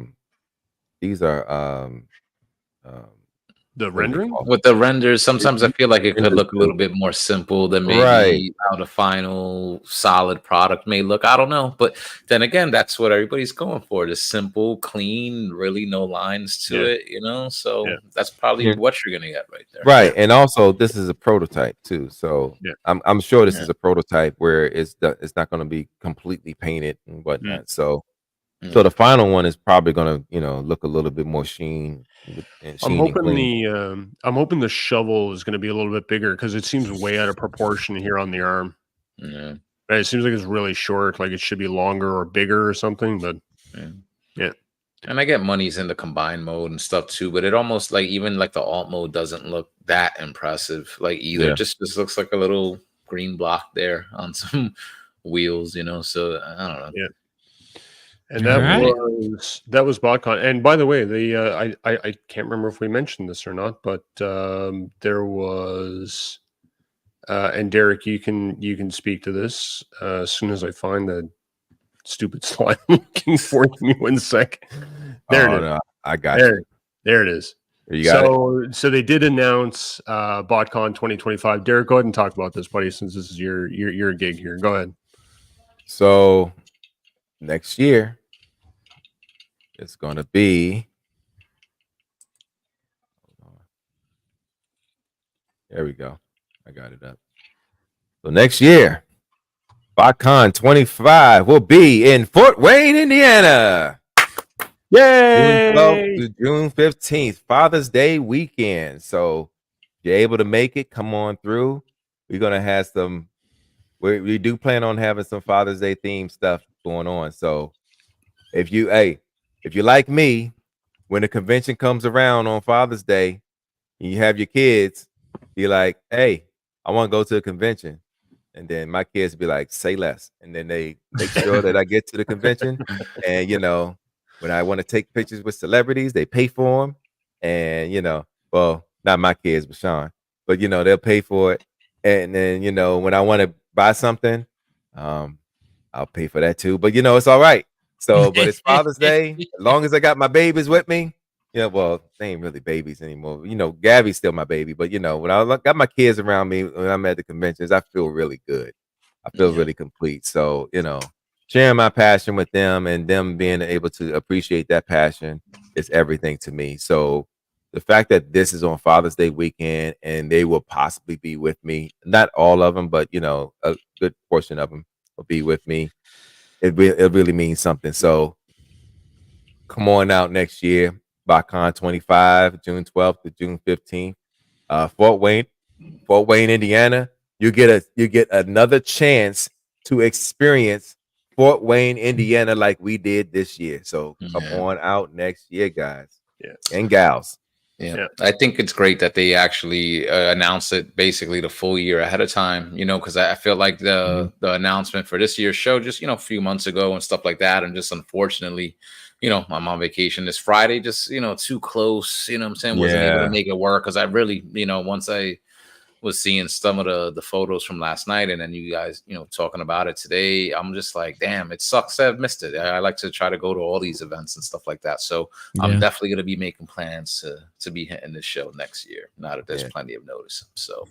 [SPEAKER 4] The rendering
[SPEAKER 1] with the renders, sometimes I feel like it could look a little bit more simple than maybe how the final solid product may look. I don't know, but then again, that's what everybody's going for: the simple, clean, really no lines to it. So that's probably what you're gonna get right there.
[SPEAKER 3] Right, and also this is a prototype too, so I'm sure this is a prototype where it's not going to be completely painted and whatnot. So the final one is probably going to look a little bit more sheen.
[SPEAKER 4] I'm hoping the shovel is going to be a little bit bigger because it seems way out of proportion here on the arm.
[SPEAKER 1] Yeah,
[SPEAKER 4] it seems like it's really short. Like it should be longer or bigger or something. But yeah.
[SPEAKER 1] And I get money's in the combined mode and stuff too, but it almost like even like the alt mode doesn't look that impressive like either. It just looks like a little green block there on some wheels, So I don't know.
[SPEAKER 4] Yeah. And that was BotCon. And by the way, I can't remember if we mentioned this or not, but there was and Derek, you can speak to this as soon as I find the stupid slide I'm looking for. Give me 1 sec. There it is.
[SPEAKER 3] No, I got you.
[SPEAKER 4] There it is.
[SPEAKER 3] You got it.
[SPEAKER 4] So they did announce BotCon 2025. Derek, go ahead and talk about this, buddy, since this is your gig here. Go ahead.
[SPEAKER 3] So next year it's going to be, there we go. I got it up. So next year, BotCon 25 will be in Fort Wayne, Indiana.
[SPEAKER 4] Yay!
[SPEAKER 3] June 12th to June 15th, Father's Day weekend. So if you're able to make it, come on through. We're going to have some, we do plan on having some Father's Day themed stuff going on. So if you like me, when the convention comes around on Father's Day, and you have your kids, be like, hey, I want to go to a convention. And then my kids be like, say less. And then they make sure that I get to the convention. And, when I want to take pictures with celebrities, they pay for them. And, well, not my kids, but Sean. But, they'll pay for it. And then, when I want to buy something, I'll pay for that too. But, it's all right. So, but it's Father's Day. As long as I got my babies with me. Well, they ain't really babies anymore. Gabby's still my baby. But, when I got my kids around me when I'm at the conventions, I feel really good. I feel really complete. So, sharing my passion with them and them being able to appreciate that passion is everything to me. So the fact that this is on Father's Day weekend and they will possibly be with me, not all of them, but, a good portion of them will be with me. It really means something. So come on out next year. BotCon 25, June 12th to June 15th, Fort Wayne, Indiana. You get another chance to experience Fort Wayne, Indiana, like we did this year. So come on out next year, guys and gals.
[SPEAKER 1] Yeah, I think it's great that they actually announced it basically the full year ahead of time, because I feel like the announcement for this year's show just, a few months ago and stuff like that. And just unfortunately, I'm on vacation this Friday, just, too close, what I'm saying? Wasn't able to make it work because I really, once I was seeing some of the photos from last night and then you guys, talking about it today, I'm just like, damn, it sucks I've missed it. I like to try to go to all these events and stuff like that. So I'm definitely going to be making plans to be hitting this show next year. Now that there's plenty of notice. So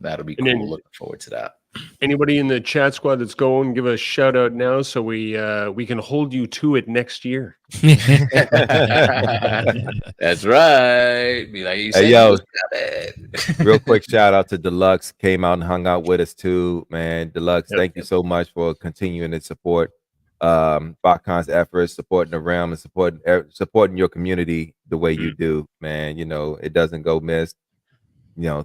[SPEAKER 1] that'll be cool. Looking forward to that.
[SPEAKER 4] Anybody in the chat squad that's going, give a shout out now so we can hold you to it next year.
[SPEAKER 1] That's right. Be like, you said,
[SPEAKER 3] real quick shout out to Deluxe. Came out and hung out with us too, man. Deluxe, thank you so much for continuing to support BotCon's efforts, supporting the realm, and supporting your community the way you do, man. It doesn't go missed.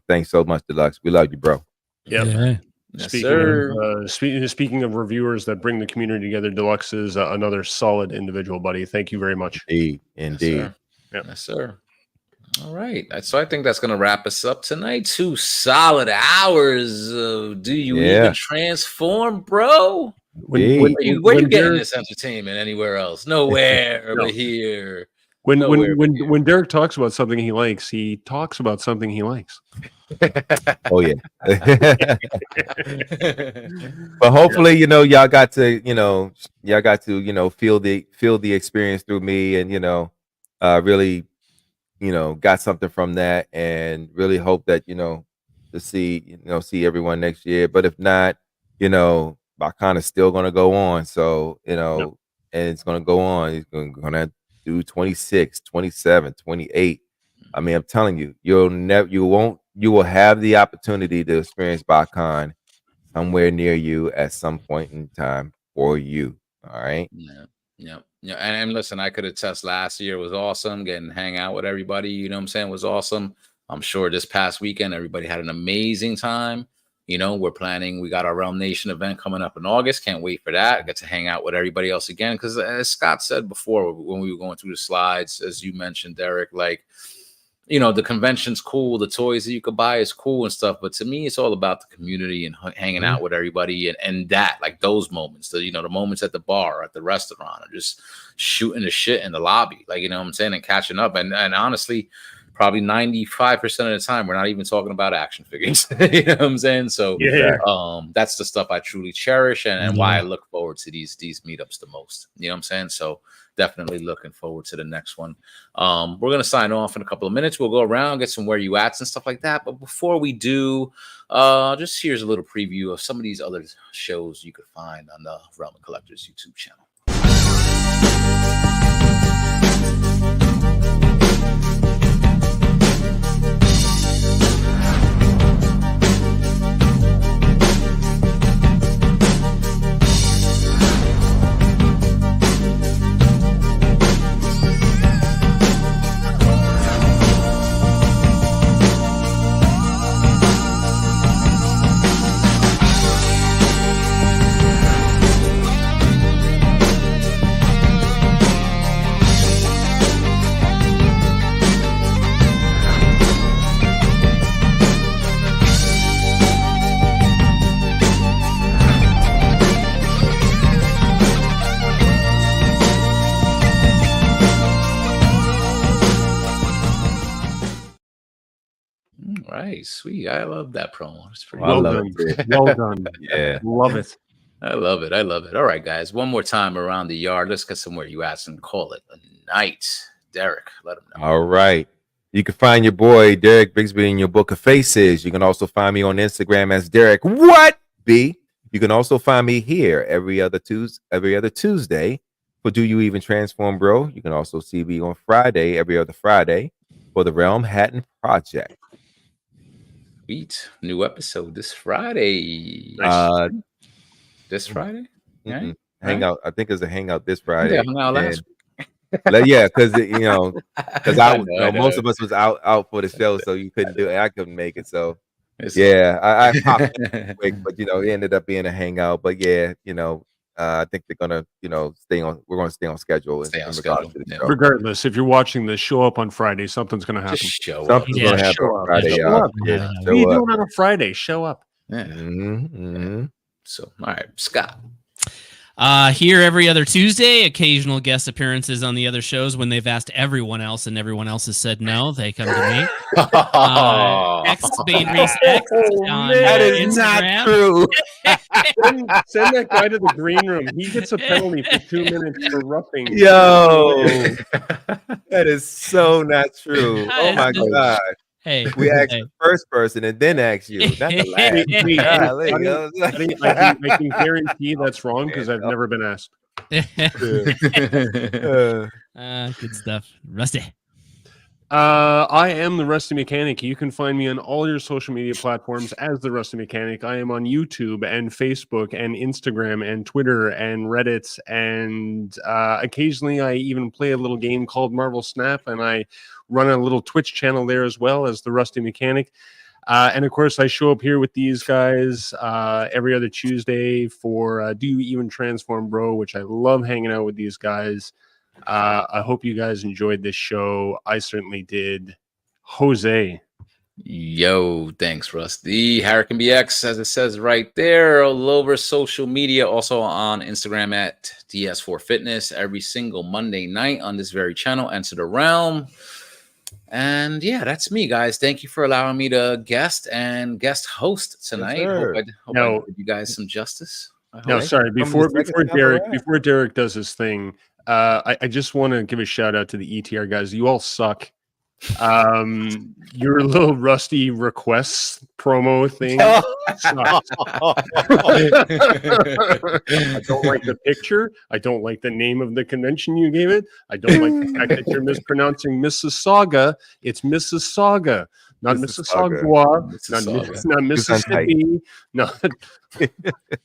[SPEAKER 3] Thanks so much, Deluxe. We love you, bro.
[SPEAKER 4] Yeah. Speaking of reviewers that bring the community together, Deluxe is another solid individual, buddy. Thank you very much.
[SPEAKER 3] Indeed.
[SPEAKER 1] Yes, sir. All right. So I think that's going to wrap us up tonight. 2 solid hours of Do You Even Transform, bro? Where you getting this entertainment anywhere else? Nowhere but here.
[SPEAKER 4] When Derek talks about something he likes, he talks about something he likes.
[SPEAKER 3] Oh yeah. But hopefully, y'all got to feel the experience through me and really, got something from that, and really hope that to see everyone next year. But if not, Bacon is still going to go on. So and it's going to go on. He's going to do 26, 27, 28. I mean, I'm telling you, you will have the opportunity to experience Bacon somewhere near you at some point in time for you. All right.
[SPEAKER 1] Yeah. And listen, I could attest last year was awesome. Getting to hang out with everybody, you know what I'm saying, was awesome. I'm sure this past weekend, everybody had an amazing time. We're planning, we got our Realm Nation event coming up in August. Can't wait for that. I get to hang out with everybody else again. Because as Scott said before, when we were going through the slides, as you mentioned, Derek, like, the convention's cool, the toys that you could buy is cool and stuff, but to me, it's all about the community and hanging out with everybody and that, like those moments, the moments at the bar, at the restaurant, or just shooting the shit in the lobby, like, what I'm saying, and catching up. And honestly, probably 95% of the time, we're not even talking about action figures. You know what I'm saying? So that's the stuff I truly cherish and why I look forward to these meetups the most. You know what I'm saying? So definitely looking forward to the next one. We're going to sign off in a couple of minutes. We'll go around, get some where you ats and stuff like that. But before we do, just here's a little preview of some of these other shows you could find on the Realm of Collectors YouTube channel. Right, sweet. I love that promo. It's pretty
[SPEAKER 4] well done. Well done.
[SPEAKER 3] Yeah,
[SPEAKER 4] love it.
[SPEAKER 1] I love it. All right, guys. One more time around the yard. Let's get somewhere you ask and call it a night. Derek, let him know.
[SPEAKER 3] All right. You can find your boy Derek Bigsby in your book of faces. You can also find me on Instagram as Derek What B. You can also find me here every other Tuesday for Do You Even Transform, Bro? You can also see me on Friday, every other Friday, for the Realm Hatton Project.
[SPEAKER 1] Sweet. New episode this Friday. This Friday?
[SPEAKER 3] Right. Hangout. I think it's a hangout this Friday.
[SPEAKER 1] Yeah, hung out last week.
[SPEAKER 3] Yeah, because most of us was out for the show, so you couldn't do it. I couldn't make it, so I popped in quick, but it ended up being a hangout. But I think they're gonna stay on. We're gonna stay on schedule.
[SPEAKER 4] Regardless, if you're watching this, show up on Friday. Something's gonna happen.
[SPEAKER 1] Just show
[SPEAKER 3] Something's
[SPEAKER 1] up.
[SPEAKER 3] gonna happen on Friday.
[SPEAKER 4] What are you doing on a Friday? Show up.
[SPEAKER 1] Yeah. So, all right, Scott.
[SPEAKER 2] Here every other Tuesday, occasional guest appearances on the other shows when they've asked everyone else and everyone else has said no. They come to me. X Bane Reese X on
[SPEAKER 3] that is
[SPEAKER 2] Instagram.
[SPEAKER 3] not true.
[SPEAKER 4] Send that guy to the green room. He gets a penalty for 2 minutes for roughing.
[SPEAKER 3] Yo, that is so not true. Oh my god.
[SPEAKER 2] Hey,
[SPEAKER 3] we asked the first person and then asked you, not the
[SPEAKER 4] last. I can guarantee that's wrong because I've never been asked.
[SPEAKER 2] Good stuff, Rusty.
[SPEAKER 4] I am the Rusty Mechanic. You can find me on all your social media platforms as the Rusty Mechanic. I am on YouTube and Facebook and Instagram and Twitter and Reddit, and occasionally I even play a little game called Marvel Snap, and I run a little Twitch channel there as well as the Rusty Mechanic. And of course, I show up here with these guys every other Tuesday for Do You Even Transform, Bro? Which I love hanging out with these guys. I hope you guys enjoyed this show. I certainly did. Jose.
[SPEAKER 1] Yo, thanks, Rusty. Hurricane BX, as it says right there, all over social media, also on Instagram at DS4 Fitness every single Monday night on this very channel, Enter the Realm. And yeah, that's me, guys. Thank you for allowing me to guest host tonight.
[SPEAKER 3] Yes,
[SPEAKER 1] hope I did you guys some justice.
[SPEAKER 4] No, sorry. Before Derek does his thing, I just want to give a shout out to the ETR guys. You all suck. Your little Rusty requests promo thing. I don't like the picture. I don't like the name of the convention you gave it. I don't like the fact that you're mispronouncing Mississauga. It's Mississauga, not Mississauga, not Mississippi. No, it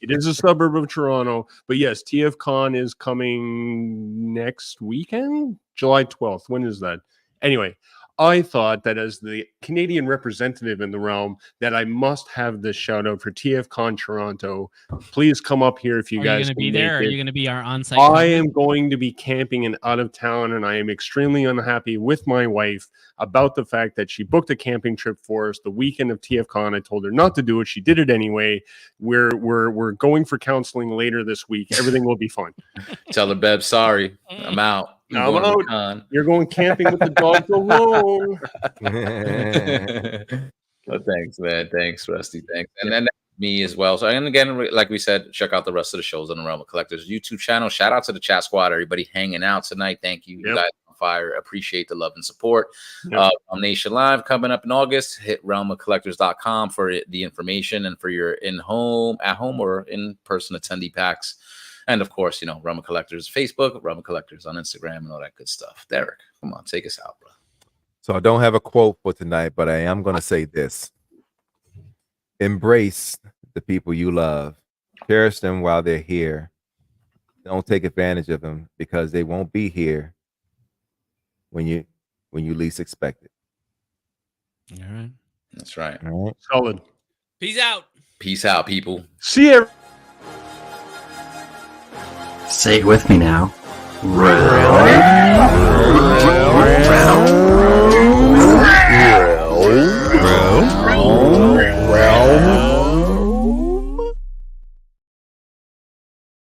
[SPEAKER 4] is a suburb of Toronto. But yes, TFCon is coming next weekend, July 12th. When is that? Anyway, I thought that as the Canadian representative in the realm, that I must have this shout out for TFCon Toronto. Please come up here if you guys
[SPEAKER 6] are you going to be there. Are you going to be our on-site?
[SPEAKER 4] I am going to be camping and out of town, and I am extremely unhappy with my wife about the fact that she booked a camping trip for us the weekend of TFCon. I told her not to do it. She did it anyway. We're going for counseling later this week. Everything will be fun.
[SPEAKER 1] Tell her, Beb, sorry, I'm out.
[SPEAKER 4] I'm out. You're going camping with the dogs alone.
[SPEAKER 1] Well, thanks, man. Thanks, Rusty. Thanks. And then me as well. So, and again, like we said, check out the rest of the shows on the Realm of Collectors YouTube channel. Shout out to the chat squad, everybody hanging out tonight. Thank you. You guys on fire. Appreciate the love and support. Nation Live coming up in August. Hit realmofcollectors.com for the information and for your at home or in-person attendee packs. And of course, Realm of Collectors Facebook, Realm of Collectors on Instagram, and all that good stuff. Derek, come on, take us out, bro.
[SPEAKER 3] So I don't have a quote for tonight, but I am going to say this. Embrace the people you love. Cherish them while they're here. Don't take advantage of them because they won't be here when you least expect it.
[SPEAKER 6] All right.
[SPEAKER 1] That's right.
[SPEAKER 3] All right.
[SPEAKER 4] Solid.
[SPEAKER 2] Peace out.
[SPEAKER 1] Peace out, people.
[SPEAKER 4] See you.
[SPEAKER 7] Say it with me now. Realm